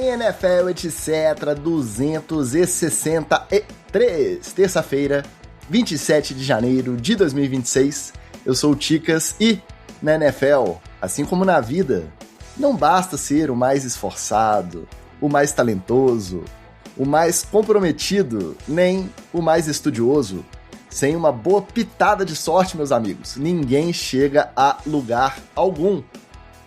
NFL, etc. 263, terça-feira, 27 de janeiro de 2026. Eu sou o Ticas e, na NFL, assim como na vida, não basta ser o mais esforçado, o mais talentoso, o mais comprometido, nem o mais estudioso. Sem uma boa pitada de sorte, meus amigos, ninguém chega a lugar algum.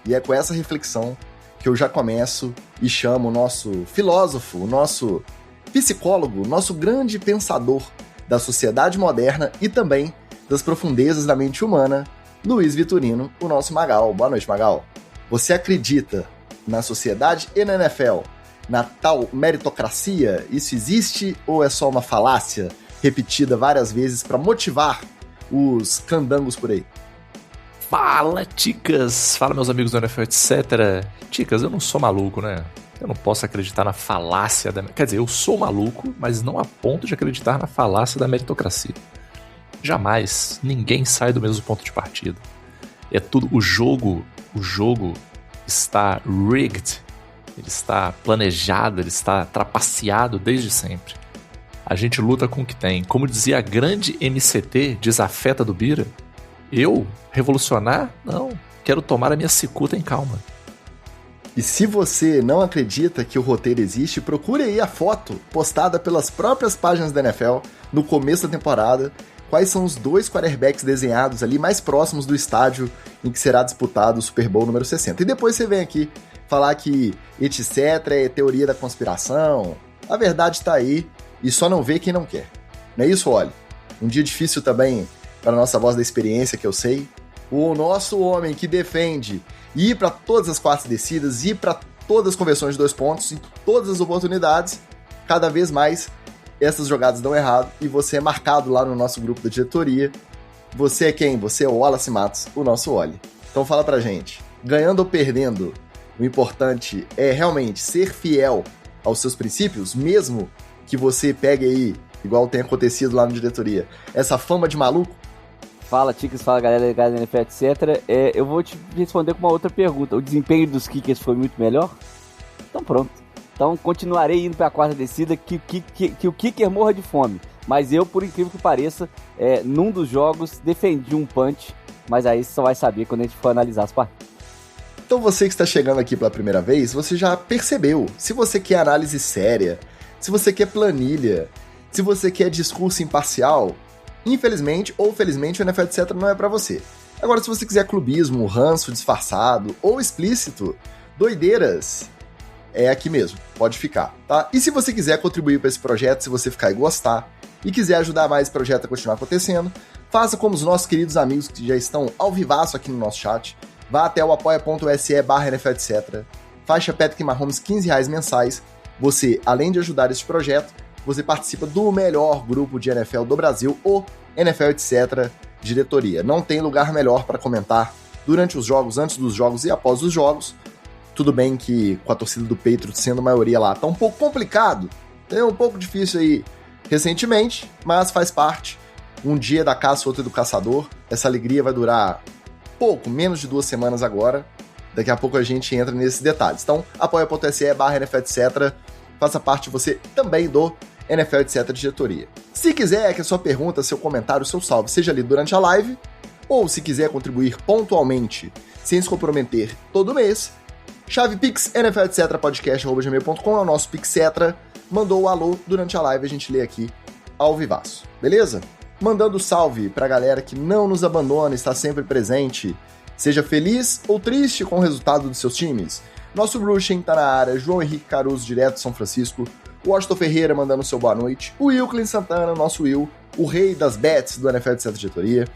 E é com essa reflexão que eu já começo e chamo o nosso filósofo, o nosso psicólogo, nosso grande pensador da sociedade moderna e também das profundezas da mente humana, Luiz Vitorino, o nosso Magal. Boa noite, Magal. Você acredita na sociedade e na NFL, na tal meritocracia? Isso existe ou é só uma falácia repetida várias vezes para motivar os candangos por aí? Fala, Ticas! Fala, meus amigos do NFL, etc. Ticas, eu não sou maluco, né? Eu não posso acreditar na falácia da... Quer dizer, eu sou maluco, mas não a ponto de acreditar na falácia da meritocracia. Jamais. Ninguém sai do mesmo ponto de partida. É tudo... O jogo está rigged. Ele está planejado, ele está trapaceado desde sempre. A gente luta com o que tem. Como dizia a grande MCT, desafeta do Bira, eu? Revolucionar? Não. Quero tomar a minha cicuta em calma. E se você não acredita que o roteiro existe, procure aí a foto postada pelas próprias páginas da NFL no começo da temporada. Quais são os 2 quarterbacks desenhados ali mais próximos do estádio em que será disputado o Super Bowl número 60. E depois você vem aqui falar que etc. é teoria da conspiração. A verdade está aí e só não vê quem não quer. Não é isso, olha? Um dia difícil também para a nossa voz da experiência, que eu sei. O nosso homem que defende ir para todas as quartas descidas, ir para todas as conversões de 2 pontos, em todas as oportunidades, cada vez mais essas jogadas dão errado e você é marcado lá no nosso grupo da diretoria. Você é quem? Você é o Wallace Matos, o nosso Oli. Então fala pra gente, ganhando ou perdendo, o importante é realmente ser fiel aos seus princípios, mesmo que você pegue aí, igual tem acontecido lá na diretoria, essa fama de maluco? Fala, Ticas, fala, galera ligada na NFL, etc. Eu vou te responder com uma outra pergunta. O desempenho dos kickers foi muito melhor? Então pronto. Então continuarei indo para a quarta descida, que o kicker morra de fome. Mas eu, por incrível que pareça, num dos jogos defendi um punch, mas aí você só vai saber quando a gente for analisar as partidas. Então você que está chegando aqui pela primeira vez, você já percebeu. Se você quer análise séria, se você quer planilha, se você quer discurso imparcial, infelizmente ou felizmente o NFL, etc. não é pra você. Agora, se você quiser clubismo, ranço disfarçado ou explícito, doideiras, é aqui mesmo, pode ficar, tá? E se você quiser contribuir para esse projeto, se você ficar e gostar, e quiser ajudar mais esse projeto a continuar acontecendo, faça como os nossos queridos amigos que já estão ao vivaço aqui no nosso chat, vá até o apoia.se/NFL, etc. Faixa Patrick Mahomes R$15 mensais. Você, além de ajudar esse projeto, você participa do melhor grupo de NFL do Brasil, o NFL, etc. Diretoria. Não tem lugar melhor para comentar durante os jogos, antes dos jogos e após os jogos. Tudo bem que com a torcida do Patriots sendo maioria lá, tá um pouco complicado, é um pouco difícil aí recentemente, mas faz parte. Um dia da caça, outro do caçador. Essa alegria vai durar pouco, menos de 2 semanas agora. Daqui a pouco a gente entra nesses detalhes. Então, apoia.se/NFL, etc. Faça parte você também do NFL, etc. diretoria. Se quiser que a sua pergunta, seu comentário, seu salve seja lido durante a live, ou se quiser contribuir pontualmente, sem se comprometer todo mês, chave Pix, NFL, etc. podcast@gmail.com é o nosso Pixetra. Mandou o alô durante a live, a gente lê aqui ao vivaço. Beleza? Mandando salve pra galera que não nos abandona, está sempre presente. Seja feliz ou triste com o resultado dos seus times. Nosso Rushing tá na área, João Henrique Caruso, direto de São Francisco. O Washington Ferreira mandando seu boa noite. O Wilklin Santana, nosso Will, o rei das bets do NFL, etc. diretoria.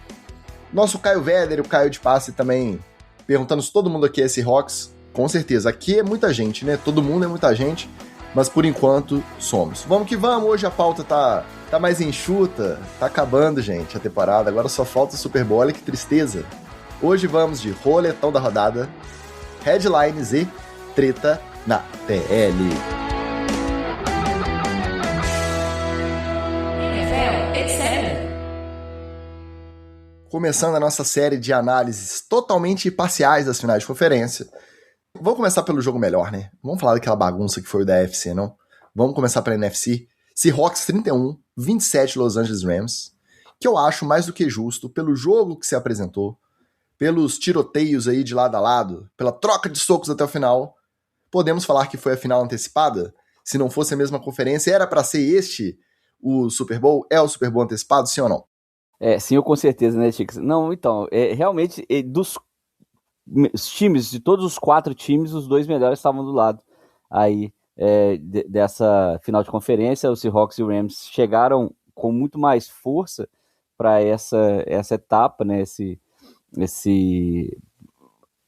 Nosso Caio Véder, o Caio de Passe também perguntando se todo mundo aqui é Seahawks. Com certeza, aqui é muita gente, né? Todo mundo é muita gente, mas por enquanto somos. Vamos que vamos, hoje a pauta tá mais enxuta, tá acabando, gente, a temporada. Agora só falta o Super Bowl, que tristeza. Hoje vamos de roletão da rodada, headlines e treta na TL. Começando a nossa série de análises totalmente parciais das finais de conferência, Vamos começar pelo jogo melhor, né? Vamos falar daquela bagunça que foi o da AFC, não? Vamos começar pela NFC. Seahawks 31, 27 Los Angeles Rams, que eu acho mais do que justo pelo jogo que se apresentou, pelos tiroteios aí de lado a lado, pela troca de socos até o final. Podemos falar que foi a final antecipada? Se não fosse a mesma conferência, era para ser este o Super Bowl? É o Super Bowl antecipado, sim ou não? Sim, eu com certeza, né, Chicas? Não, então, realmente, dos times, de todos os 4 times, os 2 melhores estavam do lado aí dessa final de conferência. Os Seahawks e o Rams chegaram com muito mais força para essa etapa, né, esse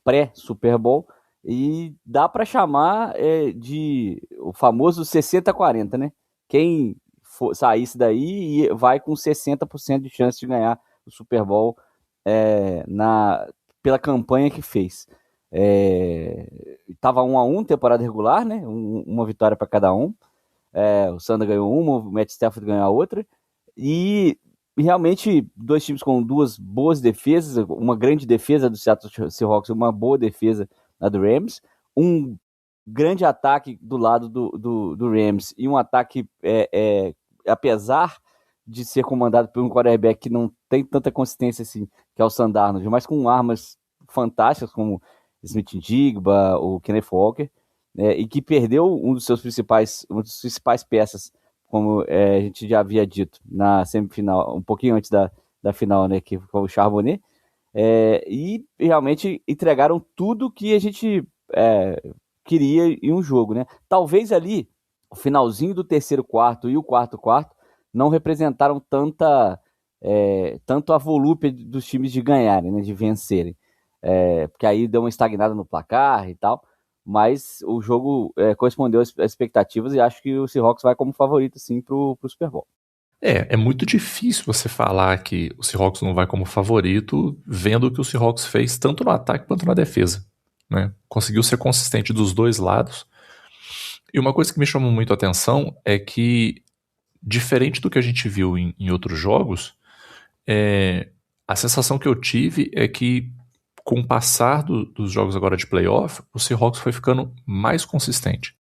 pré-Super Bowl, e dá para chamar de o famoso 60-40, né? Quem saísse daí vai com 60% de chance de ganhar o Super Bowl pela campanha que fez. Tava 1-1 temporada regular, né? Uma vitória para cada um. O Sander ganhou uma, o Matt Stafford ganhou a outra. E realmente 2 times com 2 boas defesas, uma grande defesa do Seattle Seahawks, uma boa defesa da do Rams, um grande ataque do lado do Rams e um ataque, apesar de ser comandado por um quarterback que não tem tanta consistência assim, que é o Sam Darnold, mas com armas fantásticas como Smith-Njigba, o Kenneth Walker, e que perdeu uma das principais peças, como a gente já havia dito na semifinal, um pouquinho antes da final, né, que foi o Charbonnet, e realmente entregaram tudo que a gente queria em um jogo, né? Talvez ali, o finalzinho do terceiro quarto e o quarto não representaram tanto a volúpia dos times de ganharem, né, de vencerem, porque aí deu uma estagnada no placar e tal, mas o jogo correspondeu às expectativas e acho que o Seahawks vai como favorito, sim, pro Super Bowl. É muito difícil você falar que o Seahawks não vai como favorito, vendo o que o Seahawks fez tanto no ataque quanto na defesa, né? Conseguiu ser consistente dos 2 lados. E uma coisa que me chamou muito a atenção é que, diferente do que a gente viu em outros jogos, a sensação que eu tive é que, com o passar dos jogos agora de playoff, o Seahawks foi ficando mais consistente.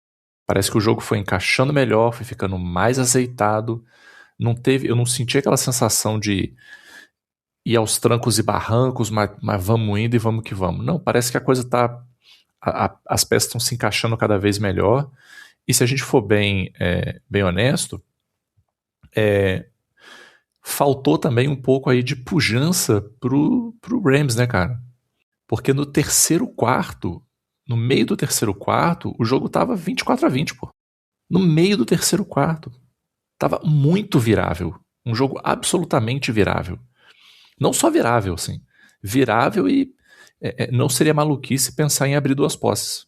Parece que o jogo foi encaixando melhor, foi ficando mais azeitado. Eu não senti aquela sensação de ir aos trancos e barrancos, mas vamos indo e vamos que vamos. Não, parece que a coisa tá... as peças estão se encaixando cada vez melhor. E se a gente for bem honesto, faltou também um pouco aí de pujança pro Rams, né, cara? Porque no meio do terceiro quarto, o jogo tava 24-20, pô. No meio do terceiro quarto. Tava muito virável. Um jogo absolutamente virável. Não só virável, assim. Virável e não seria maluquice pensar em abrir 2 posses.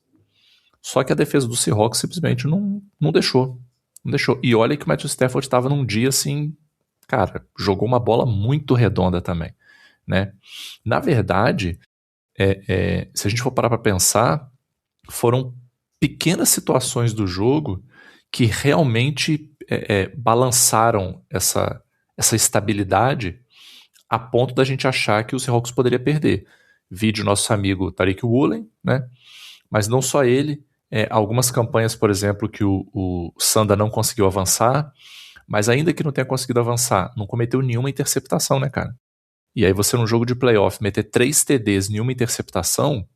Só que a defesa do Seahawks simplesmente não deixou. Não deixou. E olha que o Matthew Stafford estava num dia assim, cara, jogou uma bola muito redonda também, né? Na verdade, se a gente for parar para pensar, foram pequenas situações do jogo que realmente balançaram essa estabilidade a ponto da gente achar que o Seahawks poderia perder. Vídeo nosso amigo Tariq Woolen, né? Mas não só ele, algumas campanhas, por exemplo, que o Sanda não conseguiu avançar, mas ainda que não tenha conseguido avançar, não cometeu nenhuma interceptação, né, cara? E aí você num jogo de playoff meter 3 TDs e uma interceptação,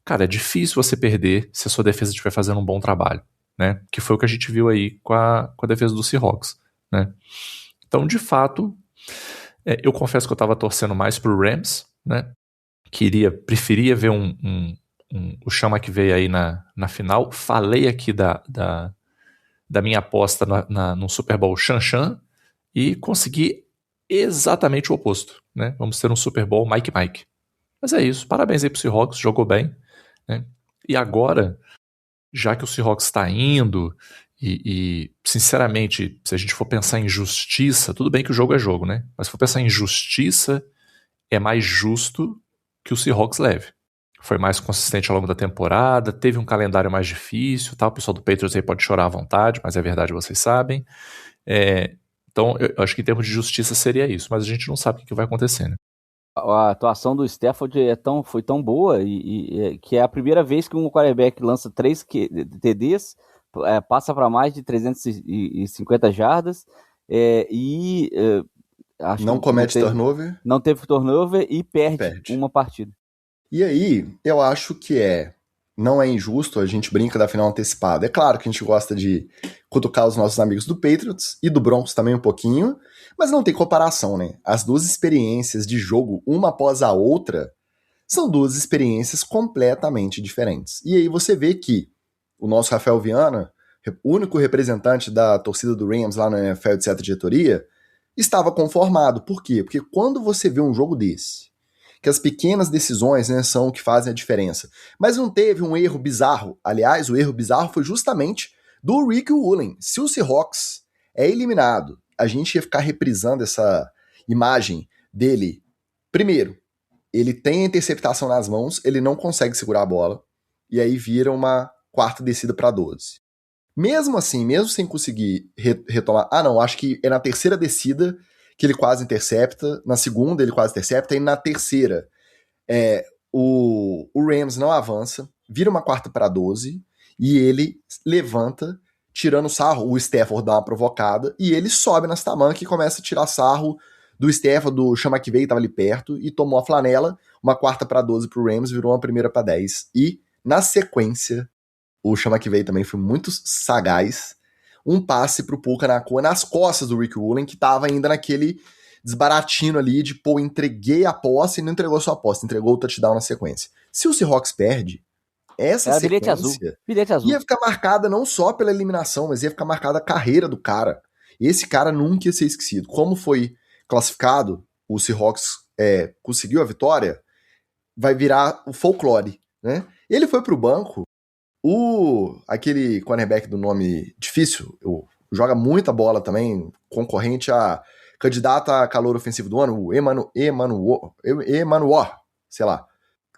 cara, é difícil você perder se a sua defesa estiver fazendo um bom trabalho, né? Que foi o que a gente viu aí com a defesa do Seahawks, né? Então, de fato, eu confesso que eu estava torcendo mais pro Rams, né? Preferia ver o Sean McVay aí na final. Falei aqui da minha aposta no Super Bowl Chan e consegui exatamente o oposto, né? Vamos ter um Super Bowl Mike. Mas é isso, parabéns aí pro Seahawks, jogou bem, né? E agora, já que o Seahawks está indo e, sinceramente, se a gente for pensar em justiça, tudo bem que o jogo é jogo, né? Mas se for pensar em justiça, é mais justo que o Seahawks leve. Foi mais consistente ao longo da temporada, teve um calendário mais difícil, tá? O pessoal do Patriots aí pode chorar à vontade, mas é verdade, vocês sabem. Então, eu acho que em termos de justiça seria isso, mas a gente não sabe o que vai acontecer, né? A atuação do Stafford foi tão boa que é a primeira vez que um quarterback lança 3 TDs, passa para mais de 350 jardas acho Não que comete turnover. não teve turnover e perde uma partida. E aí, eu acho que não é injusto, a gente brinca da final antecipada. É claro que a gente gosta de cutucar os nossos amigos do Patriots e do Broncos também um pouquinho, mas não tem comparação, né? As duas experiências de jogo, uma após a outra, são duas experiências completamente diferentes. E aí você vê que o nosso Rafael Viana, único representante da torcida do Rams lá no NFL, etc., diretoria, estava conformado. Por quê? Porque quando você vê um jogo desse, que as pequenas decisões, né, são o que fazem a diferença. Mas não teve um erro bizarro. Aliás, o erro bizarro foi justamente do Rick Woolen. Se o Seahawks é eliminado, a gente ia ficar reprisando essa imagem dele. Primeiro, ele tem a interceptação nas mãos, ele não consegue segurar a bola, e aí vira uma quarta descida para 12. Mesmo assim, mesmo sem conseguir retomar... Ah, não, acho que é na terceira descida que ele quase intercepta, na segunda ele quase intercepta, e na terceira o Rams não avança, vira uma quarta para 12, e ele levanta, tirando sarro, o Stafford dá uma provocada, e ele sobe nas tamancas e começa a tirar sarro do Stafford, do Sean McVay, que estava ali perto, e tomou a flanela, uma quarta para 12 pro Rams, virou uma primeira para 10, e na sequência, o Sean McVay também foi muito sagaz, um passe pro Puka Nacua nas costas do Rick Woolen, que tava ainda naquele desbaratino ali de, pô, entreguei a posse e não entregou só a posse, entregou o touchdown na sequência. Se o Seahawks perde, essa sequência bilhete azul. Ia ficar marcada não só pela eliminação, mas ia ficar marcada a carreira do cara. Esse cara nunca ia ser esquecido. Como foi classificado, o Seahawks conseguiu a vitória, vai virar o folclore, né? Ele foi pro banco, aquele cornerback do nome difícil, joga muita bola também, concorrente a candidato a calor ofensivo do ano, o Emanuor, sei lá.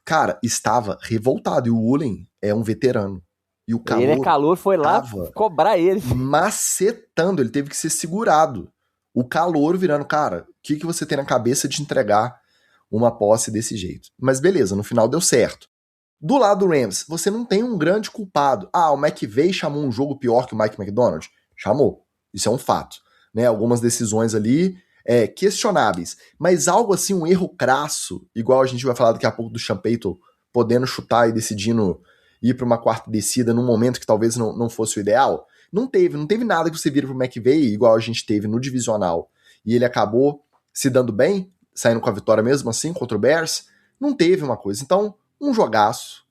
Cara, estava revoltado, e o Woolen é um veterano. E o calor, ele é calor, foi lá cobrar ele. Macetando, ele teve que ser segurado. O calor virando, cara, o que você tem na cabeça de entregar uma posse desse jeito? Mas beleza, no final deu certo. Do lado do Rams, você não tem um grande culpado. Ah, o McVay chamou um jogo pior que o Mike McDonald? Chamou. Isso é um fato. Né? Algumas decisões ali questionáveis. Mas algo assim, um erro crasso, igual a gente vai falar daqui a pouco do Sean Payton podendo chutar e decidindo ir para uma quarta descida num momento que talvez não fosse o ideal. Não teve nada que você vira pro McVay igual a gente teve no divisional. E ele acabou se dando bem, saindo com a vitória mesmo assim contra o Bears. Não teve uma coisa. Então, um jogaço,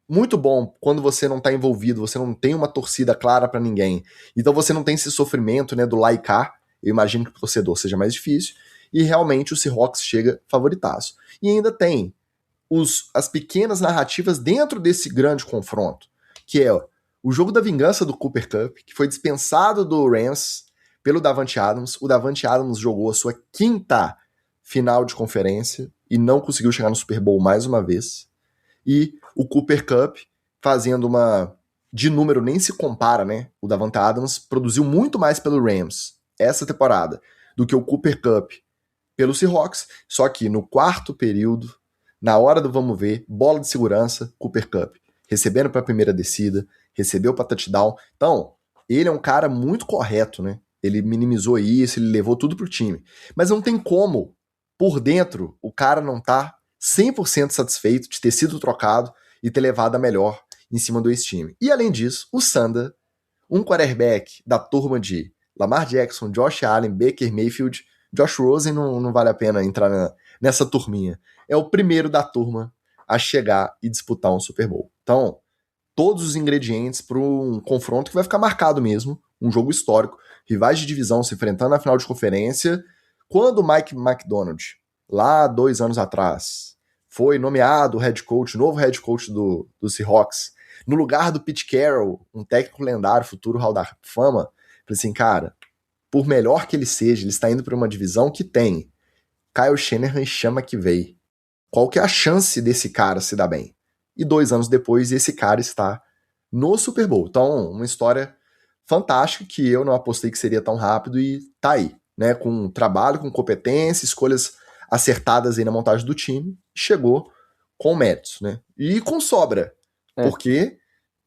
muito bom quando você não tá envolvido, você não tem uma torcida clara para ninguém, então você não tem esse sofrimento, né, do lá e cá. Eu imagino que o torcedor seja mais difícil, e realmente o Seahawks chega favoritaço. E ainda tem as pequenas narrativas dentro desse grande confronto, que é o jogo da vingança do Cooper Kupp, que foi dispensado do Rams pelo Davante Adams. O Davante Adams jogou a sua quinta final de conferência e não conseguiu chegar no Super Bowl mais uma vez. E o Cooper Kupp fazendo de número nem se compara, né? O Davante Adams produziu muito mais pelo Rams essa temporada do que o Cooper Kupp pelo Seahawks, só que no quarto período, na hora do vamos ver, bola de segurança, Cooper Kupp recebendo para a primeira descida, recebeu para touchdown. Então, ele é um cara muito correto, né? Ele minimizou isso, ele levou tudo pro time. Mas não tem como, por dentro, o cara não tá 100% satisfeito de ter sido trocado e ter levado a melhor em cima do ex-time. E além disso, o Sanda, um quarterback da turma de Lamar Jackson, Josh Allen, Baker Mayfield, Josh Rosen não vale a pena entrar nessa turminha. É o primeiro da turma a chegar e disputar um Super Bowl. Então, todos os ingredientes para um confronto que vai ficar marcado mesmo, um jogo histórico, rivais de divisão se enfrentando na final de conferência. Quando o Mike McDonald, lá 2 anos atrás, foi nomeado novo head coach do Seahawks, no lugar do Pete Carroll, um técnico lendário, futuro Hall da Fama, falei assim, cara, por melhor que ele seja, ele está indo para uma divisão que tem Kyle Shanahan e Sean McVay. Qual que é a chance desse cara se dar bem? E 2 anos depois, esse cara está no Super Bowl. Então, uma história fantástica que eu não apostei que seria tão rápido e tá aí, né? Com trabalho, com competência, escolhas acertadas aí na montagem do time, chegou com méritos, né? E com sobra, porque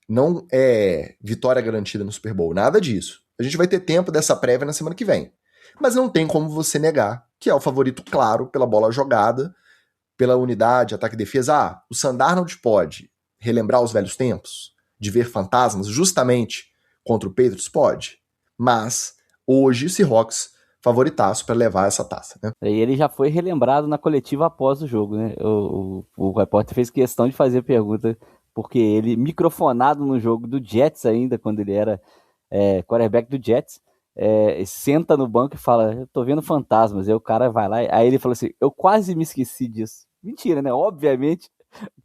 não é vitória garantida no Super Bowl, nada disso. A gente vai ter tempo dessa prévia na semana que vem. Mas não tem como você negar que é o favorito claro pela bola jogada, pela unidade, ataque e defesa. O Sam Darnold pode relembrar os velhos tempos, de ver fantasmas justamente contra o Patriots? Pode. Mas hoje o Seahawks favoritaço para levar essa taça, né? E ele já foi relembrado na coletiva após o jogo, né? O repórter fez questão de fazer pergunta, porque ele, microfonado no jogo do Jets ainda, quando ele era quarterback do Jets, senta no banco e fala, eu tô vendo fantasmas. Aí o cara vai lá, aí ele falou assim, eu quase me esqueci disso. Mentira, né? Obviamente,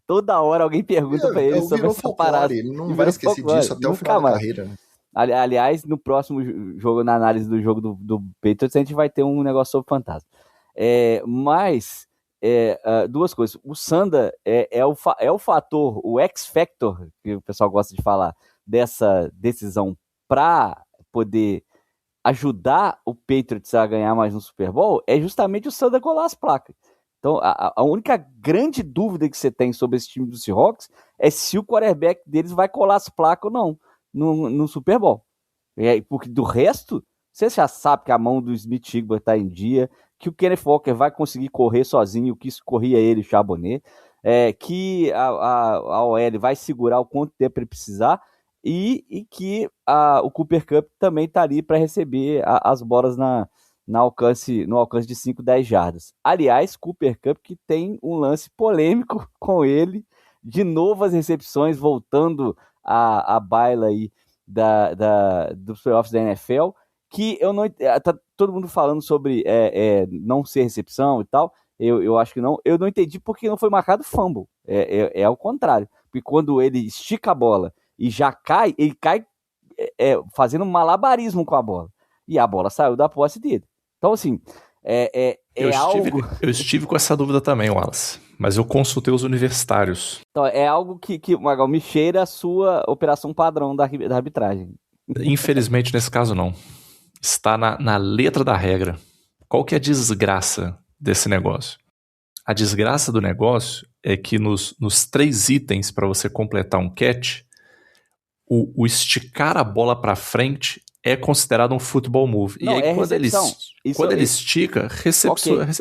toda hora alguém pergunta pra ele sobre essa parada. Ele não vai esquecer disso até o final da carreira, né? Aliás, no próximo jogo, na análise do jogo do Patriots, a gente vai ter um negócio sobre fantasma. Mas, duas coisas. O Sanda é o fator, o X-Factor, que o pessoal gosta de falar, dessa decisão para poder ajudar o Patriots a ganhar mais no Super Bowl, é justamente o Sanda colar as placas. Então, a única grande dúvida que você tem sobre esse time do Seahawks é se o quarterback deles vai colar as placas ou não no Super Bowl. Porque do resto, você já sabe que a mão do Smith-Schuster está em dia, que o Kenneth Walker vai conseguir correr sozinho, que isso corria ele, o Charbonnet, que a OL vai segurar o quanto tempo ele precisar, e que o Cooper Kupp também está ali para receber as bolas no alcance de 5, 10 jardas. Aliás, Cooper Kupp que tem um lance polêmico com ele, de novo as recepções, voltando a baila aí dos playoffs da NFL, que eu não... Tá todo mundo falando sobre não ser recepção e tal, eu acho que não. Eu não entendi porque não foi marcado fumble. É ao contrário. Porque quando ele estica a bola e já cai, ele cai fazendo malabarismo com a bola. E a bola saiu da posse dele. Então, assim, Eu estive com essa dúvida também, Wallace. Mas eu consultei os universitários. Então, é algo que Magal, me cheira a sua operação padrão da arbitragem. Infelizmente, nesse caso, não. Está na letra da regra. Qual que é a desgraça desse negócio? A desgraça do negócio é que nos 3 itens para você completar um catch, o esticar a bola para frente é considerado um football move. Não, e aí, quando ele estica,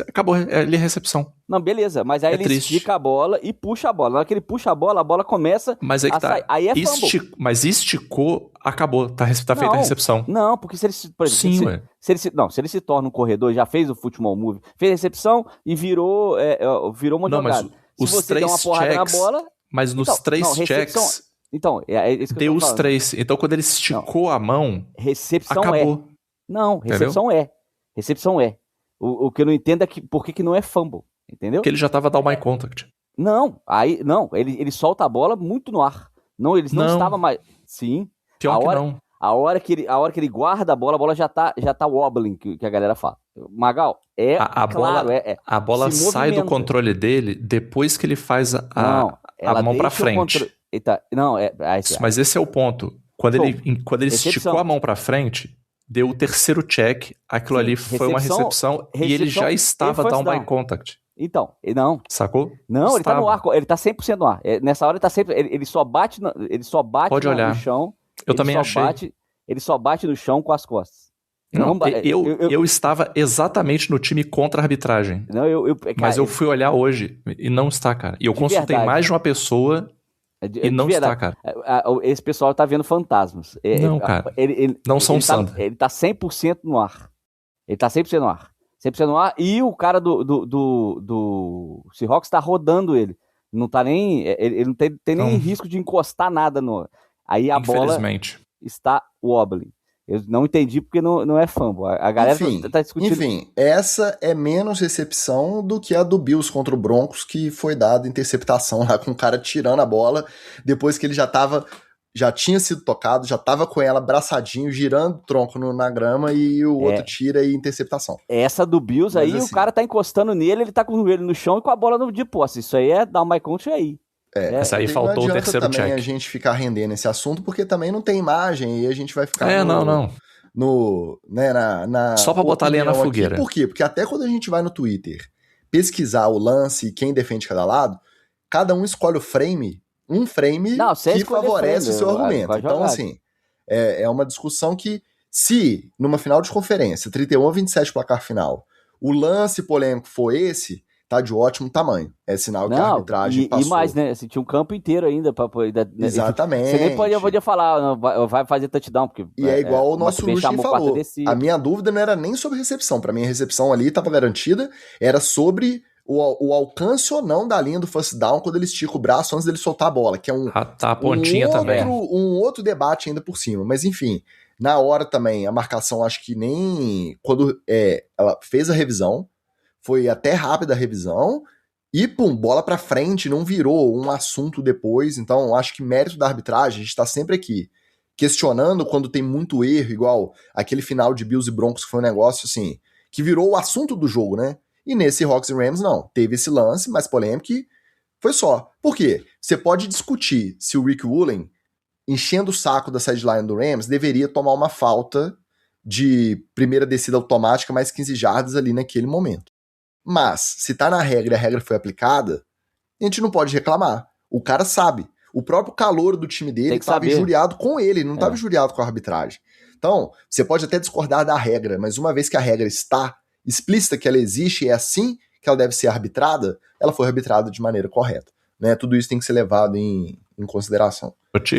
acabou, ele é recepção. Não, beleza, mas aí ele estica a bola e puxa a bola. Na hora que ele puxa a bola começa a sair. Aí é fumble. Mas esticou, acabou, tá feita a recepção. Não, porque se ele se ele se torna um corredor, já fez o football move, fez recepção e virou uma jogada. Mas se você der uma porrada na bola... Mas nos 3 checks... Então, isso que deu eu tô os 3. Então, quando ele esticou a mão, recepção acabou. Não, recepção Recepção é. O que eu não entendo é por que não é fumble, entendeu? Porque ele já tava down my contact. Não, ele solta a bola muito no ar. Não, ele não estava mais... Sim. Pior que não. A hora que ele guarda a bola já tá wobbling, que a galera fala. Magal, a bola sai do controle dele depois que ele faz a mão pra frente. Mas esse é o ponto. Quando ele esticou a mão pra frente, deu o terceiro check, aquilo ali foi uma recepção e ele já estava down by contact. Então, não. Sacou? Não, ele tá no ar, ele tá 100% no ar. Nessa hora ele tá sempre, ele só bate Pode olhar. No chão. Eu também achei. Ele só bate no chão com as costas. Eu estava exatamente no time contra a arbitragem. Não, mas eu fui olhar hoje e não está, cara. E eu consultei mais de uma pessoa e não está, cara. Esse pessoal tá vendo fantasmas. Não, cara. Não são Sanda. Ele tá 100% no ar. Ele tá 100% no ar. 100% no ar. E o cara do Seahawks tá rodando ele. Não tá nem... Ele não tem nem risco de encostar nada no... Aí a bola está wobbling. Eu não entendi porque não é fumble. A galera tá discutindo... Enfim, essa é menos recepção do que a do Bills contra o Broncos, que foi dada interceptação lá com o cara tirando a bola, depois que ele já tinha sido tocado, já tava com ela abraçadinho, girando o tronco na grama e o outro tira e interceptação. Essa do Bills aí, assim, o cara tá encostando nele, ele tá com o joelho no chão e com a bola de posse. Isso aí é down by country aí. Essa aí faltou o terceiro check. Não adianta também a gente ficar rendendo esse assunto, porque também não tem imagem e a gente vai ficar Só pra botar lenha na fogueira. Por quê? Porque até quando a gente vai no Twitter pesquisar o lance e quem defende cada lado, cada um escolhe um frame que favorece o seu argumento. Então, assim, é uma discussão que, se numa final de conferência, 31-27 placar final, o lance polêmico for esse, tá de ótimo tamanho. É sinal que a arbitragem passou. E mais, né? Assim, tinha um campo inteiro ainda pra poder... Exatamente. Você nem podia falar, vai fazer touchdown, porque... E é igual o nosso Luxem falou. A minha dúvida não era nem sobre recepção. Pra mim, a recepção ali tava garantida. Era sobre o alcance ou não da linha do first down quando ele estica o braço antes dele soltar a bola, que é a pontinha também. Um outro debate ainda por cima. Mas, enfim, na hora também, a marcação, acho que nem... Quando ela fez a revisão, foi até rápida a revisão, e pum, bola pra frente, não virou um assunto depois. Então, acho que mérito da arbitragem, a gente tá sempre aqui questionando quando tem muito erro, igual aquele final de Bills e Broncos, que foi um negócio assim, que virou o assunto do jogo, né? E nesse Hawks e Rams, não. Teve esse lance mais polêmico e foi só. Por quê? Você pode discutir se o Rick Woolen, enchendo o saco da sideline do Rams, deveria tomar uma falta de primeira descida automática mais 15 jardas ali naquele momento. Mas, se tá na regra e a regra foi aplicada, a gente não pode reclamar. O cara sabe. O próprio calouro do time dele estava injuriado com ele, não estava injuriado com a arbitragem. Então, você pode até discordar da regra, mas uma vez que a regra está explícita, que ela existe e é assim que ela deve ser arbitrada, ela foi arbitrada de maneira correta. Né? Tudo isso tem que ser levado em consideração.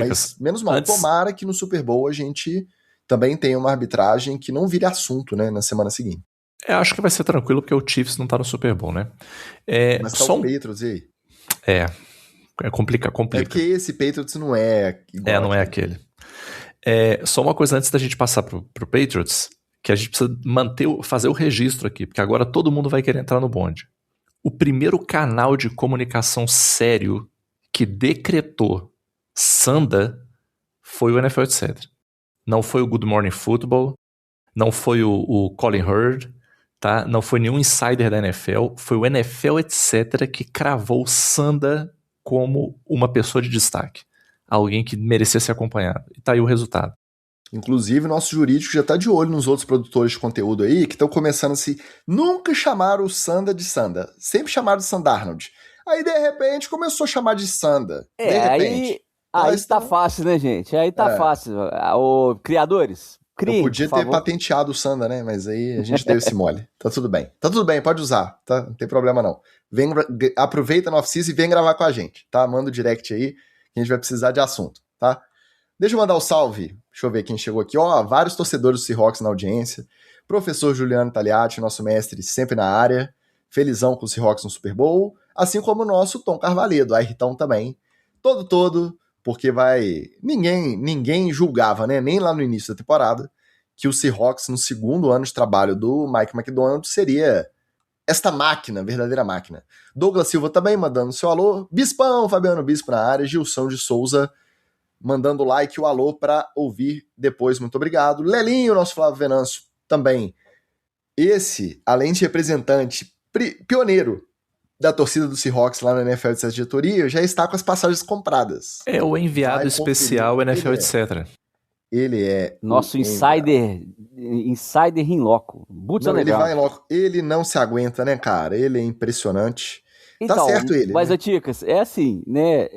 Mas, menos mal, tomara que no Super Bowl a gente também tenha uma arbitragem que não vire assunto, né, na semana seguinte. Acho que vai ser tranquilo, porque o Chiefs não tá no Super Bowl, né? Mas tá o Patriots aí. Complica. É porque esse Patriots não é igual não é aquele. Só uma coisa antes da gente passar pro Patriots, que a gente precisa fazer o registro aqui, porque agora todo mundo vai querer entrar no bonde. O primeiro canal de comunicação sério que decretou Sanda foi o NFL Etc. Não foi o Good Morning Football, não foi o Colin Hurd, tá? Não foi nenhum insider da NFL, foi o NFL Etc. que cravou Sanda como uma pessoa de destaque. Alguém que merecia ser acompanhado. E tá aí o resultado. Inclusive, nosso jurídico já tá de olho nos outros produtores de conteúdo aí, que estão começando a nunca chamaram o Sanda de Sanda. Sempre chamaram de Sandarnold. Aí, de repente, começou a chamar de Sanda. De repente. Aí tá fácil, né, gente? Aí tá fácil. Criadores, criem, eu podia ter patenteado o Sanda, né? Mas aí a gente deu esse mole. Tá tudo bem. Tá tudo bem, pode usar, tá? Não tem problema não. Aproveita no off-season e vem gravar com a gente, tá? Manda o direct aí, que a gente vai precisar de assunto, tá? Deixa eu mandar o salve. Deixa eu ver quem chegou aqui. Vários torcedores do Seahawks na audiência. Professor Juliano Tagliati, nosso mestre, sempre na área. Felizão com o Seahawks no Super Bowl. Assim como o nosso Tom Carvalho, a Irritão também. Todo, porque ninguém julgava, né? Nem lá no início da temporada, que o Seahawks, no segundo ano de trabalho do Mike McDonald, seria esta máquina, verdadeira máquina. Douglas Silva também mandando seu alô. Bispão, Fabiano Bispo na área. Gilson de Souza mandando o like e o alô para ouvir depois. Muito obrigado. Lelinho, nosso Flávio Venâncio, também. Esse, além de representante pioneiro da torcida do Seahawks lá na NFL de diretoria, já está com as passagens compradas. É o enviado especial NFL etc. Ele é nosso insider in loco. Ele vai em loco. Ele não se aguenta, né, cara? Ele é impressionante. Então, tá certo ele. Mas, né? Ticas, é assim, né?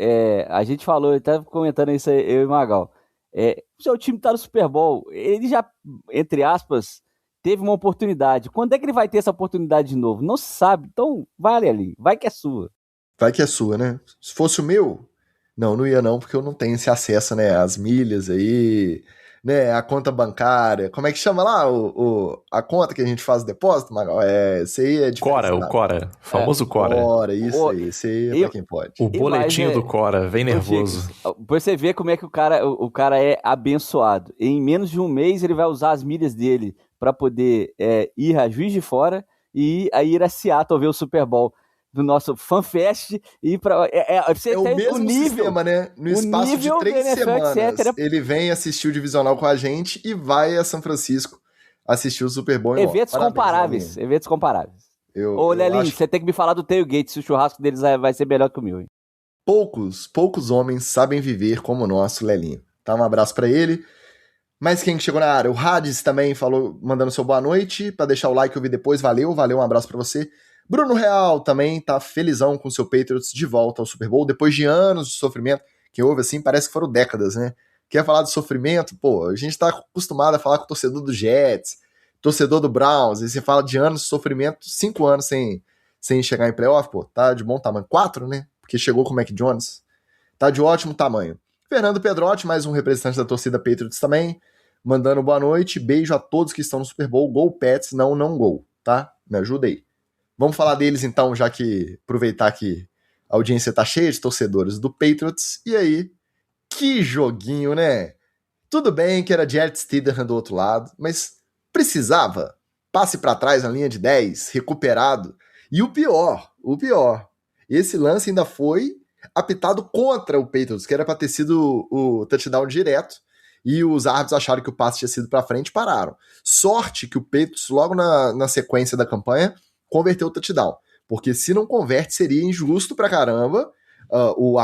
A gente falou, até comentando isso aí, eu e o Magal. O seu time tá no Super Bowl. Ele já, entre aspas, teve uma oportunidade. Quando é que ele vai ter essa oportunidade de novo? Não se sabe. Então, vale ali. Vai que é sua. Vai que é sua, né? Se fosse o meu, não ia não, porque eu não tenho esse acesso, né? As milhas aí, né? A conta bancária. Como é que chama lá a conta que a gente faz o depósito, Magal? Isso aí é Cora, o Cora. Famoso Cora. Cora, isso aí é pra quem pode. O boletinho do Cora, vem nervoso. Você vê como é que o cara é abençoado. Em menos de um mês, ele vai usar as milhas dele para poder ir a Juiz de Fora e ir a Seattle ver o Super Bowl do nosso FanFest e para você o mesmo nível, sistema, né? No espaço de 3 semanas, ele vem assistir o Divisional com a gente e vai a São Francisco assistir o Super Bowl. Eventos comparáveis. Ô, Lelinho, você tem que me falar do tailgate, se o churrasco deles vai ser melhor que o meu, hein? Poucos homens sabem viver como o nosso Lelinho. Tá? Um abraço para ele. Mas quem chegou na área? O Hades também falou, mandando seu boa noite, para deixar o like e ouvir depois. Valeu, um abraço para você. Bruno Real também tá felizão com o seu Patriots de volta ao Super Bowl, depois de anos de sofrimento, que houve assim, parece que foram décadas, né? Quer falar de sofrimento? Pô, a gente tá acostumado a falar com o torcedor do Jets, torcedor do Browns, e você fala de anos de sofrimento, 5 anos sem chegar em playoff, pô, tá de bom tamanho. 4, né? Porque chegou com o Mac Jones. Tá de ótimo tamanho. Fernando Pedrotti, mais um representante da torcida Patriots também, mandando boa noite, beijo a todos que estão no Super Bowl, Go Pats, não Go, tá? Me ajuda aí. Vamos falar deles então, já que aproveitar que a audiência tá cheia de torcedores do Patriots. E aí, que joguinho, né? Tudo bem que era Jarrett Stidham do outro lado, mas precisava. Passe para trás na linha de 10, recuperado. E o pior, esse lance ainda foi apitado contra o Patriots, que era para ter sido o touchdown direto, e os árbitros acharam que o passe tinha sido para frente e pararam. Sorte que o Patriots, logo na sequência da campanha, converteu o touchdown, porque se não converte seria injusto pra caramba. O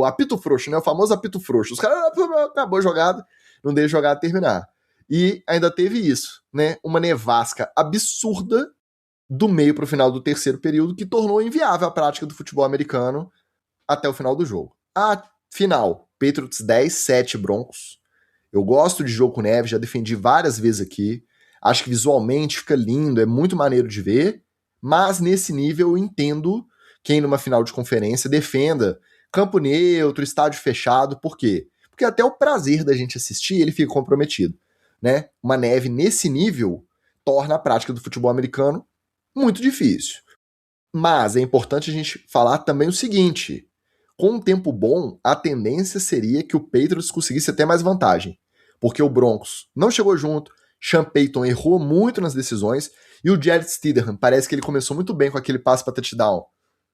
apito frouxo, né? O famoso apito frouxo. Os caras acabou a jogada, não deixa a jogada terminar. E ainda teve isso, né? Uma nevasca absurda do meio pro final do terceiro período que tornou inviável a prática do futebol americano até o final do jogo. A final, Patriots 10, 7 Broncos. Eu gosto de jogo com neve, já defendi várias vezes aqui. Acho que visualmente fica lindo, é muito maneiro de ver. Mas nesse nível eu entendo quem numa final de conferência defenda campo neutro, estádio fechado. Por quê? Porque até o prazer da gente assistir ele fica comprometido, né? Uma neve nesse nível torna a prática do futebol americano muito difícil. Mas é importante a gente falar também o seguinte: com um tempo bom, a tendência seria que o Patriots conseguisse até mais vantagem, porque o Broncos não chegou junto, Sean Payton errou muito nas decisões, e o Jarrett Stidham, parece que ele começou muito bem com aquele passe para touchdown.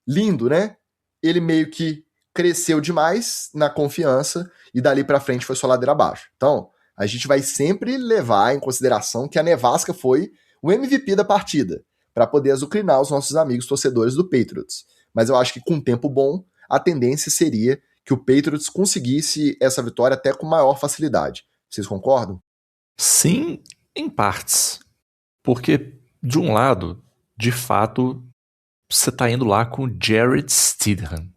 Lindo, né? Ele meio que cresceu demais na confiança, e dali para frente foi só ladeira abaixo. Então, a gente vai sempre levar em consideração que a nevasca foi o MVP da partida, para poder azucrinar os nossos amigos torcedores do Patriots. Mas eu acho que com um tempo bom, a tendência seria que o Patriots conseguisse essa vitória até com maior facilidade. Vocês concordam? Sim, em partes. Porque, de um lado, de fato, você tá indo lá com o Jarrett Stidham.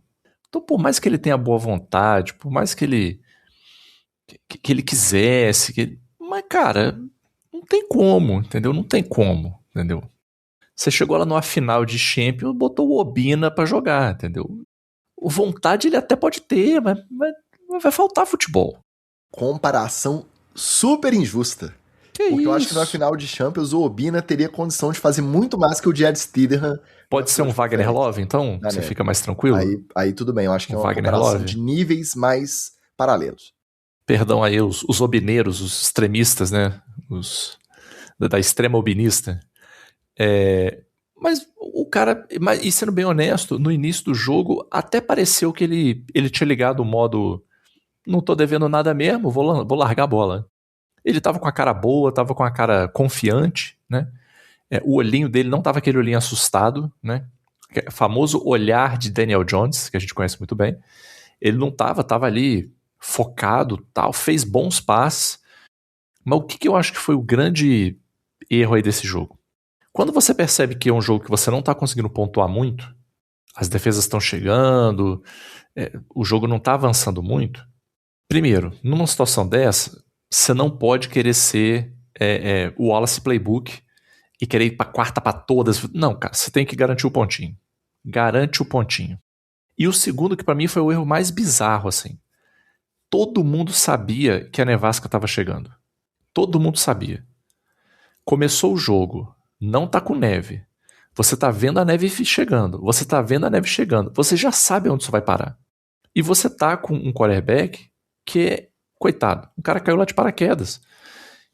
Então, por mais que ele tenha boa vontade, por mais que ele quisesse, mas, cara, não tem como, entendeu? Não tem como, entendeu? Você chegou lá numa final de Champions, botou o Obina pra jogar, entendeu? Vontade ele até pode ter, mas vai faltar futebol. Comparação super injusta. Porque isso? Eu acho que na final de Champions o Obina teria condição de fazer muito mais que o Jarrett Stidham. Pode ser um Wagner Love, então? Você fica mais tranquilo? Aí tudo bem, eu acho que é uma Wagner comparação Love? de níveis mais paralelos. Perdão aí os obineiros, os extremistas, né? Da extrema obinista. Mas o cara, e sendo bem honesto, no início do jogo até pareceu que ele tinha ligado o modo não tô devendo nada mesmo, vou largar a bola. Ele tava com a cara boa, tava com a cara confiante, né? O olhinho dele não tava aquele olhinho assustado, né? O famoso olhar de Daniel Jones, que a gente conhece muito bem. Ele não tava ali focado, tal, fez bons passes. Mas o que eu acho que foi o grande erro aí desse jogo? Quando você percebe que é um jogo que você não tá conseguindo pontuar muito, as defesas estão chegando, o jogo não tá avançando muito. Primeiro, numa situação dessa, você não pode querer ser o Wallace Playbook e querer ir pra quarta pra todas. Não, cara, você tem que garantir o pontinho. Garante o pontinho. E o segundo, que pra mim foi o erro mais bizarro, assim. Todo mundo sabia que a nevasca tava chegando. Todo mundo sabia. Começou o jogo, não tá com neve. Você tá vendo a neve chegando. Você tá vendo a neve chegando. Você já sabe onde isso vai parar. E você tá com um quarterback que é, coitado, o cara caiu lá de paraquedas.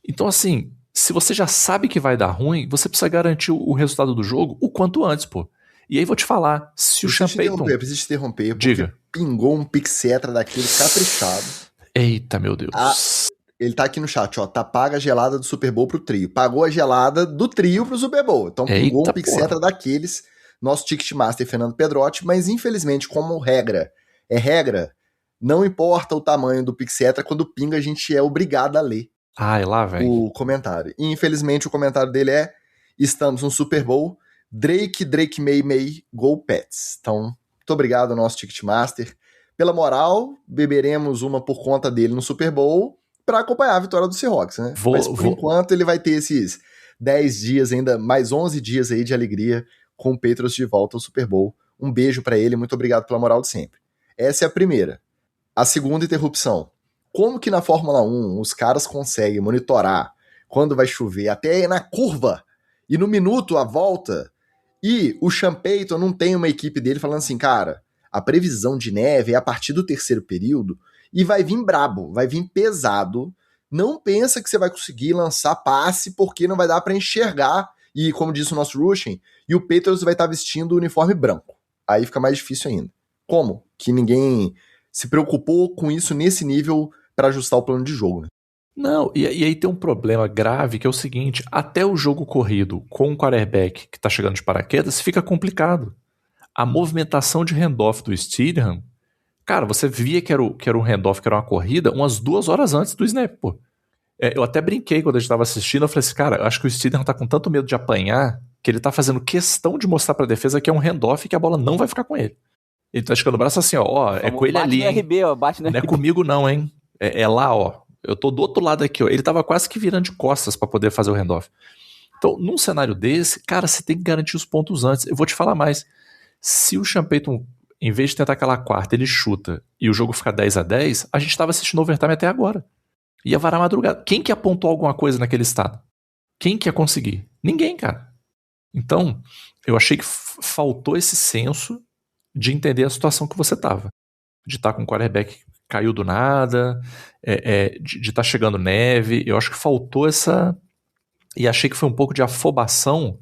Então, assim, se você já sabe que vai dar ruim, você precisa garantir o resultado do jogo o quanto antes, pô. E aí vou te falar, se o Sean Payton... Eu preciso te interromper, porque diga. Pingou um pick-cetra daquele caprichado. Eita, meu Deus. Ele tá aqui no chat, ó, tá paga a gelada do Super Bowl pro trio. Pagou a gelada do trio pro Super Bowl. Então pingou um pick-cetra daqueles, nosso Ticketmaster Fernando Pedrotti, mas infelizmente, como regra, não importa o tamanho do pick-cetra, quando pinga a gente é obrigado a ler lá, velho. o comentário. E infelizmente o comentário dele é: estamos no Super Bowl, Drake May, Go Pets. Então, muito obrigado, nosso Ticketmaster. Pela moral, beberemos uma por conta dele no Super Bowl para acompanhar a vitória do Seahawks, né? Mas por enquanto ele vai ter esses 10 dias ainda, mais 11 dias aí de alegria com o Patriots de volta ao Super Bowl. Um beijo para ele, muito obrigado pela moral de sempre. Essa é a primeira. A segunda interrupção. Como que na Fórmula 1 os caras conseguem monitorar quando vai chover até na curva e no minuto a volta, e o Sean Payton não tem uma equipe dele falando assim, cara, a previsão de neve é a partir do terceiro período e vai vir brabo, vai vir pesado. Não pensa que você vai conseguir lançar passe porque não vai dar para enxergar. E como disse o nosso Rushing, e o Patriots vai estar vestindo o uniforme branco. Aí fica mais difícil ainda. Como que ninguém se preocupou com isso nesse nível para ajustar o plano de jogo, né? Não, e aí tem um problema grave que é o seguinte, até o jogo corrido com o quarterback que tá chegando de paraquedas fica complicado. A movimentação de handoff do Stidham, cara, você via que era um handoff, que era uma corrida, umas 2 horas antes do snap, pô. Eu até brinquei quando a gente tava assistindo, eu falei assim, cara, eu acho que o Stidham tá com tanto medo de apanhar que ele tá fazendo questão de mostrar pra defesa que é um handoff e que a bola não vai ficar com ele. Ele tá esticando o braço assim, ó, é com ele ali, hein? RB, ó, bate no não RB. É comigo não, hein? É lá, ó. Eu tô do outro lado aqui, ó. Ele tava quase que virando de costas pra poder fazer o handoff. Então, num cenário desse, cara, você tem que garantir os pontos antes. Eu vou te falar mais. Se o Sean Payton, em vez de tentar aquela quarta, ele chuta e o jogo fica 10-10, a gente tava assistindo overtime até agora. Ia varar madrugada. Quem que apontou alguma coisa naquele estado? Quem que ia conseguir? Ninguém, cara. Então, eu achei que faltou esse senso de entender a situação que você tava. De estar com o quarterback caiu do nada, de estar chegando neve. Eu acho que faltou essa... E achei que foi um pouco de afobação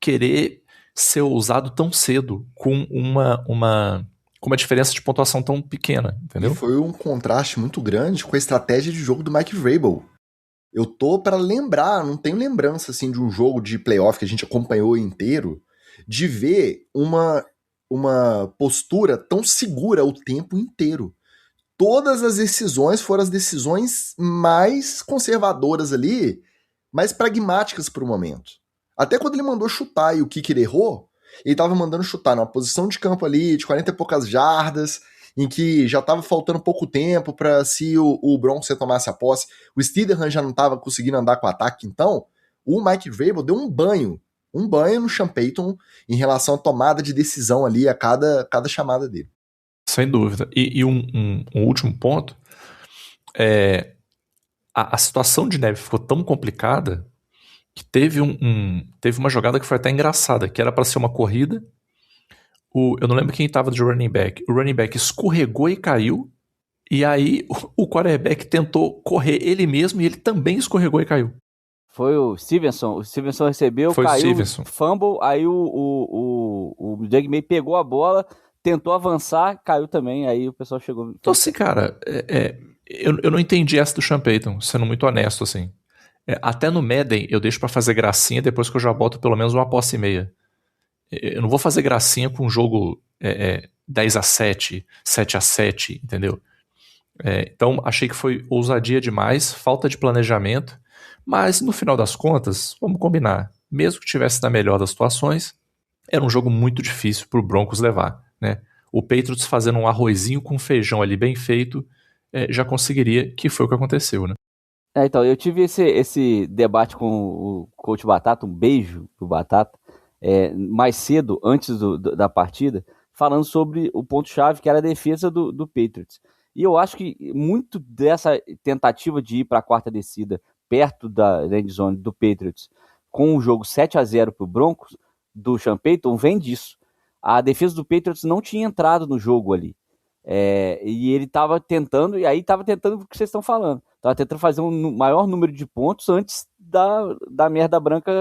querer ser ousado tão cedo com uma diferença de pontuação tão pequena, entendeu? E foi um contraste muito grande com a estratégia de jogo do Mike Vrabel. Eu tô para lembrar, não tenho lembrança assim de um jogo de playoff que a gente acompanhou inteiro, de ver uma postura tão segura o tempo inteiro. Todas as decisões foram as decisões mais conservadoras ali, mais pragmáticas pro momento. Até quando ele mandou chutar e o kicker errou, ele tava mandando chutar numa posição de campo ali de 40 e poucas jardas, em que já tava faltando pouco tempo para se o Broncos retomasse a posse. O Stidham já não tava conseguindo andar com o ataque, então o Mike Vrabel deu um banho no Sean Payton em relação à tomada de decisão ali a cada chamada dele. Sem dúvida. E um último ponto, a situação de neve ficou tão complicada que teve uma jogada que foi até engraçada, que era para ser uma corrida. Eu não lembro quem estava de running back. O running back escorregou e caiu, e aí o quarterback tentou correr ele mesmo e ele também escorregou e caiu. Foi o Stevenson. O Stevenson recebeu, foi caiu, o Stevenson. Fumble, aí o Doug May pegou a bola, tentou avançar, caiu também, aí o pessoal chegou... Então assim, cara, eu não entendi essa do Sean Payton, sendo muito honesto, assim. Até no Madden eu deixo pra fazer gracinha depois que eu já boto pelo menos uma posse e meia. Eu não vou fazer gracinha com um jogo 10-7, 7-7, entendeu? Então achei que foi ousadia demais, falta de planejamento, mas no final das contas, vamos combinar, mesmo que tivesse na melhor das situações, era um jogo muito difícil pro Broncos levar, né? O Patriots fazendo um arrozinho com feijão ali bem feito, já conseguiria, que foi o que aconteceu, né? Então, eu tive esse debate com o coach Batata, um beijo pro Batata, mais cedo, antes da partida, falando sobre o ponto-chave, que era a defesa do Patriots. E eu acho que muito dessa tentativa de ir para a quarta descida, perto da end zone do Patriots, com o jogo 7-0 pro Broncos, do Sean Payton, vem disso. A defesa do Patriots não tinha entrado no jogo ali. E ele estava tentando, e aí estava tentando o que vocês estão falando. Estava tentando fazer um maior número de pontos antes da merda branca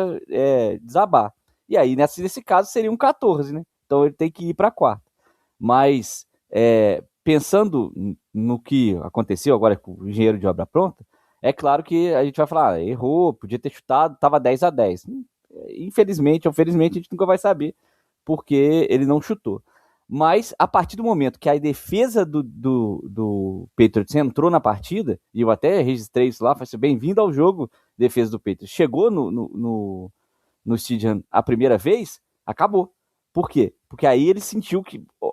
desabar. E aí, nesse caso, seria um 14, né? Então ele tem que ir para a quarta. Mas, pensando no que aconteceu agora com o engenheiro de obra pronta, é claro que a gente vai falar, errou, podia ter chutado, estava 10-10. Infelizmente ou felizmente, a gente nunca vai saber porque ele não chutou. Mas, a partir do momento que a defesa do Patriots entrou na partida, e eu até registrei isso lá, falei assim, bem-vindo ao jogo, defesa do Patriots. Chegou no Stadium a primeira vez, Acabou. Por quê? Porque aí ele sentiu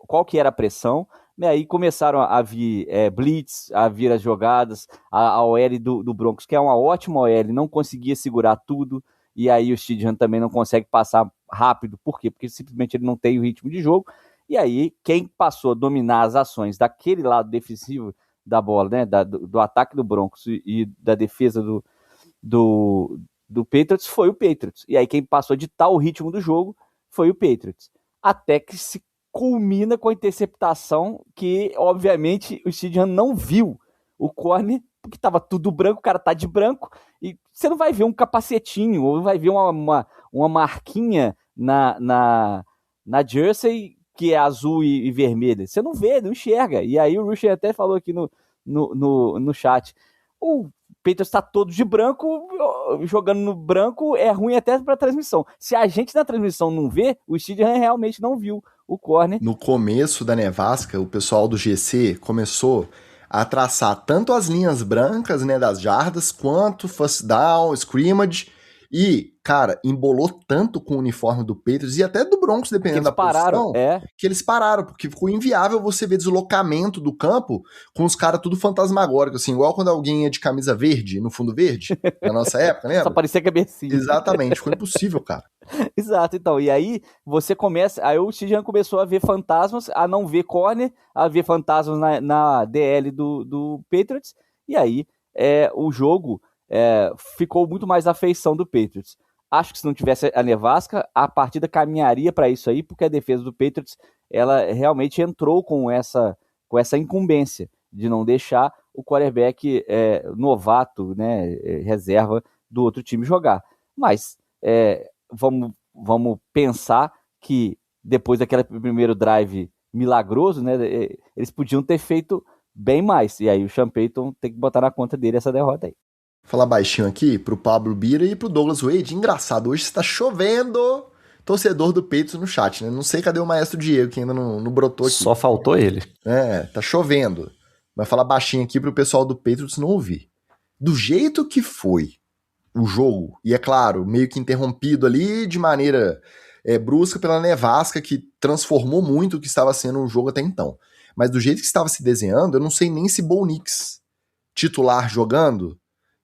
qual que era a pressão, né? Aí começaram a vir blitz, a vir as jogadas, a OL do Broncos, que é uma ótima OL, não conseguia segurar tudo, e aí o Stidham também não consegue passar rápido. Por quê? Porque simplesmente ele não tem o ritmo de jogo, e aí quem passou a dominar as ações daquele lado defensivo da bola, né? Do ataque do Broncos e da defesa do Patriots foi o Patriots. E aí quem passou a ditar o ritmo do jogo foi o Patriots. Até que se culmina com a interceptação que, obviamente, o Stidham não viu o corner, porque estava tudo branco, o cara tá de branco, e você não vai ver um capacetinho, ou vai ver uma marquinha na jersey que é azul e vermelha. Você não vê, não enxerga. E aí o Rusher até falou aqui no chat, o Patriots está todo de branco, jogando no branco é ruim até para transmissão. Se a gente na transmissão não vê, o Stidham realmente não viu o corner. No começo da nevasca, o pessoal do GC começou a traçar tanto as linhas brancas, né, das jardas, quanto first down, scrimmage, e, cara, embolou tanto com o uniforme do Patriots e até do Broncos, dependendo da posição, que eles pararam, porque ficou inviável você ver deslocamento do campo com os caras tudo fantasmagóricos, assim, igual quando alguém ia de camisa verde, no fundo verde, na nossa época, lembra? Só parecia cabecinha. Exatamente, ficou impossível, cara. Exato, então, e aí você começa, aí o Stidham começou a ver fantasmas, a não ver corner, a ver fantasmas na DL do Patriots, e aí o jogo ficou muito mais à feição do Patriots. Acho que se não tivesse a nevasca, a partida caminharia para isso aí, porque a defesa do Patriots, ela realmente entrou com essa incumbência de não deixar o quarterback novato, né, reserva do outro time jogar. Mas vamos pensar que depois daquele primeiro drive milagroso, né, eles podiam ter feito bem mais. E aí o Sean Payton tem que botar na conta dele essa derrota aí. Falar baixinho aqui pro Pablo Bira e pro Douglas Wade. Engraçado, hoje está chovendo torcedor do Patriots no chat, né? Não sei cadê o maestro Diego, que ainda não brotou aqui. Só faltou ele. Tá chovendo. Vai falar baixinho aqui pro pessoal do Patriots não ouvir. Do jeito que foi o jogo, e é claro, meio que interrompido ali de maneira brusca pela nevasca, que transformou muito o que estava sendo o jogo até então. Mas do jeito que estava se desenhando, eu não sei nem se Bo Nix, titular jogando,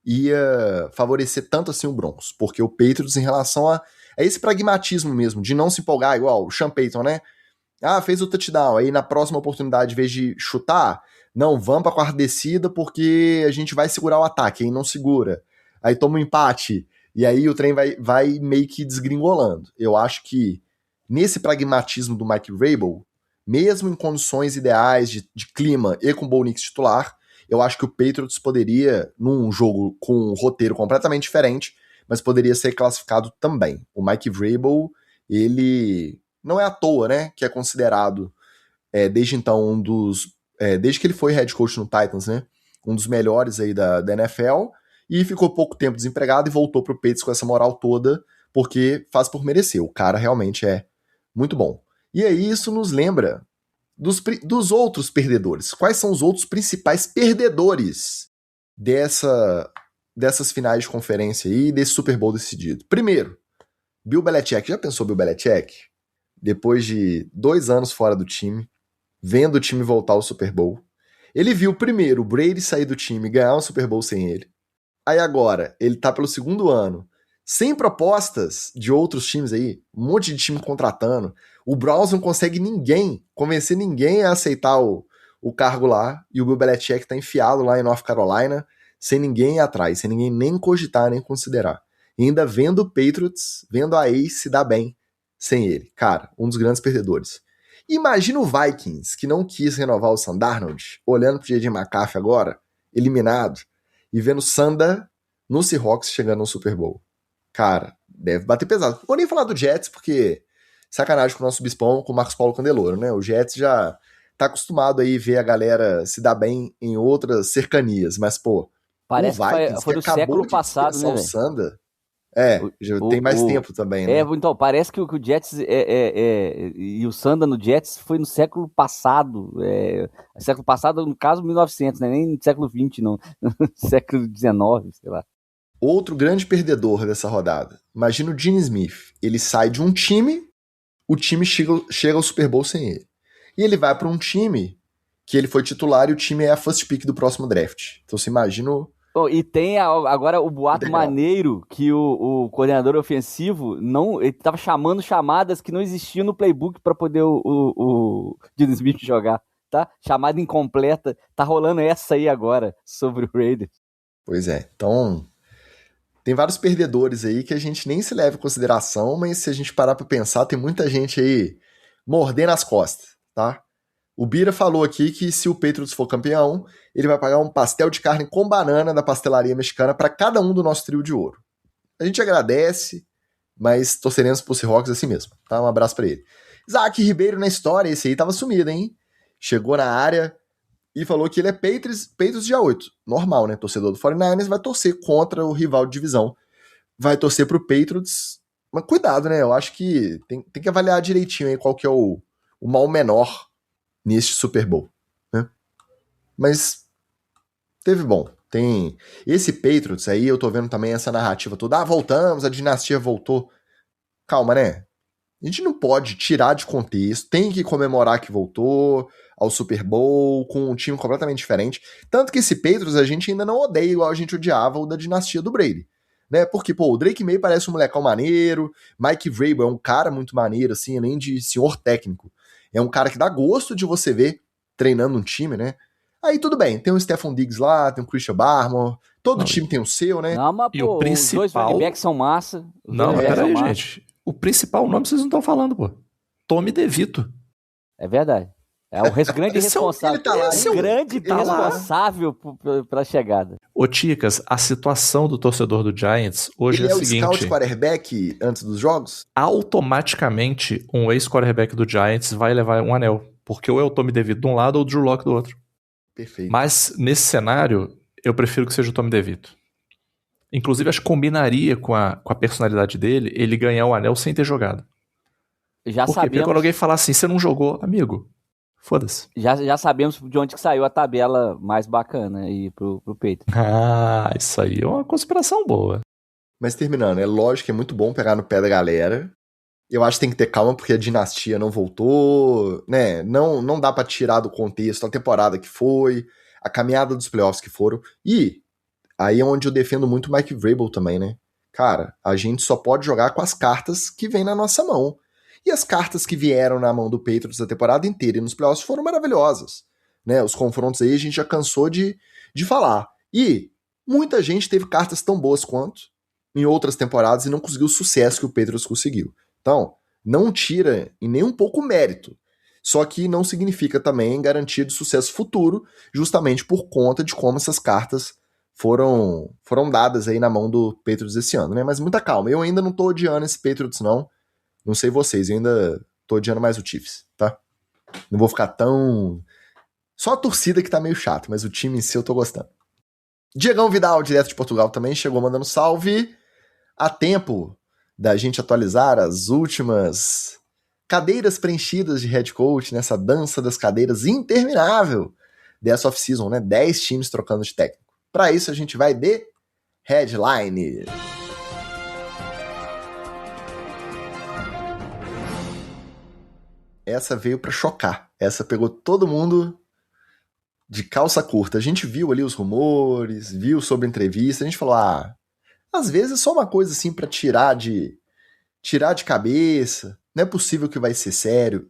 ia favorecer tanto assim o Broncos, porque o Patriots, em relação a esse pragmatismo mesmo, de não se empolgar, igual o Sean Payton, né? Fez o touchdown, aí na próxima oportunidade, em vez de chutar, não, vamos pra quarta descida porque a gente vai segurar o ataque, aí não segura. Aí toma um empate, e aí o trem vai meio que desgringolando. Eu acho que nesse pragmatismo do Mike Vrabel, mesmo em condições ideais de clima e com o Bo Nix titular, eu acho que o Patriots poderia, num jogo com um roteiro completamente diferente, mas poderia ser classificado também. O Mike Vrabel, ele não é à toa, né, que é considerado, desde então, desde que ele foi head coach no Titans, né, um dos melhores aí da NFL, e ficou pouco tempo desempregado e voltou pro Patriots com essa moral toda, porque faz por merecer. O cara realmente é muito bom. E aí isso nos lembra dos outros perdedores. Quais são os outros principais perdedores dessas finais de conferência aí, desse Super Bowl decidido? Primeiro, Bill Belichick. Já pensou Bill Belichick? Depois de 2 anos fora do time, vendo o time voltar ao Super Bowl, ele viu primeiro o Brady sair do time e ganhar um Super Bowl sem ele. Aí agora, ele tá pelo 2º ano, sem propostas de outros times aí, um monte de time contratando. O Browns não consegue convencer ninguém a aceitar o cargo lá, e o Bill Belichick tá enfiado lá em North Carolina, sem ninguém ir atrás, sem ninguém nem cogitar, nem considerar. E ainda vendo o Patriots, vendo a Ace se dar bem sem ele. Cara, um dos grandes perdedores. Imagina o Vikings, que não quis renovar o Sam Darnold, olhando pro J.J. McCarthy agora, eliminado, e vendo Sanda no Seahawks chegando no Super Bowl. Cara, deve bater pesado. Não vou nem falar do Jets, porque sacanagem com o nosso bispão, com o Marcos Paulo Candeloro, né? O Jets já tá acostumado aí ver a galera se dar bem em outras cercanias, mas, pô, parece o Vikings, que foi do século passado, né, o Sanda, já tem mais tempo também, né? Então, parece que o Jets e o Sanda no Jets foi no século passado. Século passado, no caso, 1900, né? Nem no século XX, não. Século XIX, sei lá. Outro grande perdedor dessa rodada. Imagina o Gene Smith. Ele sai de um time o time chega ao Super Bowl sem ele. E ele vai para um time que ele foi titular e o time é a first pick do próximo draft. Então você imagina... E tem agora o boato legal. maneiro que o coordenador ofensivo ele tava chamando chamadas que não existiam no playbook para poder o Geno Smith jogar, tá? Chamada incompleta. Tá rolando essa aí agora sobre o Raiders. Pois é. Então, tem vários perdedores aí que a gente nem se leva em consideração, mas se a gente parar para pensar, tem muita gente aí mordendo as costas, tá? O Bira falou aqui que se o Patriots for campeão, ele vai pagar um pastel de carne com banana da pastelaria mexicana para cada um do nosso trio de ouro. A gente agradece, mas torceremos pro Seahawks assim mesmo, tá? Um abraço para ele. Isaac Ribeiro na história, esse aí tava sumido, hein? Chegou na área e falou que ele é Patriots dia 8. Normal, né? Torcedor do 49ers vai torcer contra o rival de divisão. Vai torcer pro Patriots. Mas cuidado, né? Eu acho que tem que avaliar direitinho aí qual que é o mal menor neste Super Bowl, né? Mas teve bom. Tem esse Patriots aí, eu tô vendo também essa narrativa toda. Voltamos, a dinastia voltou. Calma, né? A gente não pode tirar de contexto, tem que comemorar que voltou ao Super Bowl com um time completamente diferente. Tanto que esse Patriots a gente ainda não odeia igual a gente odiava o da dinastia do Brady, né? Porque, o Drake May parece um molecão maneiro, Mike Vrabel é um cara muito maneiro, assim, além de senhor técnico. É um cara que dá gosto de você ver treinando um time, né? Aí tudo bem, tem o Stephon Diggs lá, tem o Christian Barmore, todo time tem o seu, né? Não, mas, E o principal... os dois running backs são massa. Não, mas peraí, gente. O principal nome vocês não estão falando, pô. Tommy DeVito. É verdade. É o grande responsável. Grande responsável pela chegada. Ô, Ticas, a situação do torcedor do Giants hoje ele é a seguinte... Ele é o scout quarterback antes dos jogos? Automaticamente, um ex-quarterback do Giants vai levar um anel. Porque ou é o Tommy DeVito de um lado ou o Drew Lock do outro. Perfeito. Mas, nesse cenário, eu prefiro que seja o Tommy DeVito. Inclusive, acho que combinaria com a personalidade dele ele ganhar o anel sem ter jogado. Já Por quê? Porque quando alguém falar assim, você não jogou, amigo, foda-se. Já sabemos de onde que saiu a tabela mais bacana aí pro Peito. Ah, isso aí é uma conspiração boa. Mas terminando, é lógico que é muito bom pegar no pé da galera. Eu acho que tem que ter calma porque a dinastia não voltou, né? Não dá pra tirar do contexto a temporada que foi, a caminhada dos playoffs que foram. E aí é onde eu defendo muito o Mike Vrabel também, né? Cara, a gente só pode jogar com as cartas que vem na nossa mão. E as cartas que vieram na mão do Patriots a temporada inteira e nos playoffs foram maravilhosas, né? Os confrontos aí a gente já cansou de falar. E muita gente teve cartas tão boas quanto em outras temporadas e não conseguiu o sucesso que o Patriots conseguiu. Então, não tira em nem um pouco o mérito. Só que não significa também garantia de sucesso futuro, justamente por conta de como essas cartas foram dadas aí na mão do Patriots esse ano, né? Mas muita calma, eu ainda não tô odiando esse Patriots, não. Não sei vocês, eu ainda tô odiando mais o Chiefs, tá? Não vou ficar tão... Só a torcida que tá meio chato, mas o time em si eu tô gostando. Diegão Vidal, direto de Portugal, também chegou mandando salve. Há tempo da gente atualizar as últimas cadeiras preenchidas de head coach nessa dança das cadeiras interminável dessa off-season, né? 10 times trocando de técnico. Para isso a gente vai de headline. Essa veio para chocar. Essa pegou todo mundo de calça curta. A gente viu ali os rumores, viu sobre entrevista, a gente falou, às vezes é só uma coisa assim para tirar de cabeça, não é possível que vai ser sério.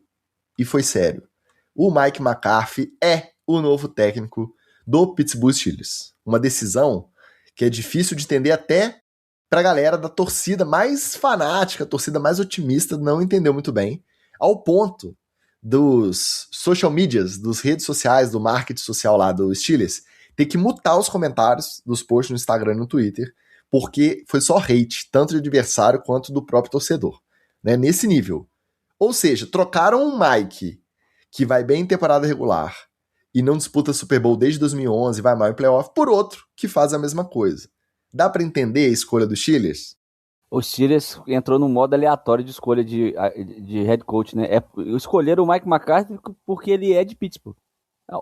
E foi sério. O Mike McCarthy é o novo técnico do Pittsburgh Steelers. Uma decisão que é difícil de entender até pra galera da torcida mais fanática, a torcida mais otimista, não entendeu muito bem, ao ponto dos social medias, das redes sociais, do marketing social lá do Steelers, ter que mutar os comentários dos posts no Instagram e no Twitter, porque foi só hate, tanto de adversário quanto do próprio torcedor, né? Nesse nível. Ou seja, trocaram um Mike que vai bem em temporada regular e não disputa Super Bowl desde 2011 e vai mal em playoff, por outro que faz a mesma coisa. Dá pra entender a escolha dos Steelers? O Steelers entrou num modo aleatório de escolha de head coach, né? Escolheram o Mike McCarthy porque ele é de Pittsburgh.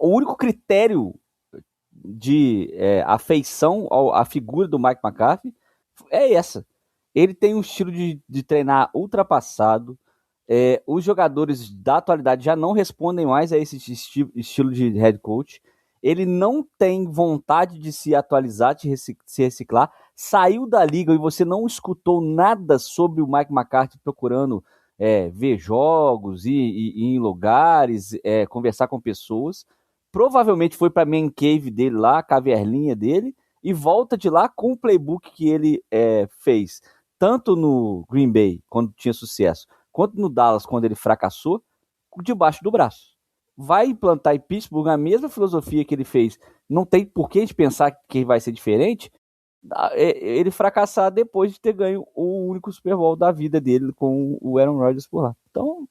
O único critério de afeição à figura do Mike McCarthy é essa. Ele tem um estilo de treinar ultrapassado, Os jogadores da atualidade já não respondem mais a esse estilo de head coach. Ele não tem vontade de se atualizar, de se reciclar. Saiu da liga e você não escutou nada sobre o Mike McCarthy procurando ver jogos, ir em lugares, conversar com pessoas. Provavelmente foi para a man cave dele lá, a caverninha dele, e volta de lá com o playbook que ele fez, tanto no Green Bay, quando tinha sucesso, quanto no Dallas, quando ele fracassou, debaixo do braço. Vai implantar em Pittsburgh a mesma filosofia que ele fez. Não tem por que a gente pensar que vai ser diferente. Ele fracassar depois de ter ganho o único Super Bowl da vida dele com o Aaron Rodgers por lá. Então,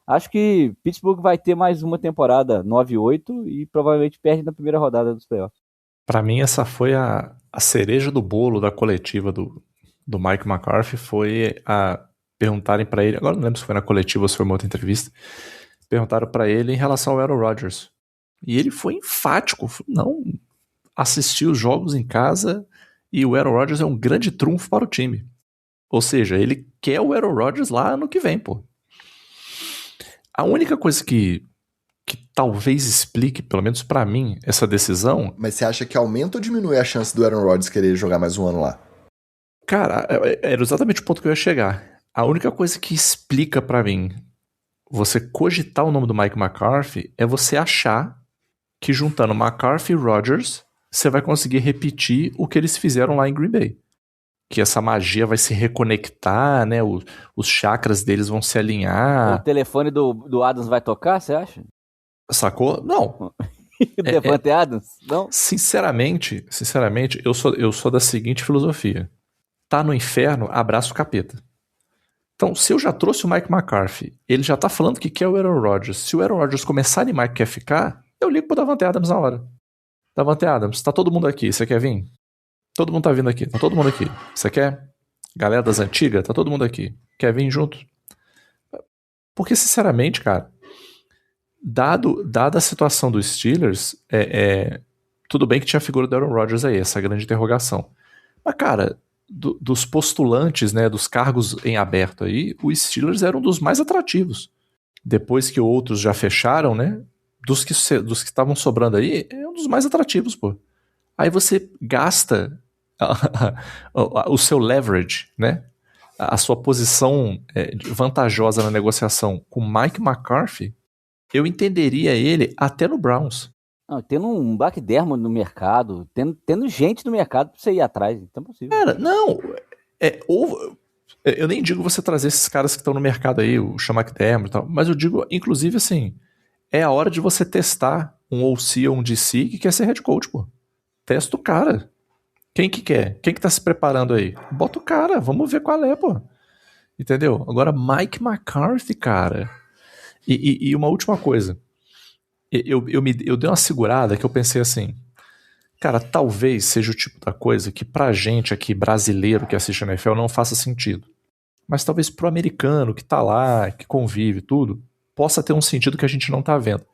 acho que Pittsburgh vai ter mais uma temporada 9-8 e provavelmente perde na primeira rodada dos playoffs. Pra mim, essa foi a cereja do bolo da coletiva do Mike McCarthy, foi a perguntarem pra ele, agora não lembro se foi na coletiva ou se foi uma outra entrevista, perguntaram pra ele em relação ao Aaron Rodgers. E ele foi enfático, não, assistir os jogos em casa e o Aaron Rodgers é um grande trunfo para o time. Ou seja, ele quer o Aaron Rodgers lá ano que vem, pô. A única coisa que talvez explique, pelo menos pra mim, essa decisão... Mas você acha que aumenta ou diminui a chance do Aaron Rodgers querer jogar mais um ano lá? Cara, era exatamente o ponto que eu ia chegar. A única coisa que explica pra mim você cogitar o nome do Mike McCarthy é você achar que juntando McCarthy e Rodgers, você vai conseguir repetir o que eles fizeram lá em Green Bay. Que essa magia vai se reconectar, né? Os chakras deles vão se alinhar. O telefone do Adams vai tocar, você acha? Sacou? Não. O Devante Adams? Não? Sinceramente, eu sou da seguinte filosofia. Tá no inferno, abraça o capeta. Então, se eu já trouxe o Mike McCarthy, ele já tá falando que quer o Aaron Rodgers. Se o Aaron Rodgers começar a animar que quer ficar, eu ligo pro Davante Adams na hora. Davante Adams, tá todo mundo aqui, você quer vir? Todo mundo tá vindo aqui, tá todo mundo aqui. Você quer? Galera das antigas, tá todo mundo aqui. Quer vir junto? Porque, sinceramente, cara, dada a situação dos Steelers, tudo bem que tinha a figura do Aaron Rodgers aí, essa grande interrogação. Mas, cara, dos postulantes, né, dos cargos em aberto aí, os Steelers eram um dos mais atrativos. Depois que outros já fecharam, né, dos que estavam sobrando aí, é um dos mais atrativos, pô. Aí você gasta o seu leverage, né, a sua posição vantajosa na negociação com Mike McCarthy. Eu entenderia ele até no Browns. Não, tendo um McDermott no mercado, tendo gente no mercado pra você ir atrás, então é possível. Cara, não. Eu nem digo você trazer esses caras que estão no mercado aí, o Sean McDermott e tal, mas eu digo, inclusive, assim, é a hora de você testar um OC ou um DC que quer ser head coach, pô. Testa o cara. Quem que quer? Quem que tá se preparando aí? Bota o cara, vamos ver qual é, pô. Entendeu? Agora, Mike McCarthy, cara. E uma última coisa. Eu dei uma segurada que eu pensei assim, cara, talvez seja o tipo da coisa que pra gente aqui, brasileiro que assiste a NFL, não faça sentido. Mas talvez pro americano que tá lá, que convive tudo, possa ter um sentido que a gente não tá vendo.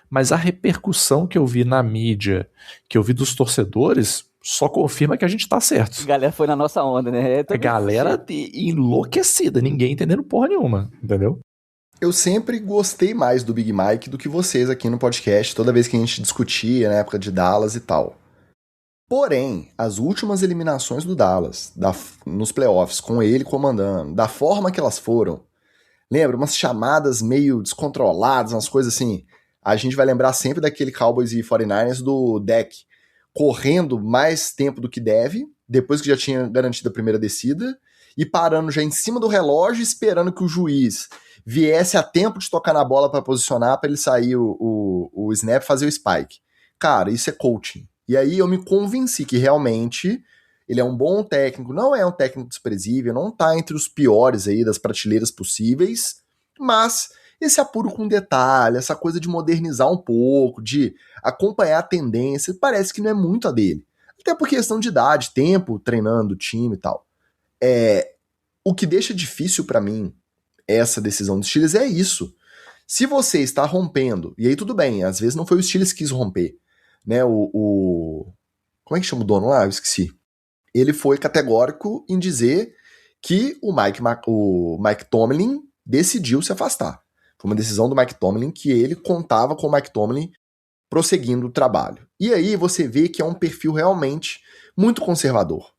Mas a repercussão que eu vi na mídia, que eu vi dos torcedores, só confirma que a gente tá certo. A galera foi na nossa onda, né? A galera enlouquecida, ninguém entendendo porra nenhuma, entendeu? Eu sempre gostei mais do Big Mike do que vocês aqui no podcast, toda vez que a gente discutia na época de Dallas e tal. Porém, as últimas eliminações do Dallas, nos playoffs, com ele comandando, da forma que elas foram, lembra? Umas chamadas meio descontroladas, umas coisas assim. A gente vai lembrar sempre daquele Cowboys e 49ers do Dak correndo mais tempo do que deve, depois que já tinha garantido a primeira descida, e parando já em cima do relógio, esperando que o juiz viesse a tempo de tocar na bola para posicionar, para ele sair o snap e fazer o spike. Cara, isso é coaching. E aí eu me convenci que realmente ele é um bom técnico, não é um técnico desprezível, não tá entre os piores aí das prateleiras possíveis, mas esse apuro com detalhe, essa coisa de modernizar um pouco, de acompanhar a tendência, parece que não é muito a dele. Até por questão de idade, tempo treinando o time e tal. O que deixa difícil para mim essa decisão dos Steelers é isso. Se você está rompendo, e aí tudo bem, às vezes não foi o Steelers que quis romper, né, como é que chama o dono lá? Eu esqueci. Ele foi categórico em dizer que o Mike Tomlin decidiu se afastar. Foi uma decisão do Mike Tomlin que ele contava com o Mike Tomlin prosseguindo o trabalho. E aí você vê que é um perfil realmente muito conservador,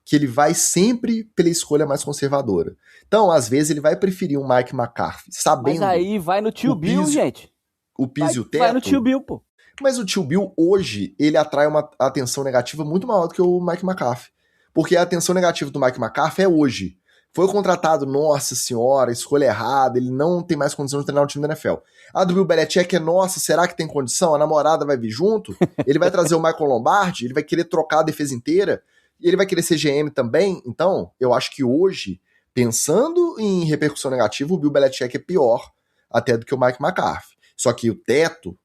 que ele vai sempre pela escolha mais conservadora. Então, às vezes, ele vai preferir um Mike McCarthy, sabendo... Mas aí vai no tio Bill, gente. O piso e o teto... Vai no tio Bill, pô. Mas o tio Bill, hoje, ele atrai uma atenção negativa muito maior do que o Mike McCarthy. Porque a atenção negativa do Mike McCarthy é hoje. Foi contratado, nossa senhora, escolha errada, ele não tem mais condição de treinar o time da NFL. A do Bill Belichick é, nossa, será que tem condição? A namorada vai vir junto? Ele vai trazer o Michael Lombardi? Ele vai querer trocar a defesa inteira? E ele vai querer ser GM também? Então, eu acho que hoje, pensando em repercussão negativa, o Bill Belichick é pior até do que o Mike McCarthy. Só que o teto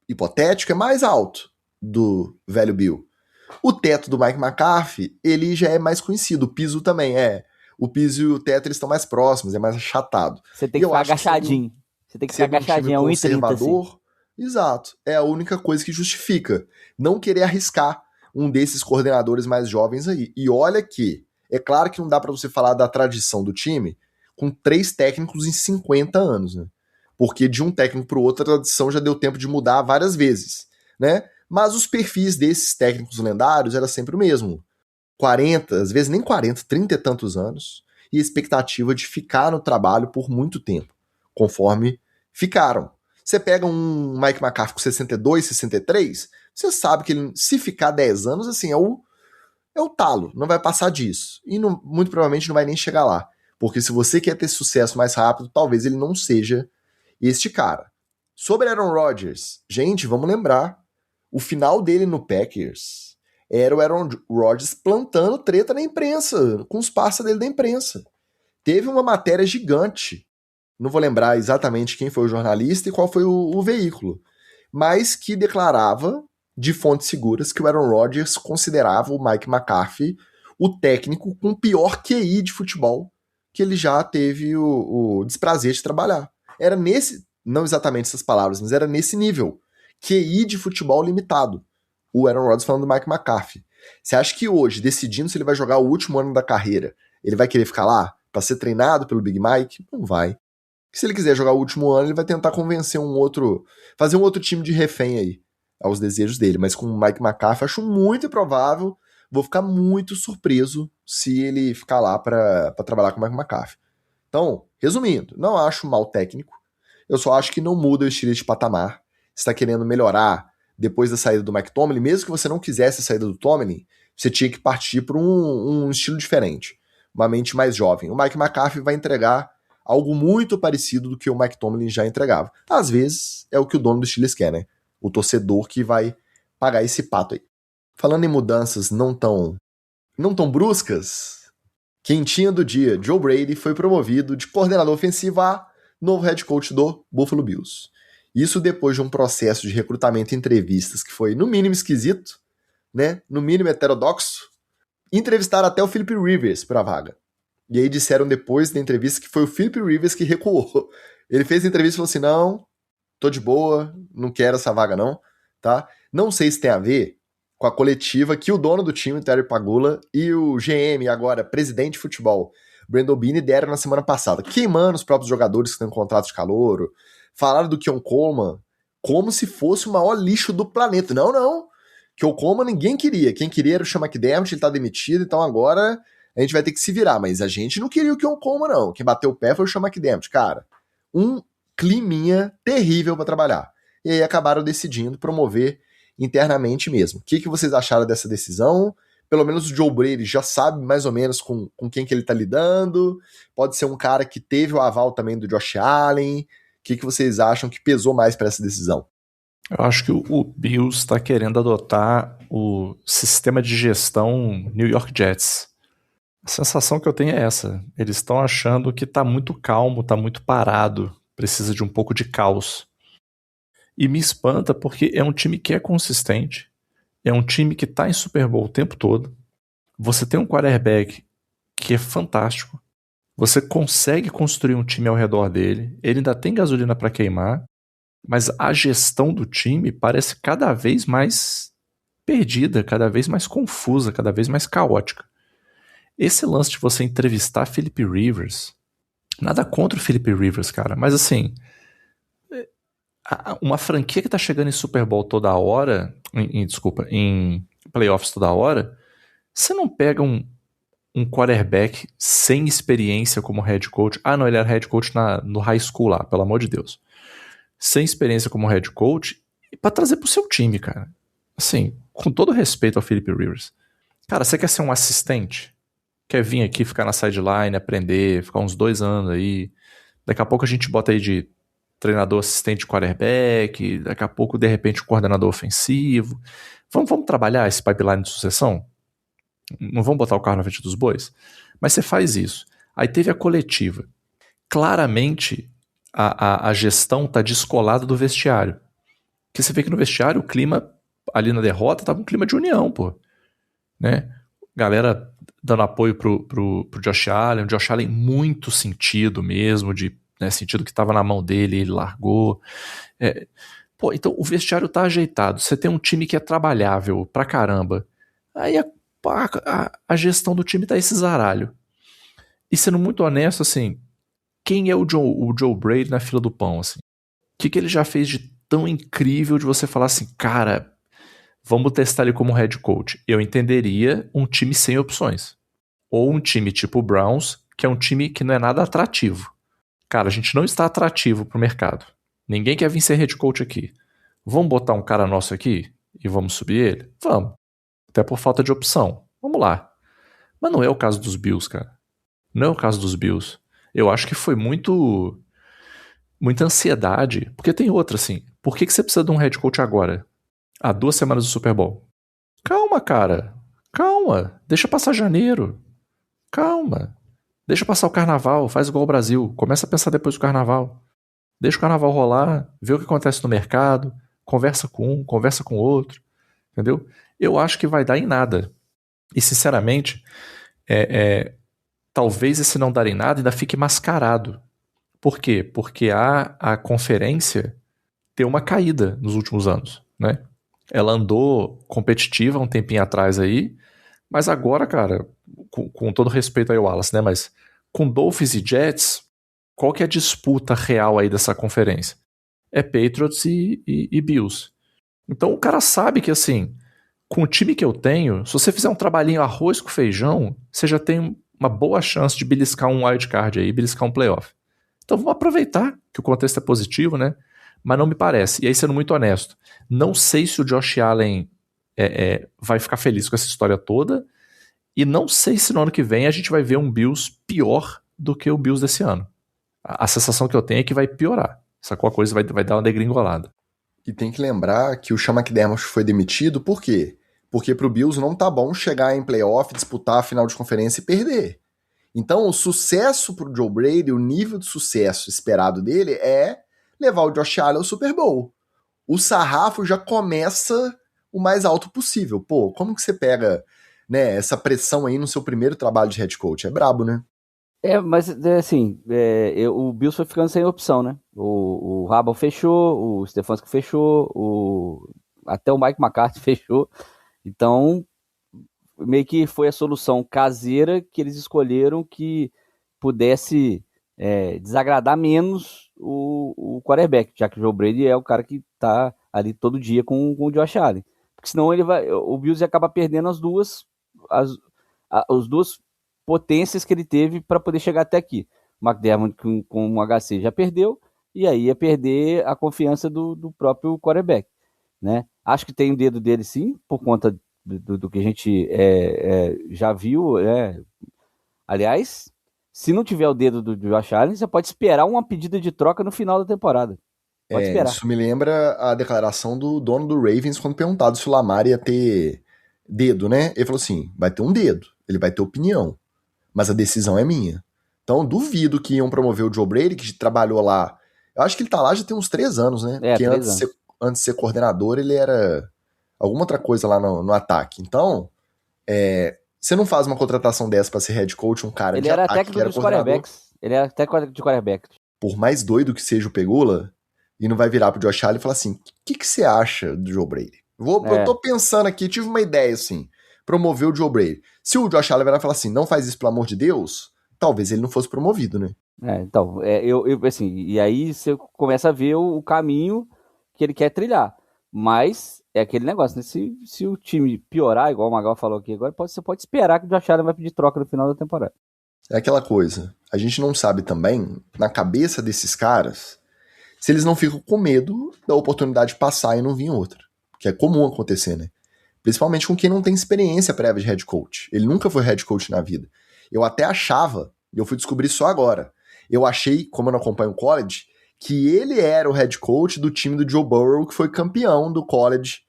hipotético é mais alto do velho Bill. O teto do Mike McCarthy, ele já é mais conhecido. O piso também é. O piso e o teto, eles estão mais próximos, é mais achatado. Você tem que ficar agachadinho. Você tem que ficar agachadinho, é 1,30 assim. Exato. É a única coisa que justifica não querer arriscar um desses coordenadores mais jovens aí. E olha que, é claro que não dá pra você falar da tradição do time com 3 técnicos em 50 anos, né? Porque de um técnico pro outro, a tradição já deu tempo de mudar várias vezes, né? Mas os perfis desses técnicos lendários era sempre o mesmo. 40, às vezes nem 40, 30 e tantos anos, e a expectativa de ficar no trabalho por muito tempo, conforme ficaram. Você pega um Mike McCarthy com 62, 63, você sabe que ele, se ficar 10 anos, assim, é o talo, não vai passar disso. E não, muito provavelmente não vai nem chegar lá. Porque se você quer ter sucesso mais rápido, talvez ele não seja este cara. Sobre Aaron Rodgers, gente, vamos lembrar, o final dele no Packers era o Aaron Rodgers plantando treta na imprensa, com os parceiros dele da imprensa. Teve uma matéria gigante, não vou lembrar exatamente quem foi o jornalista e qual foi o veículo, mas que declarava, de fontes seguras, que o Aaron Rodgers considerava o Mike McCarthy o técnico com o pior QI de futebol que ele já teve o desprazer de trabalhar. Era nesse, não exatamente essas palavras, mas era nesse nível. QI de futebol limitado. O Aaron Rodgers falando do Mike McCarthy. Você acha que hoje, decidindo se ele vai jogar o último ano da carreira, ele vai querer ficar lá para ser treinado pelo Big Mike? Não vai. Se ele quiser jogar o último ano, ele vai tentar convencer fazer um outro time de refém aí, aos desejos dele. Mas com o Mike McCarthy, acho muito improvável. Vou ficar muito surpreso se ele ficar lá para trabalhar com o Mike McCarthy. Então, resumindo, não acho mal técnico. Eu só acho que não muda o estilo de patamar. Você está querendo melhorar depois da saída do Mike Tomlin, mesmo que você não quisesse a saída do Tomlin, você tinha que partir para um estilo diferente, uma mente mais jovem. O Mike McCarthy vai entregar algo muito parecido do que o Mike Tomlin já entregava. Às vezes, é o que o dono do Steelers quer, né? O torcedor que vai pagar esse pato aí. Falando em mudanças não tão bruscas, quentinha do dia, Joe Brady foi promovido de coordenador ofensivo a novo head coach do Buffalo Bills. Isso depois de um processo de recrutamento e entrevistas que foi, no mínimo, esquisito, né? No mínimo, heterodoxo. Entrevistaram até o Philip Rivers para a vaga. E aí disseram depois da entrevista que foi o Philip Rivers que recuou. Ele fez a entrevista e falou assim, não, tô de boa, não quero essa vaga não, tá? Não sei se tem a ver com a coletiva que o dono do time, Terry Pagula, e o GM, agora presidente de futebol, Brandon Beane, deram na semana passada, queimando os próprios jogadores que têm contrato de calouro. Falaram do Keon Coleman como se fosse o maior lixo do planeta. Não. Keon Coleman ninguém queria. Quem queria era o Sean McDermott, ele tá demitido, então agora a gente vai ter que se virar. Mas a gente não queria o Keon Coleman, não. Quem bateu o pé foi o Sean McDermott. Cara, um climinha terrível pra trabalhar. E aí acabaram decidindo promover internamente mesmo. O que vocês acharam dessa decisão? Pelo menos o Joe Brady já sabe mais ou menos com quem que ele tá lidando. Pode ser um cara que teve o aval também do Josh Allen. O que vocês acham que pesou mais para essa decisão? Eu acho que o Bills está querendo adotar o sistema de gestão New York Jets. A sensação que eu tenho é essa. Eles estão achando que está muito calmo, está muito parado, precisa de um pouco de caos. E me espanta porque é um time que é consistente, é um time que está em Super Bowl o tempo todo. Você tem um quarterback que é fantástico. Você consegue construir um time ao redor dele, ele ainda tem gasolina para queimar, mas a gestão do time parece cada vez mais perdida, cada vez mais confusa, cada vez mais caótica. Esse lance de você entrevistar Philip Rivers, Nada contra o Philip Rivers, cara, mas assim, uma franquia que tá chegando em Super Bowl toda hora, em playoffs toda hora, você não pega um quarterback sem experiência como head coach. Ah, não, ele era head coach no high school lá, pelo amor de Deus. Sem experiência como head coach, pra trazer pro seu time, cara. Assim, com todo respeito ao Philip Rivers. Cara, você quer ser um assistente? Quer vir aqui, ficar na sideline, aprender, ficar uns 2 anos aí. Daqui a pouco a gente bota aí de treinador assistente de quarterback, daqui a pouco, de repente, um coordenador ofensivo. Vamos trabalhar esse pipeline de sucessão? Não vamos botar o carro na frente dos bois? Mas você faz isso. Aí teve a coletiva. Claramente, a gestão tá descolada do vestiário. Porque você vê que no vestiário o clima, ali na derrota, tava um clima de união, pô. Né? Galera dando apoio pro Josh Allen, o Josh Allen muito sentido mesmo, sentido que tava na mão dele, ele largou. Pô, então o vestiário tá ajeitado, você tem um time que é trabalhável pra caramba, aí a gestão do time tá esse zaralho. E sendo muito honesto, assim, quem é o Joe Brady na fila do pão, assim? O que ele já fez de tão incrível de você falar assim, cara, vamos testar ele como head coach? Eu entenderia um time sem opções. Ou um time tipo o Browns, que é um time que não é nada atrativo. Cara, a gente não está atrativo pro mercado. Ninguém quer vir ser head coach aqui. Vamos botar um cara nosso aqui e vamos subir ele? Vamos. Até por falta de opção. Vamos lá. Mas não é o caso dos Bills, cara. Não é o caso dos Bills. Eu acho que foi muita ansiedade. Porque tem outra, assim. Por que você precisa de um head coach agora? Há 2 semanas do Super Bowl. Calma, cara. Calma. Deixa passar janeiro. Calma. Deixa passar o carnaval. Faz igual o Brasil. Começa a pensar depois do carnaval. Deixa o carnaval rolar. Vê o que acontece no mercado. Conversa com um, conversa com o outro. Entendeu? Eu acho que vai dar em nada. E, sinceramente, talvez esse não dar em nada ainda fique mascarado. Por quê? Porque a conferência deu uma caída nos últimos anos, né? Ela andou competitiva um tempinho atrás aí, mas agora, cara, com todo respeito aí ao Wallace, né? Mas com Dolphins e Jets, qual que é a disputa real aí dessa conferência? É Patriots e Bills. Então o cara sabe que, assim, com o time que eu tenho, se você fizer um trabalhinho arroz com feijão, você já tem uma boa chance de beliscar um wildcard aí, beliscar um playoff. Então vamos aproveitar que o contexto é positivo, né? Mas não me parece. E aí, sendo muito honesto, não sei se o Josh Allen vai ficar feliz com essa história toda, e não sei se no ano que vem a gente vai ver um Bills pior do que o Bills desse ano. A sensação que eu tenho é que vai piorar. Sacou? A coisa vai dar uma degringolada. E tem que lembrar que o Sean McDermott foi demitido, por quê? Porque pro Bills não tá bom chegar em playoff, disputar a final de conferência e perder. Então o sucesso pro Joe Brady, o nível de sucesso esperado dele é levar o Josh Allen ao Super Bowl. O sarrafo já começa o mais alto possível. Pô, como que você pega, né, essa pressão aí no seu primeiro trabalho de head coach? É brabo, né? Mas assim, o Bills foi ficando sem opção, né? O Harbaugh fechou, o Stefanski fechou, até o Mike McCarthy fechou. Então, meio que foi a solução caseira que eles escolheram que pudesse desagradar menos o quarterback, já que o Joe Brady é o cara que tá ali todo dia com o Josh Allen. Porque senão o Bills ia acabar perdendo as duas potências que ele teve para poder chegar até aqui. O McDermott com o HC já perdeu, e aí ia perder a confiança do próprio quarterback, né? Acho que tem o dedo dele sim, por conta do que a gente já viu. Aliás, se não tiver o dedo do Josh Allen, você pode esperar uma pedida de troca no final da temporada. Pode esperar. Isso me lembra a declaração do dono do Ravens quando perguntado se o Lamar ia ter dedo, né? Ele falou assim, vai ter um dedo, ele vai ter opinião, mas a decisão é minha. Então duvido que iam promover o Joe Brady, que trabalhou lá. Eu acho que ele tá lá já tem uns 3 anos, né? Porque antes de ser coordenador, ele era alguma outra coisa lá no ataque. Então, você não faz uma contratação dessa pra ser head coach, um cara ele de era ataque técnico que era dos quarterbacks. Ele era técnico de quarterback. Por mais doido que seja o Pegula, e não vai virar pro Josh Allen e falar assim, o que você acha do Joe Brady? Eu tô pensando aqui, tive uma ideia assim, promover o Joe Brady. Se o Josh Allen virar e falar assim, não faz isso pelo amor de Deus, talvez ele não fosse promovido, né? Então, assim, e aí você começa a ver o caminho que ele quer trilhar. Mas é aquele negócio, né? Se o time piorar, igual o Magal falou aqui agora, você pode esperar que o Josh Allen vai pedir troca no final da temporada. É aquela coisa. A gente não sabe também, na cabeça desses caras, se eles não ficam com medo da oportunidade passar e não vir outra. Que é comum acontecer, né? Principalmente com quem não tem experiência prévia de head coach. Ele nunca foi head coach na vida. Eu até achava, e eu fui descobrir só agora, eu achei, como eu não acompanho o college, que ele era o head coach do time do Joe Burrow, que foi campeão do college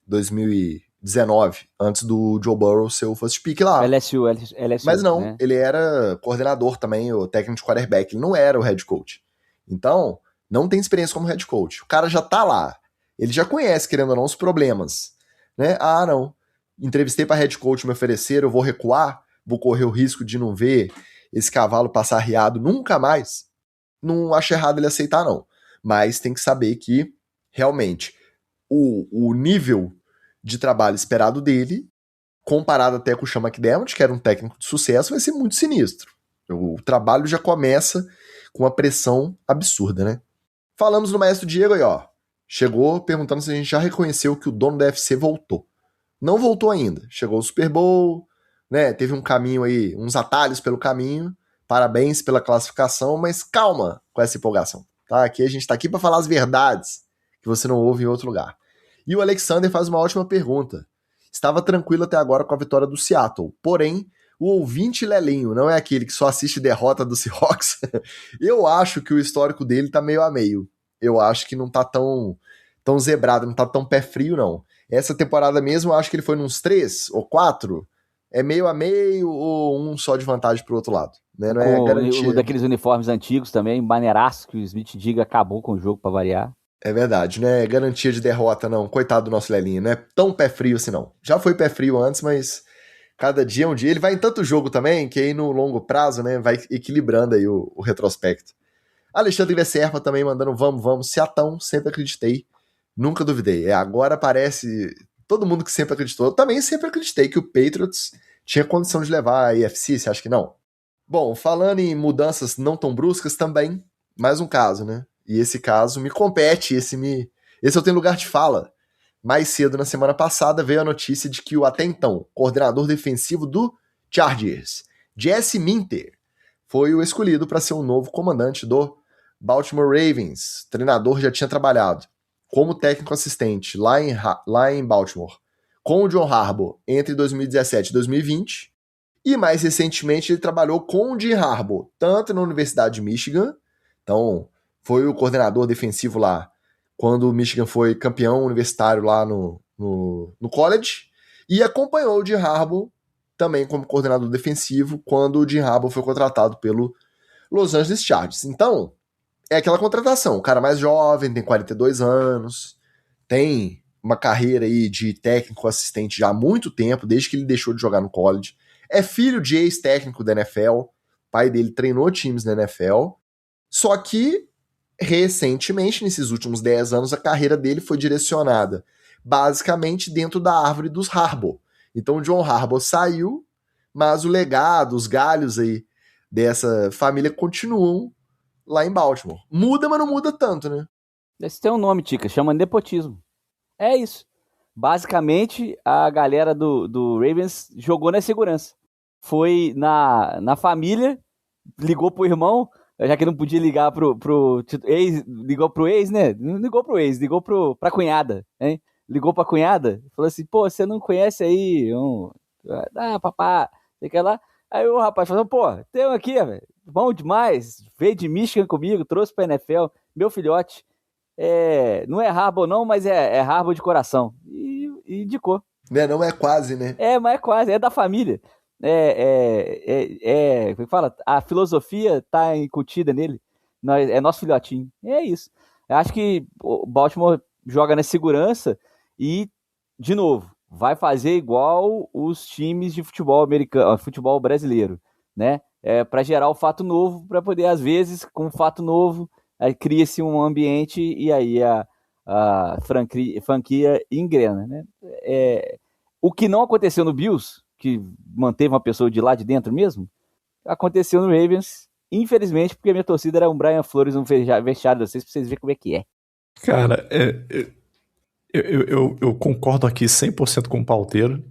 2019, antes do Joe Burrow ser o first pick lá. LSU, Mas não, né? ele era coordenador também, o técnico de quarterback, ele não era o head coach. Então, não tem experiência como head coach. O cara já tá lá, ele já conhece, querendo ou não, os problemas. Né? Ah, não, entrevistei para head coach, me ofereceram, eu vou recuar, vou correr o risco de não ver esse cavalo passar riado nunca mais. Não acho errado ele aceitar, não. Mas tem que saber que, realmente, o nível de trabalho esperado dele, comparado até com o Sean McDermott, que era um técnico de sucesso, vai ser muito sinistro. O trabalho já começa com uma pressão absurda, né? Falamos no Maestro Diego aí, ó. Chegou perguntando se a gente já reconheceu que o dono da UFC voltou. Não voltou ainda. Chegou o Super Bowl, né? Teve um caminho aí, uns atalhos pelo caminho. Parabéns pela classificação, mas calma com essa empolgação, tá? Aqui a gente tá aqui para falar as verdades que você não ouve em outro lugar. E o Alexander faz uma ótima pergunta. Estava tranquilo até agora com a vitória do Seattle, porém, o ouvinte Lelinho não é aquele que só assiste derrota do Seahawks. Eu acho que o histórico dele tá meio a meio. Eu acho que não tá tão zebrado, não tá tão pé frio, não. Essa temporada mesmo, eu acho que ele foi nos 3 ou 4, é meio a meio ou um só de vantagem pro outro lado. Né? Não é garantia. Daqueles uniformes antigos também, maneiraço, que o Smith Diga acabou com o jogo pra variar. É verdade, não é garantia de derrota, não. Coitado do nosso Lelinho, não é tão pé frio assim, não. Já foi pé frio antes, mas cada dia é um dia. Ele vai em tanto jogo também, que aí no longo prazo, né, vai equilibrando aí o retrospecto. Alexandre Vesserpa também mandando vamos, Seatão, sempre acreditei, nunca duvidei. Agora parece todo mundo que sempre acreditou. Eu também sempre acreditei que o Patriots tinha condição de levar a AFC, você acha que não? Bom, falando em mudanças não tão bruscas também, mais um caso, né? E esse caso me compete, esse eu tenho lugar de fala. Mais cedo na semana passada veio a notícia de que o até então coordenador defensivo do Chargers, Jesse Minter, foi o escolhido para ser o novo comandante do Baltimore Ravens. O treinador já tinha trabalhado como técnico assistente lá em Baltimore com o John Harbaugh entre 2017 e 2020. E mais recentemente ele trabalhou com o Jim Harbaugh, tanto na Universidade de Michigan, então foi o coordenador defensivo lá quando o Michigan foi campeão universitário lá no college, e acompanhou o Jim Harbaugh também como coordenador defensivo quando o Jim Harbaugh foi contratado pelo Los Angeles Chargers. Então, é aquela contratação, o cara mais jovem, tem 42 anos, tem uma carreira aí de técnico assistente já há muito tempo, desde que ele deixou de jogar no college, é filho de ex-técnico da NFL, o pai dele treinou times na NFL, só que recentemente, nesses últimos 10 anos, a carreira dele foi direcionada basicamente dentro da árvore dos Harbaugh. Então o John Harbaugh saiu, mas o legado, os galhos aí dessa família continuam lá em Baltimore. Muda, mas não muda tanto, né? Esse tem um nome, Tica, chama nepotismo. É isso. Basicamente, a galera do Ravens jogou na segurança. Foi na família, ligou pro irmão, já que não podia ligar pro ex, ligou pro ex, né? Não ligou pro ex, ligou pra cunhada, hein? Ligou pra cunhada, falou assim, pô, você não conhece aí papá, sei que lá. Aí o rapaz falou, pô, tem um aqui, velho, bom demais, veio de Michigan comigo, trouxe pra NFL, meu filhote, não é Harbaugh não, mas é Harbaugh de coração, e indicou. Não é quase, né? Mas é quase, é da família. Como fala? A filosofia tá incutida nele. É nosso filhotinho. É isso. Eu acho que o Baltimore joga na segurança e, de novo, vai fazer igual os times de futebol americano, futebol brasileiro, né? Para gerar o fato novo, para poder, às vezes, com o fato novo, aí cria-se um ambiente e aí a franquia engrena, né? O que não aconteceu no Bills, que manteve uma pessoa de lá de dentro mesmo, aconteceu no Ravens Infelizmente, porque a minha torcida era um Brian Flores, um vestiário de vocês, pra vocês verem como é que é. Cara, eu concordo aqui 100% com o Palteiro.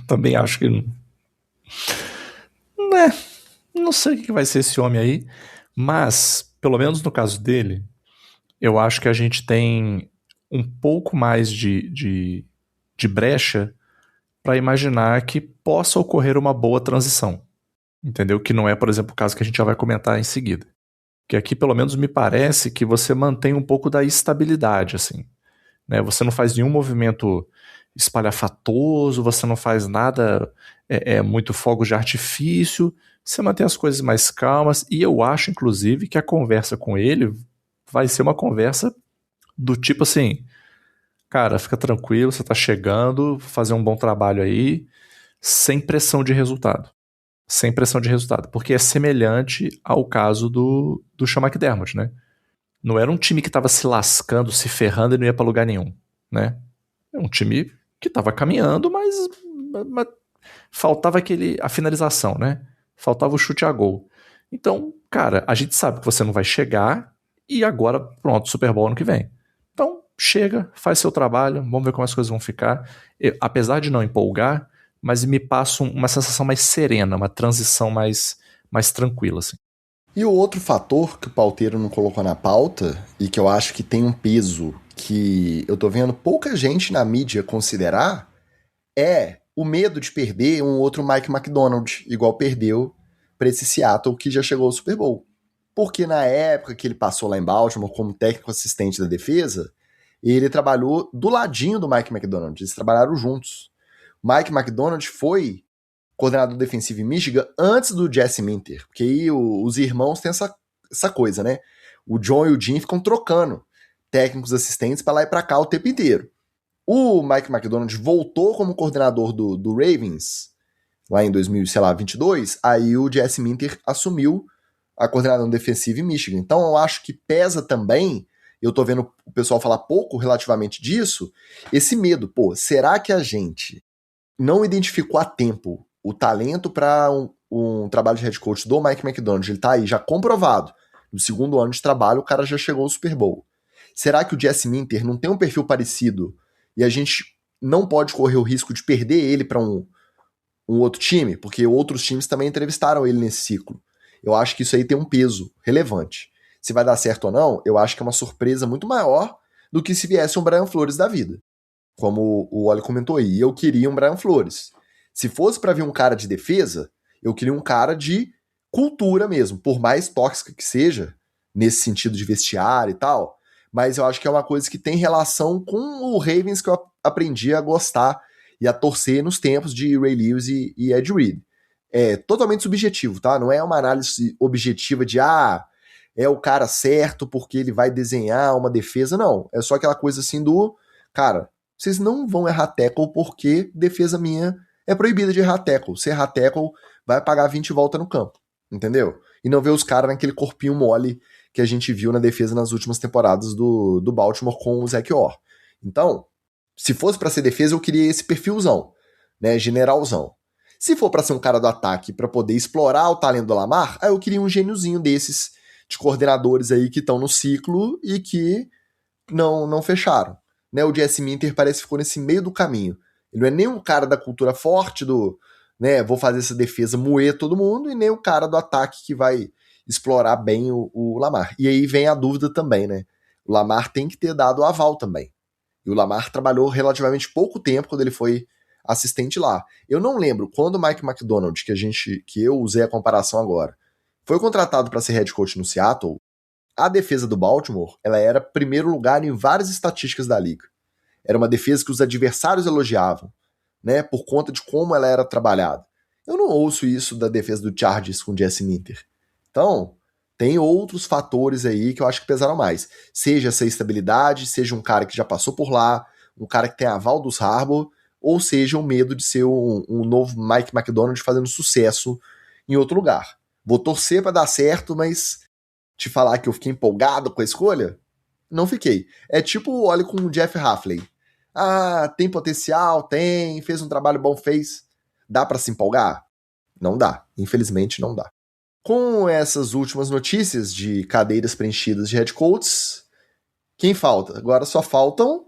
Também acho que... Né, não sei o que vai ser esse homem aí, mas, pelo menos no caso dele, eu acho que a gente tem um pouco mais de brecha para imaginar que possa ocorrer uma boa transição. Entendeu? Que não é, por exemplo, o caso que a gente já vai comentar em seguida. Que aqui, pelo menos, me parece que você mantém um pouco da estabilidade, assim. Né? Você não faz nenhum movimento espalhafatoso, você não faz nada muito fogos de artifício, você mantém as coisas mais calmas, e eu acho, inclusive, que a conversa com ele vai ser uma conversa do tipo assim, cara, fica tranquilo, você tá chegando, fazer um bom trabalho aí, sem pressão de resultado. Sem pressão de resultado, porque é semelhante ao caso do Sean McDermott, né? Não era um time que estava se lascando, se ferrando e não ia para lugar nenhum, né? É um time que estava caminhando, mas faltava a finalização, né? Faltava o chute a gol. Então, cara, a gente sabe que você não vai chegar e agora, pronto, Super Bowl ano que vem. Então, chega, faz seu trabalho, vamos ver como as coisas vão ficar. Apesar de não empolgar, mas me passa uma sensação mais serena, uma transição mais tranquila, assim. E o outro fator que o Palteiro não colocou na pauta, e que eu acho que tem um peso que eu tô vendo pouca gente na mídia considerar, é o medo de perder um outro Mike McDonald, igual perdeu para esse Seattle que já chegou ao Super Bowl. Porque na época que ele passou lá em Baltimore como técnico assistente da defesa, ele trabalhou do ladinho do Mike McDonald, eles trabalharam juntos. Mike McDonald foi coordenador defensivo em Michigan antes do Jesse Minter, porque aí os irmãos têm essa coisa, né? O John e o Jim ficam trocando técnicos assistentes para lá e para cá o tempo inteiro. O Mike McDonald voltou como coordenador do Ravens lá em 2022, aí o Jesse Minter assumiu a coordenação defensiva em Michigan. Então eu acho que pesa também, eu tô vendo o pessoal falar pouco relativamente disso, esse medo. Pô, será que a gente não identificou a tempo o talento para um trabalho de head coach do Mike McDonald? Ele tá aí já comprovado. No segundo ano de trabalho, o cara já chegou ao Super Bowl. Será que o Jesse Minter não tem um perfil parecido e a gente não pode correr o risco de perder ele para um outro time? Porque outros times também entrevistaram ele nesse ciclo. Eu acho que isso aí tem um peso relevante. Se vai dar certo ou não, eu acho que é uma surpresa muito maior do que se viesse um Brian Flores da vida. Como o Oli comentou aí, eu queria um Brian Flores. Se fosse para vir um cara de defesa, eu queria um cara de cultura mesmo, por mais tóxica que seja, nesse sentido de vestiário e tal, mas eu acho que é uma coisa que tem relação com o Ravens que eu aprendi a gostar e a torcer nos tempos de Ray Lewis e Ed Reed. É totalmente subjetivo, tá? Não é uma análise objetiva de, é o cara certo porque ele vai desenhar uma defesa, não. É só aquela coisa assim do, cara, vocês não vão errar tackle porque defesa minha é proibida de errar tackle. Se errar tackle, vai pagar 20 voltas no campo, entendeu? E não ver os caras naquele corpinho mole que a gente viu na defesa nas últimas temporadas do Baltimore com o Zach Orr. Então, se fosse para ser defesa, eu queria esse perfilzão, né, generalzão. Se for para ser um cara do ataque para poder explorar o talento do Lamar, aí eu queria um gêniozinho desses de coordenadores aí que estão no ciclo e que não fecharam. Né, o Jesse Minter parece que ficou nesse meio do caminho. Ele não é nem um cara da cultura forte do, né, vou fazer essa defesa moer todo mundo, e nem o cara do ataque que vai explorar bem o Lamar. E aí vem a dúvida também, né? O Lamar tem que ter dado o aval também. E o Lamar trabalhou relativamente pouco tempo quando ele foi assistente lá. Eu não lembro quando o Mike McDonald, que eu usei a comparação agora, foi contratado para ser head coach no Seattle. A defesa do Baltimore, ela era primeiro lugar em várias estatísticas da liga. Era uma defesa que os adversários elogiavam, né, por conta de como ela era trabalhada. Eu não ouço isso da defesa do Chargers com Jesse Minter. Então, tem outros fatores aí que eu acho que pesaram mais. Seja essa estabilidade, seja um cara que já passou por lá, um cara que tem aval dos Harbaugh, ou seja o medo de ser um novo Mike McDonald fazendo sucesso em outro lugar. Vou torcer para dar certo, mas te falar que eu fiquei empolgado com a escolha? Não fiquei. É tipo, olha com o Jeff Hafley. Tem potencial, tem, fez um trabalho bom, fez. Dá para se empolgar? Não dá. Infelizmente não dá. Com essas últimas notícias de cadeiras preenchidas de head coaches, quem falta? Agora só faltam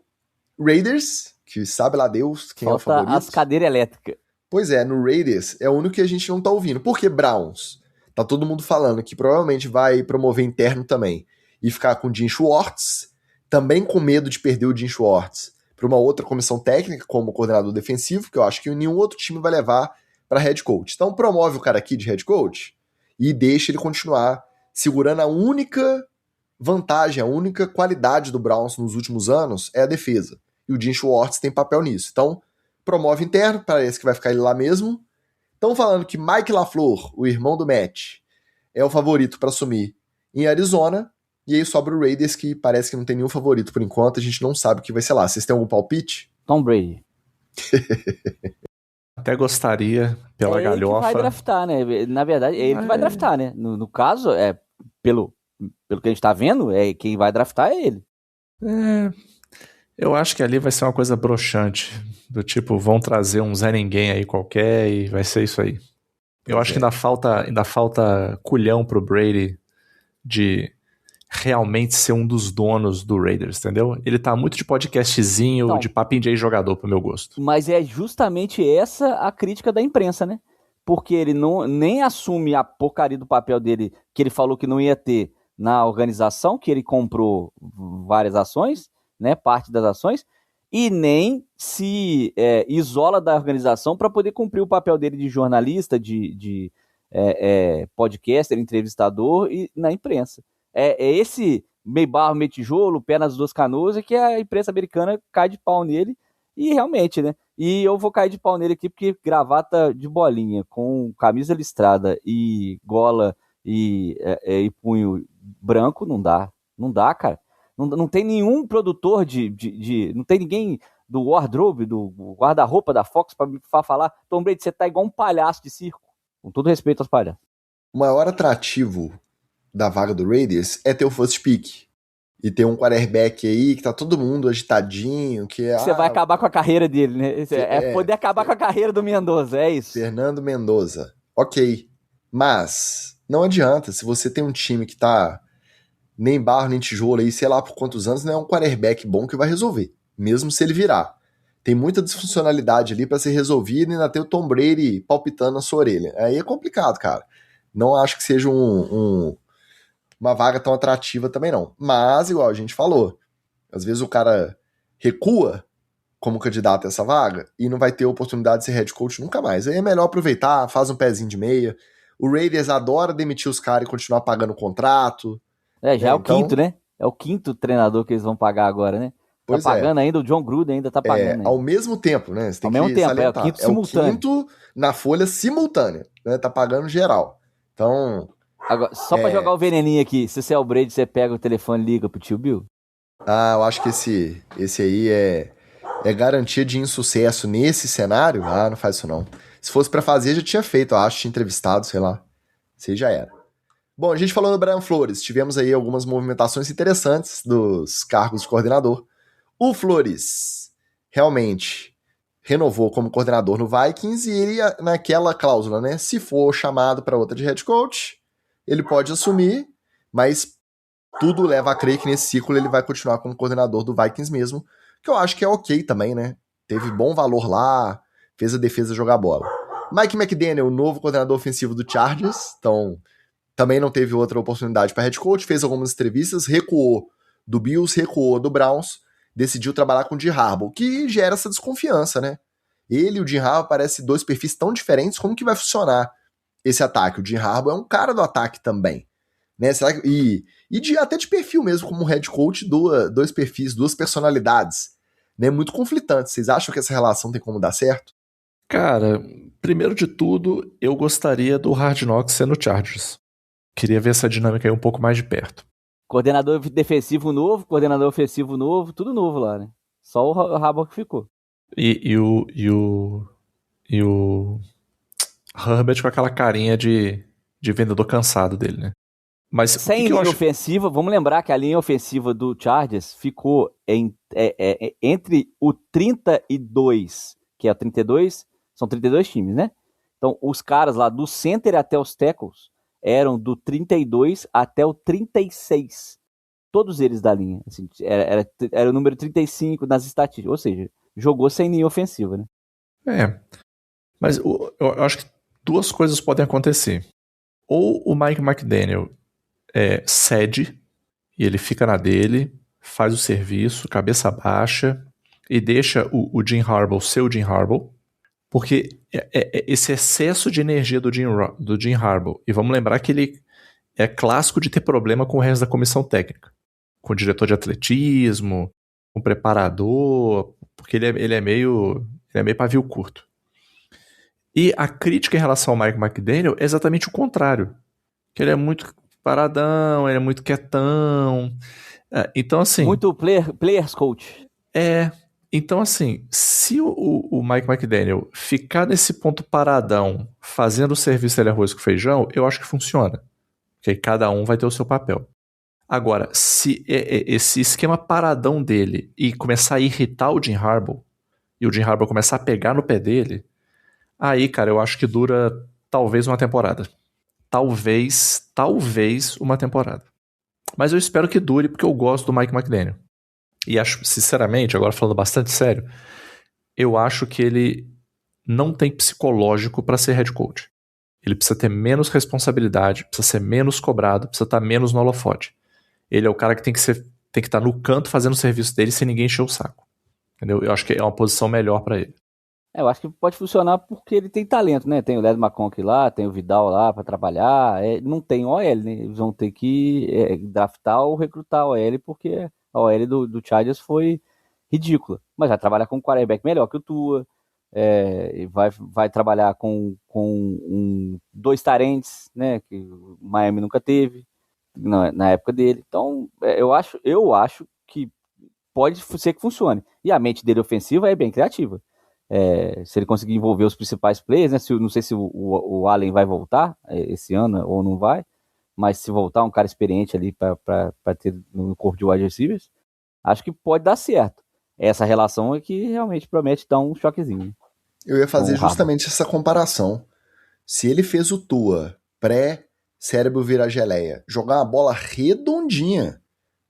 Raiders, que sabe lá Deus quem Falta é o favorito. as cadeiras elétricas. Pois é, no Raiders é o único que a gente não tá ouvindo. Por que Browns? Tá todo mundo falando que provavelmente vai promover interno também e ficar com o Jim Schwartz, também com medo de perder o Jim Schwartz para uma outra comissão técnica como coordenador defensivo, que eu acho que nenhum outro time vai levar para head coach. Então promove o cara aqui de head coach e deixa ele continuar segurando a única vantagem, a única qualidade do Browns nos últimos anos é a defesa. E o Jim Schwartz tem papel nisso. Então promove interno, parece que vai ficar ele lá mesmo. Estão falando que Mike LaFleur, o irmão do Matt, é o favorito para assumir em Arizona. E aí sobra o Raiders, que parece que não tem nenhum favorito por enquanto. A gente não sabe o que vai ser lá. Vocês têm algum palpite? Tom Brady. Até gostaria, pela galhofa. Ele que vai draftar, né? Na verdade, é ele que vai draftar, né? No caso, pelo que a gente tá vendo, quem vai draftar é ele. Eu acho que ali vai ser uma coisa broxante. Do tipo, vão trazer um Zé Ninguém aí qualquer e vai ser isso aí. Eu acho que ainda falta culhão pro Brady de realmente ser um dos donos do Raiders, entendeu? Ele tá muito de podcastzinho, então, de papinho de jogador pro meu gosto. Mas é justamente essa a crítica da imprensa, né? Porque ele nem assume a porcaria do papel dele, que ele falou que não ia ter na organização, que ele comprou várias ações, né? Parte das ações, e nem se isola da organização para poder cumprir o papel dele de jornalista, de podcaster, entrevistador e na imprensa. É esse meio barro, meio tijolo, pé nas duas canoas, que a imprensa americana cai de pau nele, e realmente, né? E eu vou cair de pau nele aqui, porque gravata de bolinha, com camisa listrada e gola e punho branco, não dá, cara. Não tem nenhum produtor não tem ninguém do wardrobe, do guarda-roupa da Fox pra falar, Tom Brady, você tá igual um palhaço de circo. Com todo respeito aos palhaços. O maior atrativo da vaga do Raiders é ter o first pick. E ter um quarterback aí que tá todo mundo agitadinho, que você vai acabar com a carreira dele, né? Poder acabar com a carreira do Mendoza, é isso. Fernando Mendoza. Ok. Mas não adianta, se você tem um time que tá nem barro, nem tijolo aí, sei lá por quantos anos, não é um quarterback bom que vai resolver, mesmo se ele virar. Tem muita disfuncionalidade ali pra ser resolvida e ainda ter o Tom Brady palpitando na sua orelha. Aí é complicado, cara. Não acho que seja uma vaga tão atrativa também não. Mas, igual a gente falou, às vezes o cara recua como candidato a essa vaga e não vai ter oportunidade de ser head coach nunca mais. Aí é melhor aproveitar, faz um pezinho de meia. O Raiders adora demitir os caras e continuar pagando o contrato. Já é o quinto, né? É o quinto treinador que eles vão pagar agora, né? Tá pagando ainda, o John Gruden ainda tá pagando. Ainda. Ao mesmo tempo, né? Você tem ao mesmo tempo, salientar. É o quinto simultâneo. O quinto na folha simultânea, né? Tá pagando geral. Então... Agora, só pra jogar o veneninho aqui, se você é o Brady, você pega o telefone e liga pro tio Bill? Eu acho que esse aí é garantia de insucesso nesse cenário. Não faz isso não. Se fosse pra fazer, já tinha feito, eu acho, tinha entrevistado, sei lá. Isso aí já era. Bom, a gente falou do Brian Flores, tivemos aí algumas movimentações interessantes dos cargos de coordenador. O Flores realmente renovou como coordenador no Vikings e ele, naquela cláusula, né, se for chamado para outra de head coach, ele pode assumir, mas tudo leva a crer que nesse ciclo ele vai continuar como coordenador do Vikings mesmo, que eu acho que é ok também, né? Teve bom valor lá, fez a defesa jogar bola. Mike McDaniel, o novo coordenador ofensivo do Chargers, então também não teve outra oportunidade para head coach, fez algumas entrevistas, recuou do Bills, recuou do Browns, decidiu trabalhar com o Jim Harbaugh, que gera essa desconfiança, né? Ele e o Jim Harbaugh parecem dois perfis tão diferentes, como que vai funcionar esse ataque? O Jim Harbaugh é um cara do ataque também, né? Será que, até de perfil mesmo, como um head coach, dois perfis, duas personalidades, né? Muito conflitantes. Vocês acham que essa relação tem como dar certo? Cara, primeiro de tudo, eu gostaria do Hard Knocks sendo Chargers. Queria ver essa dinâmica aí um pouco mais de perto. Coordenador defensivo novo, coordenador ofensivo novo, tudo novo lá, né? Só o Harbaugh que ficou. E o Herbert com aquela carinha de vendedor cansado dele, né? Mas sem linha ofensiva, vamos lembrar que a linha ofensiva do Chargers ficou entre o 32, que é o 32, são 32 times, né? Então, os caras lá, do center até os tackles, eram do 32 até o 36. Todos eles da linha. Assim, era o número 35 nas estatísticas. Ou seja, jogou sem linha ofensiva, né? Mas eu acho que duas coisas podem acontecer. Ou o Mike McDaniel cede e ele fica na dele, faz o serviço, cabeça baixa e deixa o Jim Harbaugh ser o Jim Harbaugh, porque esse excesso de energia do Jim Harbaugh, e vamos lembrar que ele é clássico de ter problema com o resto da comissão técnica, com o diretor de atletismo, com o preparador, porque ele é meio pavio curto. E a crítica em relação ao Mike McDaniel é exatamente o contrário, que ele é muito paradão, ele é muito quietão. Então, assim... Muito players coach. Então, assim, se o Mike McDaniel ficar nesse ponto paradão, fazendo o serviço dele arroz com feijão, eu acho que funciona. Porque aí cada um vai ter o seu papel. Agora, se esse esquema paradão dele e começar a irritar o Jim Harbaugh, e o Jim Harbaugh começar a pegar no pé dele, aí, cara, eu acho que dura talvez uma temporada. Talvez uma temporada. Mas eu espero que dure, porque eu gosto do Mike McDaniel. E acho, sinceramente, agora falando bastante sério, eu acho que ele não tem psicológico para ser head coach. Ele precisa ter menos responsabilidade, precisa ser menos cobrado, precisa estar menos no holofote. Ele é o cara que tem que estar no canto fazendo o serviço dele sem ninguém encher o saco. Entendeu? Eu acho que é uma posição melhor para ele. Eu acho que pode funcionar porque ele tem talento, né? Tem o Led McConkey lá, tem o Vidal lá para trabalhar. Não tem OL, né? Eles vão ter que draftar ou recrutar OL, porque a OL do Chargers foi ridícula. Mas vai trabalhar com um quarterback melhor que o Tua. Vai trabalhar com dois tarentes, né? Que o Miami nunca teve na época dele. Então, eu acho que pode ser que funcione. E a mente dele ofensiva é bem criativa. Se ele conseguir envolver os principais players, né? Não sei se o Allen vai voltar esse ano ou não vai, mas se voltar um cara experiente ali para ter no corpo de wide receivers, acho que pode dar certo. Essa relação é que realmente promete dar um choquezinho. Eu ia fazer justamente essa comparação. Se ele fez o Tua pré-cérebro virar geleia, jogar uma bola redondinha,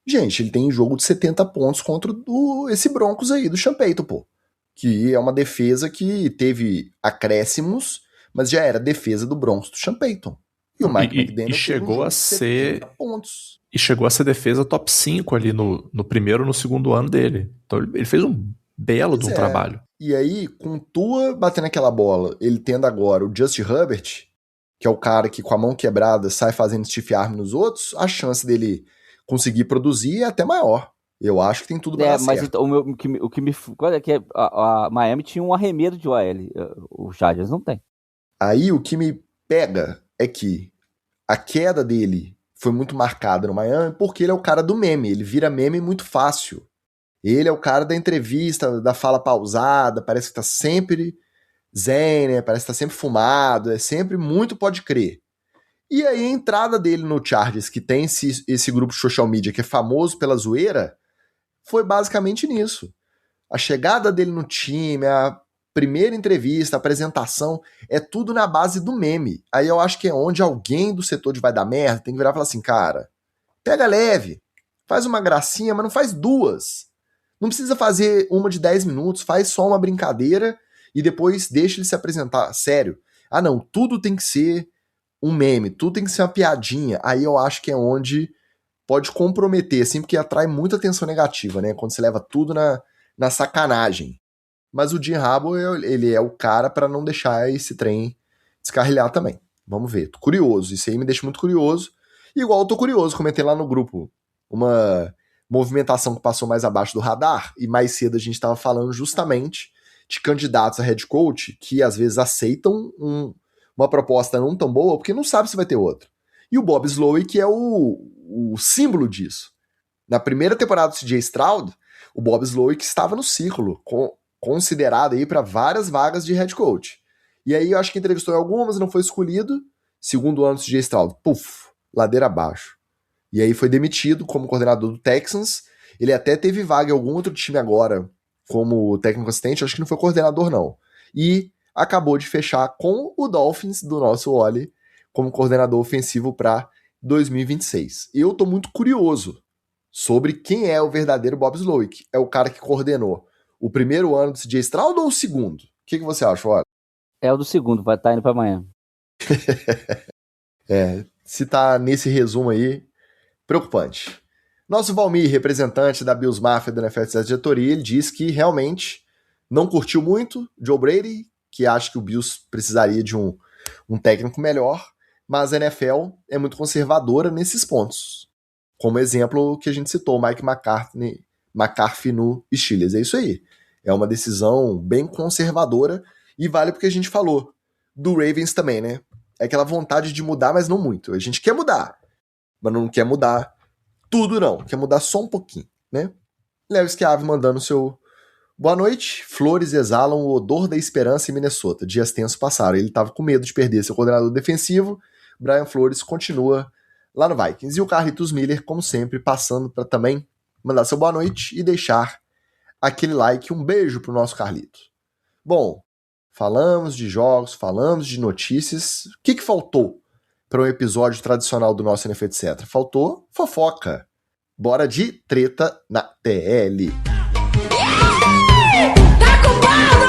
gente, ele tem jogo de 70 pontos contra esse Broncos aí, do Sean Payton, pô. Que é uma defesa que teve acréscimos, mas já era defesa do Broncos do Sean Payton. E o Mike McDaniel chegou a ser pontos. E chegou a ser defesa top 5 ali no primeiro ou no segundo ano dele. Então ele fez um belo de um trabalho. E aí, com Tua batendo aquela bola, ele tendo agora o Justin Herbert, que é o cara que com a mão quebrada sai fazendo stiff arm nos outros, a chance dele conseguir produzir é até maior. Eu acho que tem tudo pra dar mas certo. Então, o que me... a Miami tinha um arremedo de OL. O Chargers não tem. Aí o que me pega é que a queda dele foi muito marcada no Miami porque ele é o cara do meme. Ele vira meme muito fácil. Ele é o cara da entrevista, da fala pausada, parece que tá sempre zen, né? Parece que tá sempre fumado, é sempre muito pode crer. E aí a entrada dele no Chargers, que tem esse grupo de social media que é famoso pela zoeira, foi basicamente nisso. A chegada dele no time, a primeira entrevista, a apresentação, é tudo na base do meme. Aí eu acho que é onde alguém do setor de vai dar merda tem que virar e falar assim, cara, pega leve, faz uma gracinha, mas não faz duas. Não precisa fazer uma de 10 minutos, faz só uma brincadeira e depois deixa ele se apresentar. Sério. Ah não, tudo tem que ser um meme, tudo tem que ser uma piadinha. Aí eu acho que é onde pode comprometer, assim, porque atrai muita atenção negativa, né? Quando você leva tudo na sacanagem. Mas o Jim Harbaugh, ele é o cara para não deixar esse trem descarrilhar também. Vamos ver. Tô curioso. Isso aí me deixa muito curioso. Igual eu tô curioso, comentei lá no grupo uma movimentação que passou mais abaixo do radar, e mais cedo a gente estava falando justamente de candidatos a head coach que às vezes aceitam uma proposta não tão boa porque não sabe se vai ter outra. E o Bob Slowick que é o símbolo disso. Na primeira temporada do CJ Stroud, o Bob Slowick estava no círculo, considerado aí para várias vagas de head coach. E aí eu acho que entrevistou em algumas, não foi escolhido. Segundo ano do CJ Stroud, puf, ladeira abaixo. E aí foi demitido como coordenador do Texans. Ele até teve vaga em algum outro time agora como técnico assistente, acho que não foi coordenador não. E acabou de fechar com o Dolphins do nosso Oli como coordenador ofensivo para 2026. Eu tô muito curioso sobre quem é o verdadeiro Bob Slowick. É o cara que coordenou o primeiro ano do CJ Stroud ou o segundo? O que você acha, Fora? É o do segundo, vai estar indo para amanhã. Se tá nesse resumo aí, preocupante. Nosso Valmir, representante da Bills Mafia da NFL diretoria, ele diz que realmente não curtiu muito Joe Brady, que acha que o Bills precisaria de um técnico melhor, mas a NFL é muito conservadora nesses pontos. Como exemplo que a gente citou, Mike McCarthy no Steelers. É isso aí. É uma decisão bem conservadora e vale porque a gente falou do Ravens também, né? É aquela vontade de mudar, mas não muito. A gente quer mudar, mas não quer mudar tudo não. Quer mudar só um pouquinho, né? Léo Schiave mandando seu boa noite. Flores exalam o odor da esperança em Minnesota. Dias tensos passaram. Ele estava com medo de perder seu coordenador defensivo. Brian Flores continua lá no Vikings. E o Carlitos Miller, como sempre, passando para também mandar seu boa noite e deixar aquele like. Um beijo pro nosso Carlito. Bom, falamos de jogos, falamos de notícias. O que faltou para um episódio tradicional do nosso NFL, etc? Faltou fofoca. Bora de treta na TL. Tá com pau,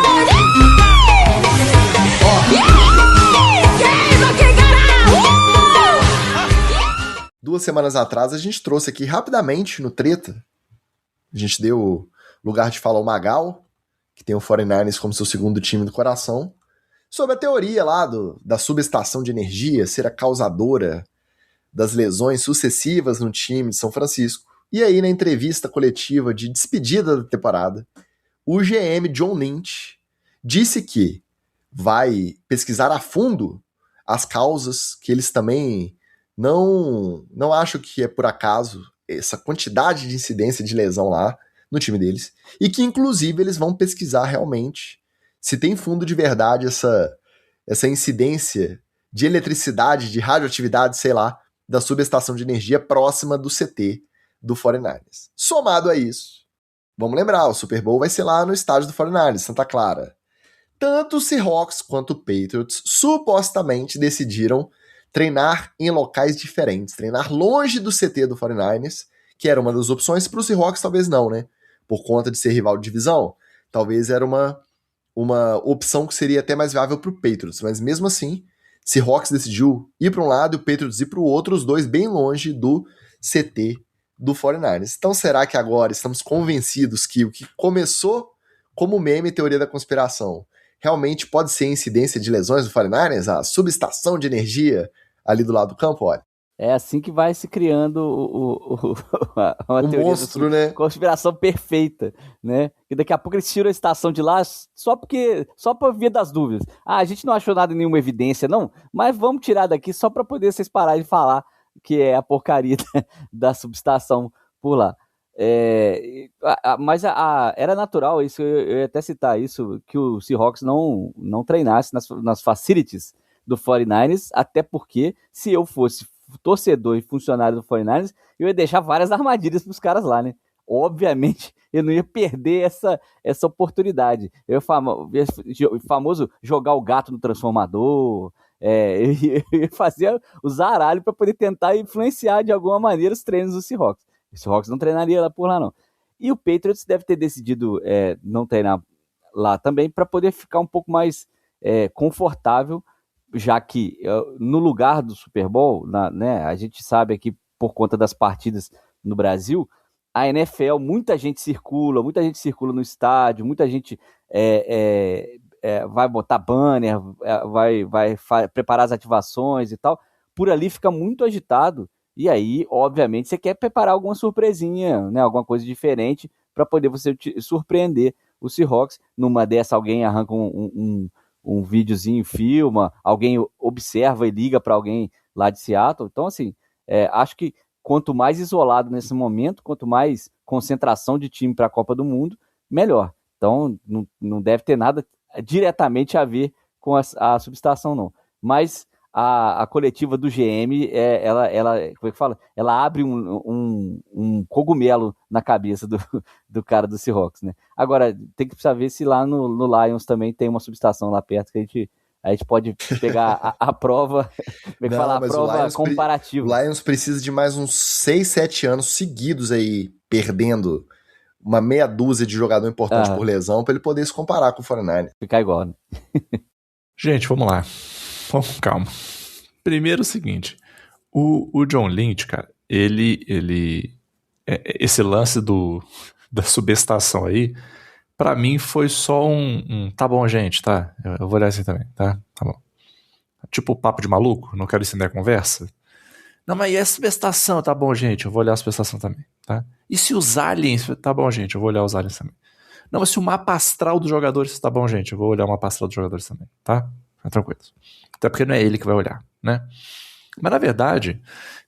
2 semanas atrás a gente trouxe aqui rapidamente no Treta. A gente deu lugar de falar ao Magal, que tem o 49ers como seu segundo time do coração, sobre a teoria lá da subestação de energia ser a causadora das lesões sucessivas no time de São Francisco. E aí, na entrevista coletiva de despedida da temporada, o GM John Lynch disse que vai pesquisar a fundo as causas, que eles também não acham que é por acaso essa quantidade de incidência de lesão lá no time deles, e que inclusive eles vão pesquisar realmente se tem fundo de verdade essa incidência de eletricidade, de radioatividade, sei lá, da subestação de energia próxima do CT do 49ers. Somado a isso, vamos lembrar, o Super Bowl vai ser lá no estádio do 49ers, Santa Clara. Tanto o Seahawks quanto o Patriots supostamente decidiram treinar em locais diferentes, treinar longe do CT do 49ers, que era uma das opções. Para o Seahawks talvez não, né? Por conta de ser rival de divisão, talvez era uma opção que seria até mais viável para o Patriots, mas mesmo assim, Seahawks decidiu ir para um lado e o Patriots ir para o outro, os dois bem longe do CT do 49ers. Então será que agora estamos convencidos que o que começou como meme teoria da conspiração realmente pode ser incidência de lesões do 49ers? A subestação de energia ali do lado do campo, olha. É assim que vai se criando uma teoria monstro, né? Conspiração perfeita, né? E daqui a pouco eles tiram a estação de lá só para via das dúvidas. A gente não achou nada, nenhuma evidência, não, mas vamos tirar daqui só para poder vocês pararem de falar que é a porcaria da subestação por lá. Mas era natural, isso eu ia até citar isso, que o Seahawks não treinasse nas facilities do 49ers, até porque se eu fosse torcedor e funcionário do 49ers, eu ia deixar várias armadilhas pros caras lá, né? Obviamente, eu não ia perder essa oportunidade. Eu ia famoso jogar o gato no transformador, eu ia fazer o zaralho para poder tentar influenciar de alguma maneira os treinos do Seahawks. O Seahawks não treinaria por lá, não. E o Patriots deve ter decidido não treinar lá também para poder ficar um pouco mais confortável, já que no lugar do Super Bowl, né, a gente sabe aqui por conta das partidas no Brasil, a NFL, muita gente circula no estádio, muita gente vai botar banner, vai preparar as ativações e tal, por ali fica muito agitado, e aí, obviamente, você quer preparar alguma surpresinha, né, alguma coisa diferente para poder você surpreender o Seahawks. Numa dessa, alguém arranca um videozinho, filma, alguém observa e liga para alguém lá de Seattle. Então, assim, acho que quanto mais isolado nesse momento, quanto mais concentração de time para a Copa do Mundo, melhor. Então, não deve ter nada diretamente a ver com a subestação, não. Mas a coletiva do GM, ela como é que fala? Ela abre um cogumelo na cabeça do cara do Seahawks, né? Agora, tem que saber se lá no Lions também tem uma subestação lá perto que a gente A gente pode pegar a prova, como é que fala? A mas prova comparativa. O Lions precisa de mais uns 6, 7 anos seguidos aí, perdendo uma meia dúzia de jogador importante por lesão, pra ele poder se comparar com o 49ers. Ficar igual, né? Gente, vamos lá. Vamos, calma. Primeiro o seguinte, o John Lynch, cara, esse lance da subestação aí, pra mim foi só tá bom, gente, tá? Eu vou olhar assim também, tá? Tá bom. Tipo papo de maluco, não quero estender a conversa. Não, mas e a subestação? Tá bom, gente, eu vou olhar a subestação também, tá? E se os aliens? Tá bom, gente, eu vou olhar os aliens também. Não, mas se o mapa astral dos jogadores, tá bom, gente, eu vou olhar o mapa astral dos jogadores também, tá? Tá tranquilo. Até porque não é ele que vai olhar, né? Mas na verdade,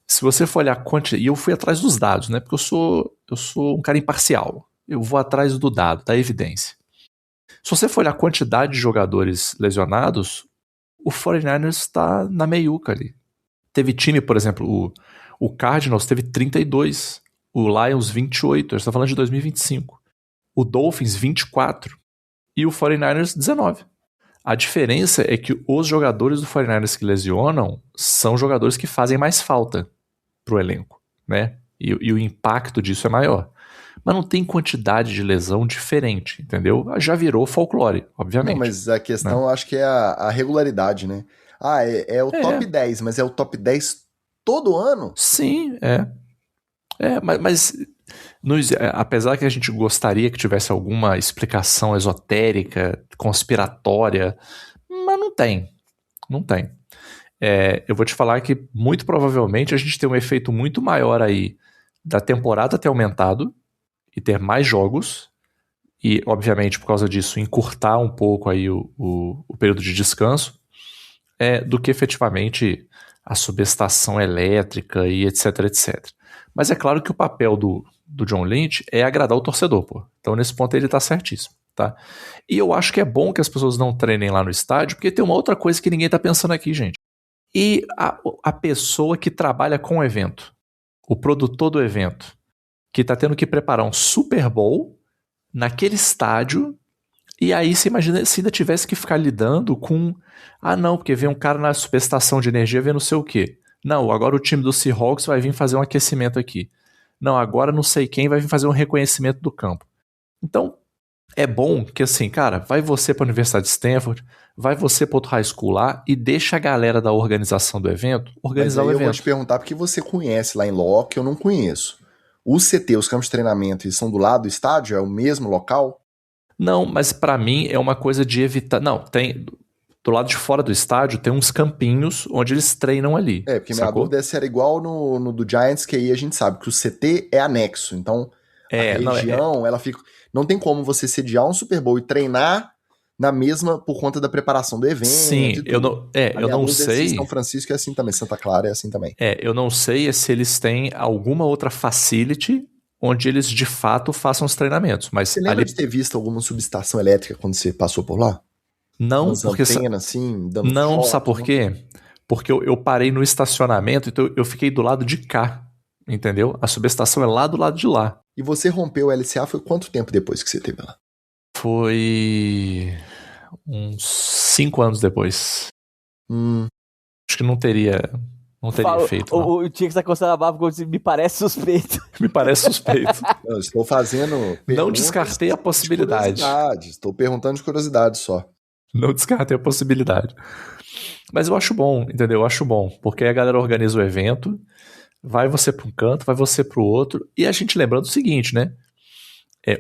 se você for olhar a quantidade, e eu fui atrás dos dados, né? Porque eu sou um cara imparcial. Eu vou atrás do dado, da evidência. Se você for olhar a quantidade de jogadores lesionados, o 49ers está na meiuca ali. Teve time, por exemplo, o Cardinals teve 32, o Lions 28, a gente está falando de 2025. O Dolphins 24 e o 49ers 19. A diferença é que os jogadores do 49ers que lesionam são jogadores que fazem mais falta pro elenco, né? E o impacto disso é maior. Mas não tem quantidade de lesão diferente, entendeu? Já virou folclore, obviamente. Não, mas a questão, acho que é a regularidade, né? Ah, é o top 10, mas é o top 10 todo ano? Sim, mas apesar que a gente gostaria que tivesse alguma explicação esotérica, conspiratória, mas não tem. Não tem. Eu vou te falar que muito provavelmente a gente tem um efeito muito maior aí da temporada ter aumentado e ter mais jogos e, obviamente, por causa disso, encurtar um pouco aí o período de descanso do que efetivamente a subestação elétrica e etc, etc. Mas é claro que o papel do John Lynch é agradar o torcedor, pô. Então, nesse ponto, ele tá certíssimo, tá? E eu acho que é bom que as pessoas não treinem lá no estádio, porque tem uma outra coisa que ninguém tá pensando aqui, gente. E a pessoa que trabalha com o evento, o produtor do evento, que tá tendo que preparar um Super Bowl naquele estádio, e aí você imagina se ainda tivesse que ficar lidando com não, porque vem um cara na subestação de energia vendo não sei o quê. Não, agora o time do Seahawks vai vir fazer um aquecimento aqui. Não, agora não sei quem vai vir fazer um reconhecimento do campo. Então, é bom que assim, cara, vai você para a Universidade de Stanford, vai você para outro high school lá e deixa a galera da organização do evento organizar o evento. Eu vou te perguntar porque você conhece lá em Ló, que eu não conheço. O CT, os campos de treinamento, eles são do lado do estádio? É o mesmo local? Não, mas para mim é uma coisa de evitar... Não, tem... Do lado de fora do estádio tem uns campinhos onde eles treinam ali. Porque minha dúvida é se era igual no do Giants, que aí a gente sabe que o CT é anexo. Então, a região, ela fica... Não tem como você sediar um Super Bowl e treinar na mesma por conta da preparação do evento. Sim, eu não sei. São Francisco é assim também, Santa Clara é assim também. Eu não sei se eles têm alguma outra facility onde eles de fato façam os treinamentos. Mas você lembra de ter visto alguma subestação elétrica quando você passou por lá? Não, porque assim, dando não, choque, sabe por quê? Porque eu parei no estacionamento, então eu fiquei do lado de cá, entendeu? A subestação é lá do lado de lá. E você rompeu o LCA foi quanto tempo depois que você teve lá? Foi uns 5 anos depois. Acho que não teria feito. O Tigre tá coçando a barba porque me parece suspeito. Me parece suspeito. Eu estou fazendo... Não descartei a possibilidade. Estou perguntando de curiosidade só. Não descartei a possibilidade. Mas eu acho bom, entendeu? Eu acho bom, porque aí a galera organiza o evento, vai você para um canto, vai você para o outro, e a gente lembrando o seguinte, né?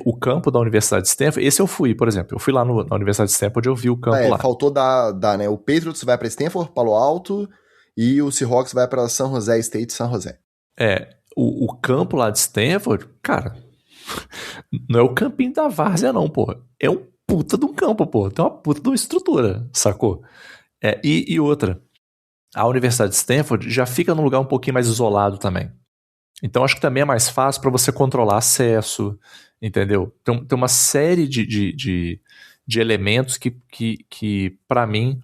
O campo da Universidade de Stanford, esse eu fui, por exemplo, eu fui lá na Universidade de Stanford, eu vi o campo lá. Faltou né? O Patriots vai para Stanford, Palo Alto, e o Seahawks vai para San Jose State, San Jose. O campo lá de Stanford, cara, não é o campinho da várzea não, porra. É um puta de um campo, pô. Tem uma puta de uma estrutura, sacou? E outra, a Universidade de Stanford já fica num lugar um pouquinho mais isolado também. Então acho que também é mais fácil para você controlar acesso, entendeu? Tem uma série de elementos que para mim,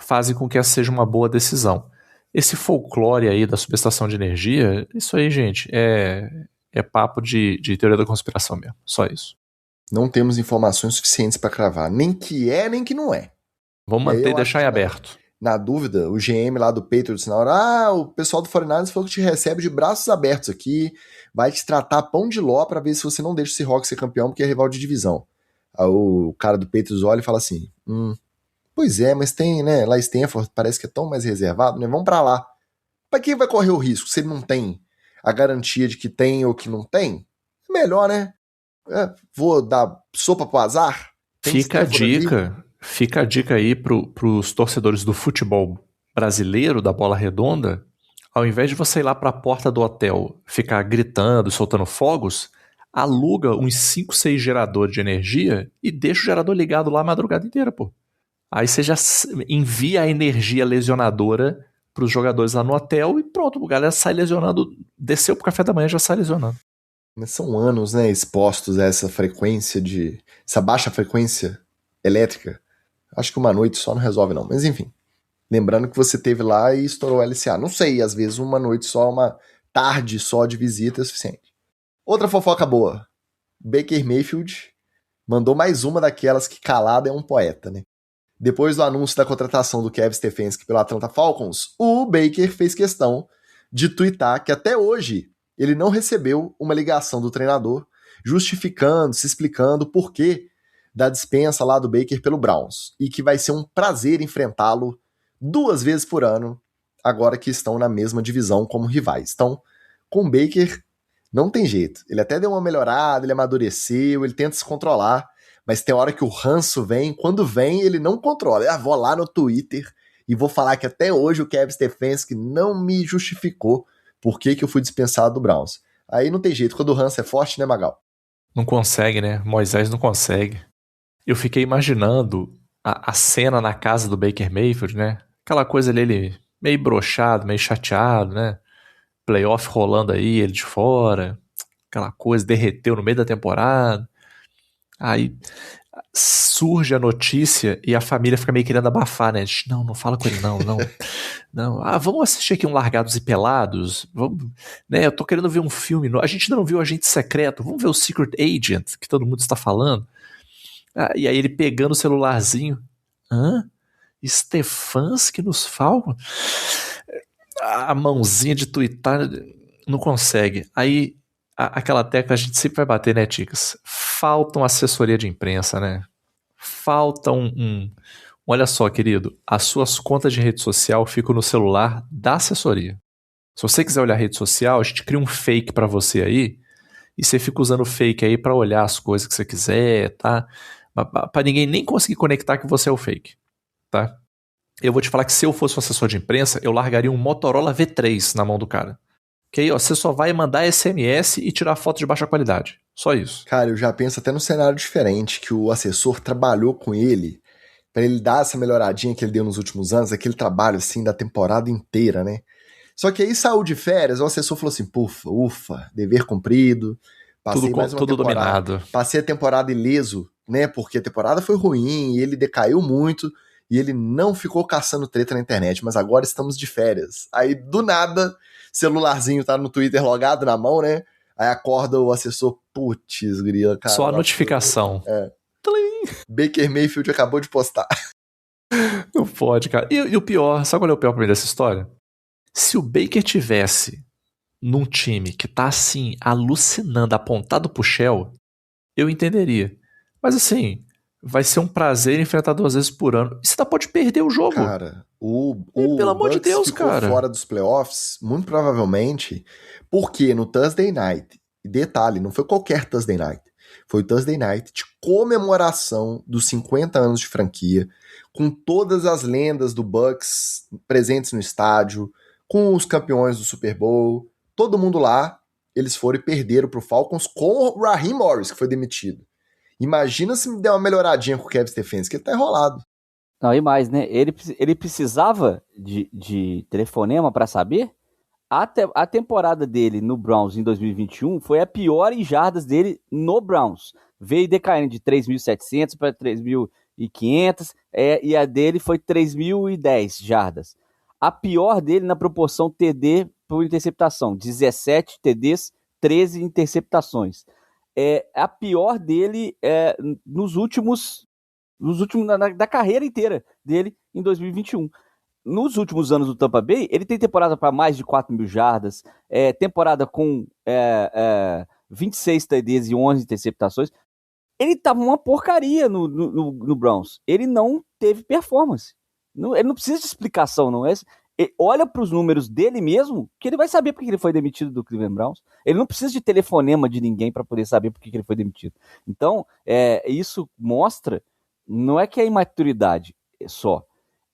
fazem com que essa seja uma boa decisão. Esse folclore aí da subestação de energia, isso aí, gente, é papo de teoria da conspiração mesmo. Só isso. Não temos informações suficientes para cravar. Nem que é, nem que não é. Vamos E aí manter e eu acho deixar em que aberto. na dúvida, o GM lá do Patriots na hora, o pessoal do 49ers falou que te recebe de braços abertos aqui, vai te tratar pão de ló pra ver se você não deixa o Seahawks ser campeão, porque é rival de divisão. Aí o cara do Patriots olha e fala assim, pois é, mas tem, né, lá Stanford parece que é tão mais reservado, né, vamos pra lá. Pra quem vai correr o risco se ele não tem a garantia de que tem ou que não tem? É melhor, né? Vou dar sopa pro azar? Tem Stanford ali? Fica a dica aí pros torcedores do futebol brasileiro, da bola redonda, ao invés de você ir lá pra porta do hotel ficar gritando, soltando fogos, aluga uns 5, 6 geradores de energia e deixa o gerador ligado lá a madrugada inteira, pô. Aí você já envia a energia lesionadora pros jogadores lá no hotel e pronto, a galera sai lesionando, desceu pro café da manhã já sai lesionando. Mas são anos, né, expostos a essa essa baixa frequência elétrica. Acho que uma noite só não resolve não, mas enfim. Lembrando que você teve lá e estourou o LCA. Não sei, às vezes uma noite só, uma tarde só de visita é suficiente. Outra fofoca boa. Baker Mayfield mandou mais uma daquelas que calado é um poeta, né? Depois do anúncio da contratação do Kevin Stefanski pelo Atlanta Falcons, o Baker fez questão de tuitar que até hoje ele não recebeu uma ligação do treinador justificando, se explicando o porquê da dispensa lá do Baker pelo Browns e que vai ser um prazer enfrentá-lo 2 vezes por ano, agora que estão na mesma divisão como rivais. Então, com o Baker, não tem jeito. Ele até deu uma melhorada, ele amadureceu, ele tenta se controlar, mas tem hora que o ranço vem, quando vem, ele não controla. Eu vou lá no Twitter e vou falar que até hoje o Kevin Stefanski não me justificou por que eu fui dispensado do Browns. Aí não tem jeito, quando o ranço é forte, né, Magal? Não consegue, né? Moisés não consegue. Eu fiquei imaginando a cena na casa do Baker Mayfield, né? Aquela coisa ali, ele meio broxado, meio chateado, né? Playoff rolando aí, ele de fora. Aquela coisa, derreteu no meio da temporada. Aí surge a notícia e a família fica meio querendo abafar, né? Não fala com ele, não. Vamos assistir aqui um Largados e Pelados. Vamos, né? Eu tô querendo ver um filme. A gente ainda não viu Agente Secreto. Vamos ver o Secret Agent, que todo mundo está falando. E aí ele pegando o celularzinho. Stefanski nos Falcons? A mãozinha de twittar não consegue. Aí aquela tecla a gente sempre vai bater, né, Ticas? Falta uma assessoria de imprensa, né? Falta Olha só, querido, as suas contas de rede social ficam no celular da assessoria. Se você quiser olhar a rede social, a gente cria um fake pra você aí e você fica usando o fake aí pra olhar as coisas que você quiser, tá? Pra ninguém nem conseguir conectar que você é o fake, tá? Eu vou te falar que se eu fosse um assessor de imprensa, eu largaria um Motorola V3 na mão do cara. Que aí, ó, você só vai mandar SMS e tirar foto de baixa qualidade. Só isso. Cara, eu já penso até num cenário diferente, que o assessor trabalhou com ele pra ele dar essa melhoradinha que ele deu nos últimos anos, aquele trabalho assim da temporada inteira, né? Só que aí saiu de férias, o assessor falou assim, ufa, dever cumprido, passei mais uma tudo temporada, dominado. passei a temporada ileso, né? Porque a temporada foi ruim, e ele decaiu muito, e ele não ficou caçando treta na internet, mas agora estamos de férias. Aí, do nada, celularzinho tá no Twitter logado na mão, né? Aí acorda o assessor, putz, grila, cara. Só a notificação. Baker Mayfield acabou de postar. Não pode, cara. E o pior, sabe qual é o pior pra mim dessa história? Se o Baker tivesse num time que tá assim, alucinando, apontado pro Shell, eu entenderia. Mas assim, vai ser um prazer enfrentar 2 vezes por ano. E você ainda pode perder o jogo. Cara, pelo amor de Bucks Deus, ficou cara. fora dos playoffs, muito provavelmente, porque no Thursday Night, e detalhe, não foi qualquer Thursday Night, foi o Thursday Night de comemoração dos 50 anos de franquia, com todas as lendas do Bucks presentes no estádio, com os campeões do Super Bowl, todo mundo lá, eles foram e perderam pro Falcons com o Raheem Morris, que foi demitido. Imagina se me der uma melhoradinha com o Kevin Stefanski, ele tá enrolado. Não, e mais, né? Ele precisava de telefonema para saber? A temporada dele no Browns em 2021 foi a pior em jardas dele no Browns. Veio decaindo de 3.700 para 3.500, e a dele foi 3.010 jardas. A pior dele na proporção TD por interceptação, 17 TDs, 13 interceptações. A pior dele nos últimos nos últimos, da carreira inteira dele em 2021. Nos últimos anos do Tampa Bay, ele tem temporada para mais de 4 mil jardas, temporada com 26 TDs e 11 interceptações. Ele tava uma porcaria no Browns. Ele não teve performance. Ele não precisa de explicação, não é? Olha para os números dele mesmo, que ele vai saber por que ele foi demitido do Cleveland Browns. Ele não precisa de telefonema de ninguém para poder saber por que ele foi demitido. Então, isso mostra, não é que é imaturidade só,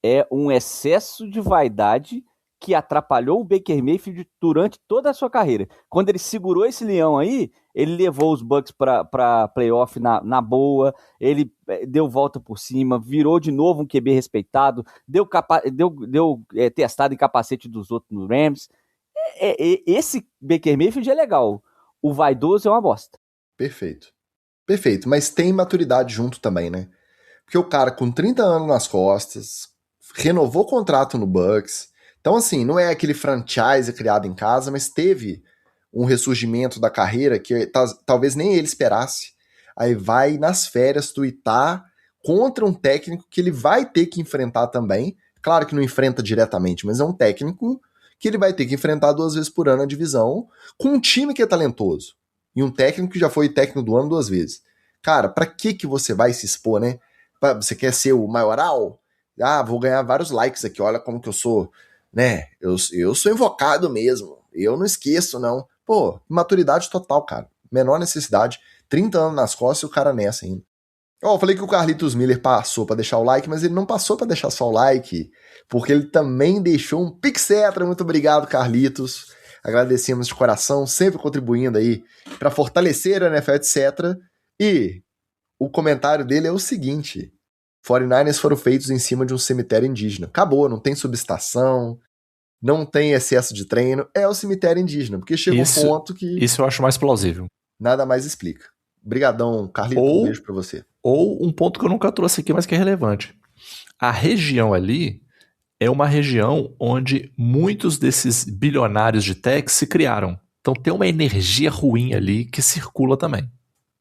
é um excesso de vaidade que atrapalhou o Baker Mayfield durante toda a sua carreira. Quando ele segurou esse leão aí, ele levou os Bucs para playoff na boa, ele deu volta por cima, virou de novo um QB respeitado, deu testado em capacete dos outros no Rams. Esse Baker Mayfield é legal. O vaidoso é uma bosta. Perfeito. Perfeito, mas tem maturidade junto também, né? Porque o cara com 30 anos nas costas, renovou o contrato no Bucs. Então, assim, não é aquele franchise criado em casa, mas teve um ressurgimento da carreira que talvez nem ele esperasse. Aí vai nas férias tuitar contra um técnico que ele vai ter que enfrentar também. Claro que não enfrenta diretamente, mas é um técnico que ele vai ter que enfrentar 2 vezes por ano a divisão, com um time que é talentoso. E um técnico que já foi técnico do ano 2 vezes. Cara, pra que você vai se expor, né? Você quer ser o maioral? Ah, vou ganhar vários likes aqui, olha como que eu sou, né? Eu sou invocado mesmo. Eu não esqueço, não. Pô, maturidade total, cara. Menor necessidade. 30 anos nas costas e o cara nessa ainda. Eu falei que o Carlitos Miller passou pra deixar o like, mas ele não passou pra deixar só o like, porque ele também deixou um Pix Extra. Muito obrigado, Carlitos. Agradecemos de coração, sempre contribuindo aí pra fortalecer a NFL, etc. E o comentário dele é o seguinte: 49ers foram feitos em cima de um cemitério indígena. Acabou, não tem subestação, não tem excesso de treino, é o cemitério indígena, porque chega um ponto que... Isso eu acho mais plausível. Nada mais explica. Brigadão, Carlito, um beijo pra você. Ou um ponto que eu nunca trouxe aqui, mas que é relevante. A região ali é uma região onde muitos desses bilionários de tech se criaram. Então tem uma energia ruim ali que circula também.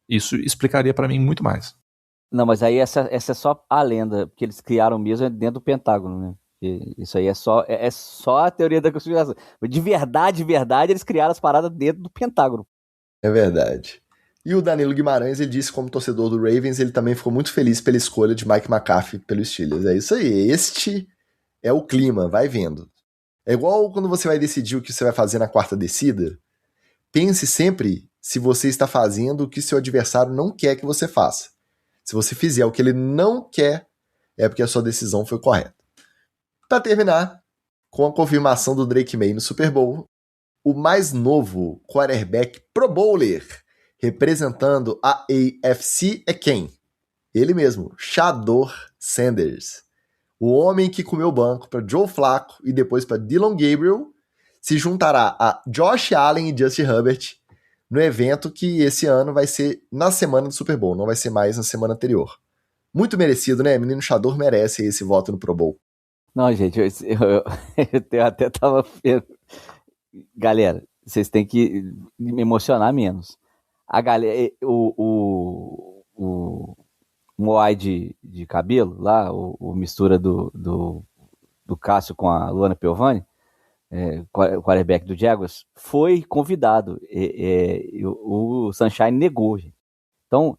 Isso explicaria pra mim muito mais. Não, mas aí essa é só a lenda, porque eles criaram mesmo dentro do Pentágono, né? Isso aí é só a teoria da conspiração. De verdade, eles criaram as paradas dentro do Pentágono. É verdade. E o Danilo Guimarães, ele disse, como torcedor do Ravens, ele também ficou muito feliz pela escolha de Mike McCarthy pelo Steelers. É isso aí, este é o clima, vai vendo. É igual quando você vai decidir o que você vai fazer na quarta descida, pense sempre se você está fazendo o que seu adversário não quer que você faça. Se você fizer o que ele não quer, é porque a sua decisão foi correta. Para terminar, com a confirmação do Drake May no Super Bowl, o mais novo quarterback Pro Bowler representando a AFC é quem? Ele mesmo, Shador Sanders. O homem que comeu banco para Joe Flacco e depois para Dylan Gabriel se juntará a Josh Allen e Justin Herbert no evento que esse ano vai ser na semana do Super Bowl, não vai ser mais na semana anterior. Muito merecido, né? Menino Shador merece esse voto no Pro Bowl. Não, gente, eu até tava... Galera, vocês têm que me emocionar menos. A galera, o Moai de cabelo lá, o mistura do Cássio com a Luana Piovani, o quarterback do Jaguars, foi convidado. O Sunshine negou, gente. Então,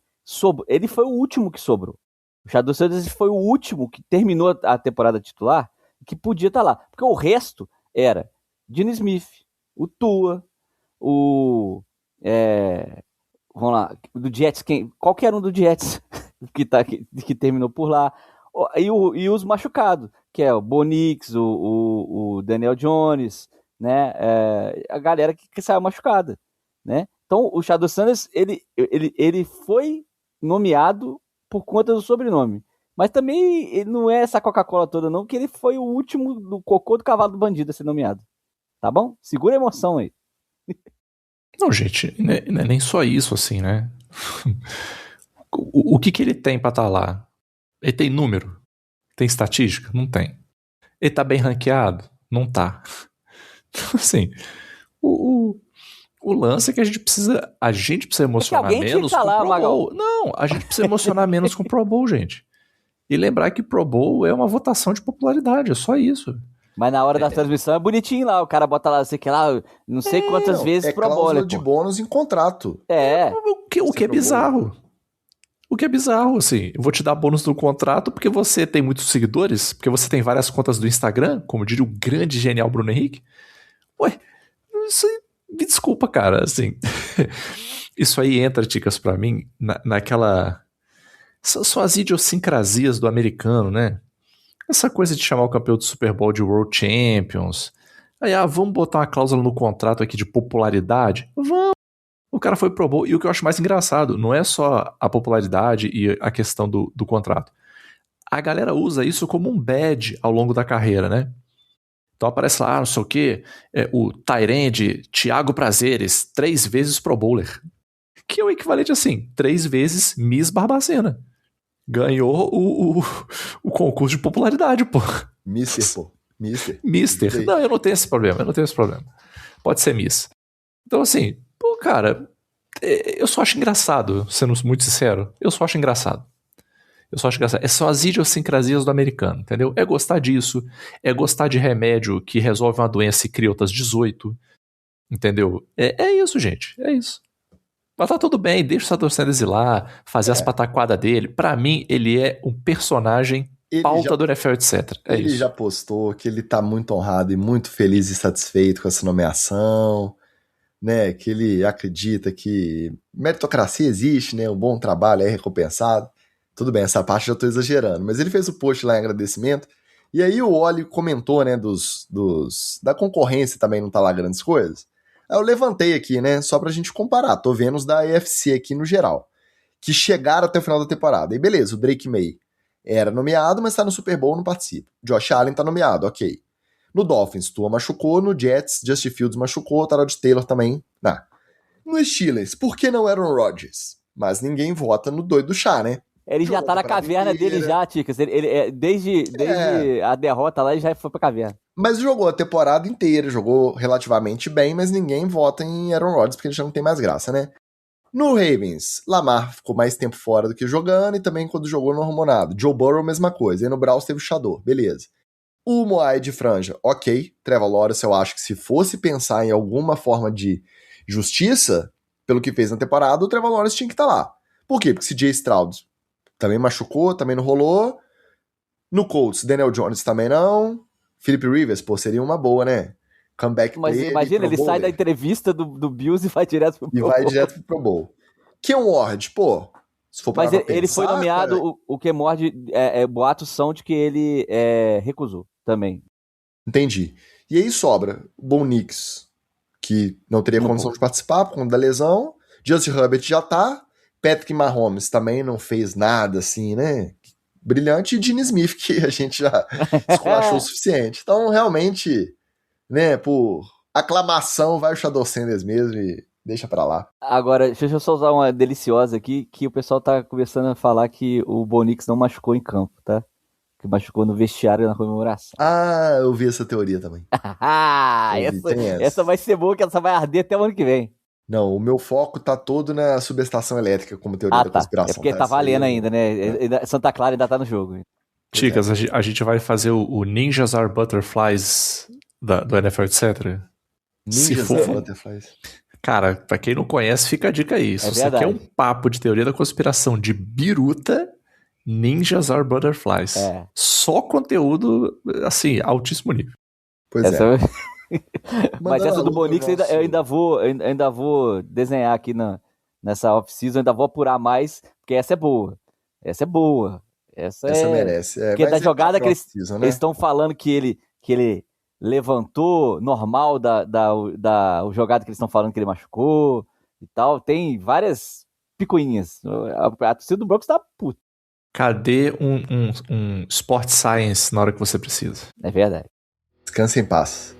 ele foi o último que sobrou. O Shador Sanders foi o último que terminou a temporada titular que podia estar lá. Porque o resto era Gene Smith, o Tua, vamos lá, do Jets, qualquer um do Jets que terminou por lá. E os machucados, que é o Bo Nix, o Daniel Jones, né? A galera que saiu machucada, né? Então, o Shador Sanders, ele foi nomeado por conta do sobrenome. Mas também ele não é essa Coca-Cola toda, não, que ele foi o último do cocô do cavalo do bandido a ser nomeado. Tá bom? Segura a emoção aí. Não, gente, não é nem só isso, assim, né? O que ele tem pra estar lá? Ele tem número? Tem estatística? Não tem. Ele tá bem ranqueado? Não tá. Então, assim, o lance é que a gente precisa emocionar menos com o Pro Bowl. Não, a gente precisa emocionar menos com o Pro Bowl, gente. E lembrar que Pro Bowl é uma votação de popularidade, é só isso. Mas na hora da transmissão é bonitinho lá, o cara bota lá, sei que lá, não sei quantas vezes Pro Bowl. É cláusula de bônus em contrato. O que é bizarro. O que é bizarro, assim, eu vou te dar bônus no contrato porque você tem muitos seguidores, porque você tem várias contas do Instagram, como diria o grande genial Bruno Henrique. Ué, isso aí, me desculpa, cara, assim. Isso aí entra, Ticas, pra mim, naquela... São as idiosincrasias do americano, né? Essa coisa de chamar o campeão do Super Bowl de World Champions. Aí, vamos botar uma cláusula no contrato aqui de popularidade? Vamos. O cara foi Pro Bowl, e o que eu acho mais engraçado, não é só a popularidade e a questão do contrato. A galera usa isso como um badge ao longo da carreira, né? Então aparece lá, não sei o quê, o tight end Thiago Prazeres, 3 vezes Pro Bowler. Que é o equivalente, assim, 3 vezes Miss Barbacena. Ganhou o concurso de popularidade, pô. Mister. Não, eu não tenho esse problema, Pode ser Miss. Então, assim, pô, cara, eu só acho engraçado, sendo muito sincero. Eu só acho engraçado. São as idiosincrasias do americano, entendeu? É gostar disso, é gostar de remédio que resolve uma doença e cria outras 18, entendeu? É isso, gente, é isso. Mas tá tudo bem, deixa o Satoshi Sanders ir lá, fazer as pataquadas dele. Pra mim, ele é um personagem pauta do NFL, etc. Ele já postou que ele tá muito honrado e muito feliz e satisfeito com essa nomeação, né? Que ele acredita que meritocracia existe, né? Um bom trabalho é recompensado. Tudo bem, essa parte eu já tô exagerando, mas ele fez o post lá em agradecimento. E aí o Oli comentou, né, da concorrência também não tá lá grandes coisas. Aí eu levantei aqui, né, só pra gente comparar. Tô vendo os da AFC aqui no geral, que chegaram até o final da temporada. E beleza, o Drake May era nomeado, mas tá no Super Bowl, não participa. Josh Allen tá nomeado, ok. No Dolphins, Tua machucou. No Jets, Justin Fields machucou. Tyrod Taylor também, não. No Steelers, por que não Aaron Rodgers? Mas ninguém vota no doido do chá, né? Ele já tá na caverna dele já, Ticas. Ele desde a derrota lá, ele já foi pra caverna. Mas jogou a temporada inteira, jogou relativamente bem, mas ninguém vota em Aaron Rodgers porque ele já não tem mais graça, né? No Ravens, Lamar ficou mais tempo fora do que jogando e também quando jogou no hormonado. Joe Burrow, mesma coisa. E no Browns teve o Shador, beleza. O Moai de franja, ok. Trevor Lawrence, eu acho que se fosse pensar em alguma forma de justiça, pelo que fez na temporada, o Trevor Lawrence tinha que estar lá. Por quê? Porque CJ Stroud também machucou, também não rolou. No Colts, Daniel Jones também não. Philip Rivers, pô, seria uma boa, né? Comeback Mas dele, imagina, ele sai da entrevista do Bills e vai direto pro Pro Bowl. E vai direto pro Pro Bowl. Ken Ward, pô, se for Mas pra ele pensar, foi nomeado, cara, o Ken Ward, boatos são de que ele recusou também. Entendi. E aí sobra o Bo Nix, que não teria condição de participar por conta da lesão. Justin Herbert já tá. Patrick Mahomes também não fez nada assim, né? Brilhante. E Gene Smith, que a gente já esculachou o suficiente. Então, realmente, né, por aclamação, vai o Shadow Sanders mesmo e deixa pra lá. Agora, deixa eu só usar uma deliciosa aqui, que o pessoal tá começando a falar que o Bo Nix não machucou em campo, tá? Que machucou no vestiário na comemoração. Ah, eu vi essa teoria também. Essa vai ser boa, que essa vai arder até o ano que vem. Não, o meu foco tá todo na subestação elétrica como teoria da conspiração. É porque tá valendo ainda, né? Santa Clara ainda tá no jogo. Ticas, a gente vai fazer o Ninjas Are Butterflies do NFL, etc. Ninjas Are Butterflies. Cara, pra quem não conhece, fica a dica aí. Se você quer um papo de teoria da conspiração de biruta, Ninjas Are Butterflies. Só conteúdo, assim, altíssimo nível. Pois é. Mas essa do Bo Nix eu ainda vou desenhar aqui nessa off-season, ainda vou apurar mais, porque essa é boa. Essa merece. Porque da jogada que eles estão falando que ele levantou normal da jogada que eles estão falando que ele machucou e tal, tem várias picuinhas. A torcida do Broncos tá puta. Cadê um Sport Science na hora que você precisa? É verdade. Descanse em paz.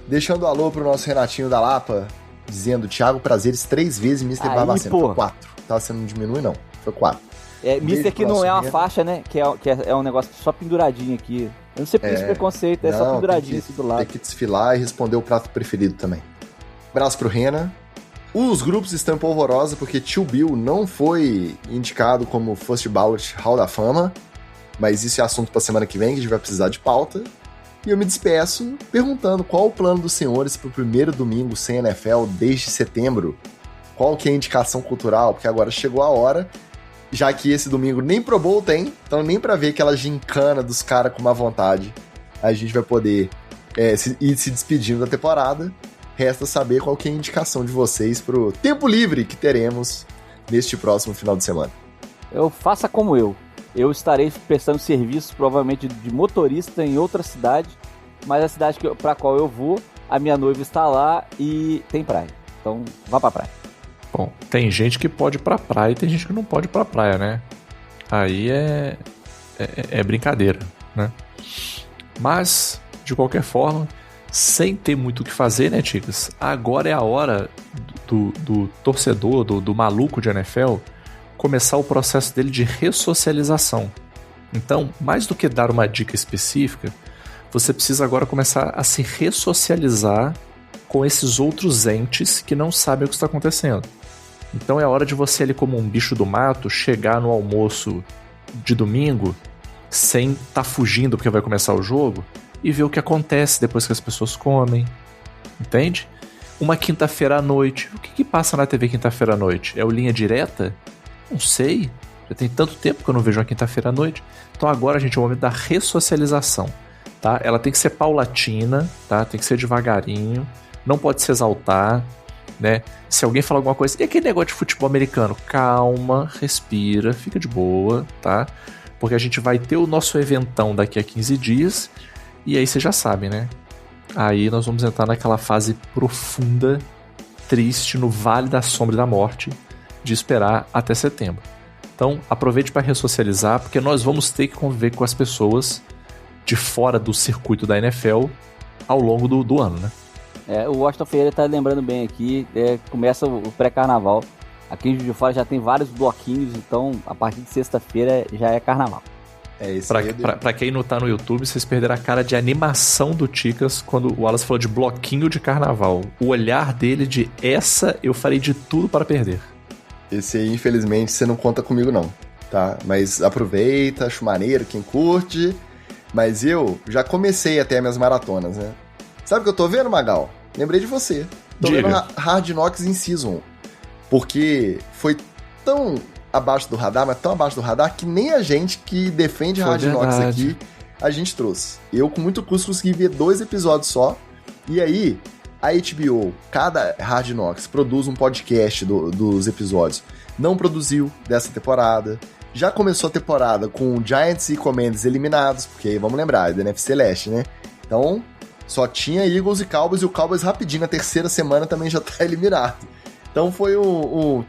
Deixando alô pro nosso Renatinho da Lapa, dizendo Thiago Prazeres 3 vezes Mr. Barbacena. Foi 4. Tá, você não diminui, não. Foi 4. Mr. que não é uma faixa, né? Que é um negócio só penduradinho aqui. Eu não sei por esse preconceito, é só penduradinho assim do lado. Tem que desfilar e responder o prato preferido também. Abraço pro Rena. Os grupos estão em polvorosa porque Tio Bill não foi indicado como First Ballot Hall da Fama. Mas isso é assunto pra semana que vem, que a gente vai precisar de pauta. E eu me despeço perguntando qual o plano dos senhores pro primeiro domingo sem NFL desde setembro. Qual que é a indicação cultural? Porque agora chegou a hora, já que esse domingo nem Pro Bowl tem, então nem pra ver aquela gincana dos caras com má vontade, a gente vai poder ir se despedindo da temporada. Resta saber qual que é a indicação de vocês pro tempo livre que teremos neste próximo final de semana. Faça como eu. Eu estarei prestando serviço, provavelmente, de motorista em outra cidade, mas a cidade pra qual eu vou, a minha noiva está lá e tem praia. Então, vá pra praia. Bom, tem gente que pode ir pra praia e tem gente que não pode ir pra praia, né? Aí é brincadeira, né? Mas, de qualquer forma, sem ter muito o que fazer, né, Ticas? Agora é a hora do torcedor, do maluco de NFL, começar o processo dele de ressocialização. Então, mais do que dar uma dica específica, você precisa agora começar a se ressocializar com esses outros entes que não sabem o que está acontecendo. Então é hora de você ali, como um bicho do mato, chegar no almoço de domingo sem estar fugindo porque vai começar o jogo e ver o que acontece depois que as pessoas comem. Entende? Uma quinta-feira à noite. O que passa na TV quinta-feira à noite? É o Linha Direta? Não sei. Já tem tanto tempo que eu não vejo uma quinta-feira à noite. Então agora, gente, é o momento da ressocialização. Tá? Ela tem que ser paulatina, tá? Tem que ser devagarinho. Não pode se exaltar, né? Se alguém falar alguma coisa, e aquele negócio de futebol americano? Calma, respira, fica de boa, tá? Porque a gente vai ter o nosso eventão daqui a 15 dias, e aí vocês já sabem, né? Aí nós vamos entrar naquela fase profunda, triste, no vale da sombra e da morte, de esperar até setembro. Então, aproveite para ressocializar, porque nós vamos ter que conviver com as pessoas de fora do circuito da NFL ao longo do ano, né? O Washington Ferreira tá lembrando bem aqui, começa o pré-carnaval. Aqui em Juiz de Fora já tem vários bloquinhos, então a partir de sexta-feira já é carnaval. Pra quem não tá no YouTube, vocês perderam a cara de animação do Ticas quando o Wallace falou de bloquinho de carnaval. O olhar dele de essa eu farei de tudo para perder. Esse aí, infelizmente, você não conta comigo não, tá? Mas aproveita, acho maneiro, quem curte. Mas eu já comecei até minhas maratonas, né? Sabe o que eu tô vendo, Magal? Lembrei de você. Tô vendo Hard Knocks in Season. Porque foi tão abaixo do radar, mas tão abaixo do radar, que nem a gente que defende Hard Knocks aqui, a gente trouxe. Eu, com muito custo, consegui ver 2 episódios só. E aí, a HBO, cada Hard Knocks, produz um podcast dos episódios. Não produziu dessa temporada. Já começou a temporada com Giants e Commanders eliminados, porque vamos lembrar, é da NFC Leste, né? Então, só tinha Eagles e Cowboys, e o Cowboys rapidinho, na terceira semana, também já tá eliminado. Então foi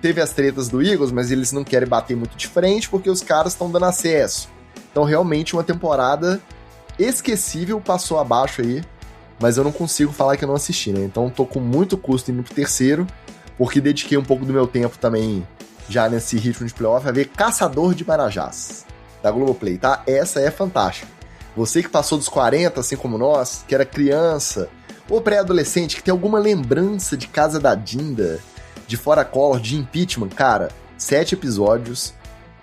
teve as tretas do Eagles, mas eles não querem bater muito de frente, porque os caras estão dando acesso. Então realmente uma temporada esquecível passou abaixo aí, mas eu não consigo falar que eu não assisti, né? Então tô com muito custo indo pro terceiro, porque dediquei um pouco do meu tempo também, já nesse ritmo de playoff, a ver Caçador de Marajás, da Globoplay, tá? Essa é fantástica. Você que passou dos 40, assim como nós, que era criança, ou pré-adolescente, que tem alguma lembrança de Casa da Dinda, de Fora Collor, de Impeachment, cara, 7 episódios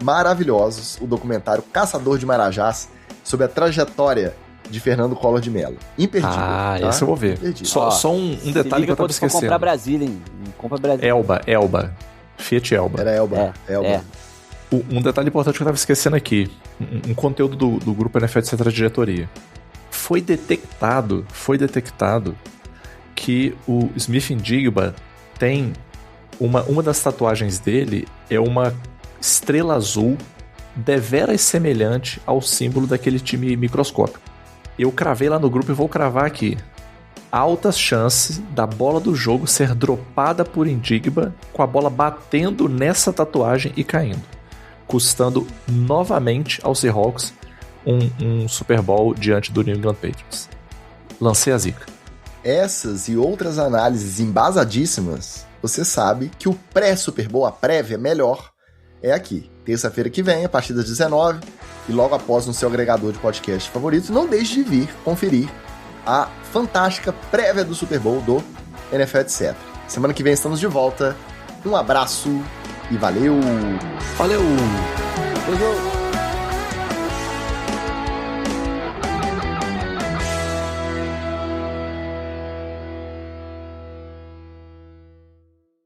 maravilhosos, o documentário Caçador de Marajás, sobre a trajetória de Fernando Collor de Mello. Imperdível. Tá? Esse eu vou ver. Só um detalhe que eu tava esquecendo. Comprar Brasília, hein? Compra Brasília. Elba. Fiat Elba. Era Elba. Um detalhe importante que eu tava esquecendo aqui. Um conteúdo do grupo NFL etc. de diretoria. Foi detectado que o Smith-Njigba tem uma das tatuagens dele é uma estrela azul deveras semelhante ao símbolo daquele time microscópico. Eu cravei lá no grupo e vou cravar aqui. Altas chances da bola do jogo ser dropada por Njigba com a bola batendo nessa tatuagem e caindo, custando novamente aos Seahawks um Super Bowl diante do New England Patriots. Lancei a zica. Essas e outras análises embasadíssimas, você sabe que o pré-Super Bowl, a prévia melhor, é aqui. Terça-feira que vem, a partir das 19h, e logo após no seu agregador de podcast favorito, não deixe de vir conferir a fantástica prévia do Super Bowl do NFL etc. Semana que vem estamos de volta. Um abraço e valeu! Valeu! Beijo!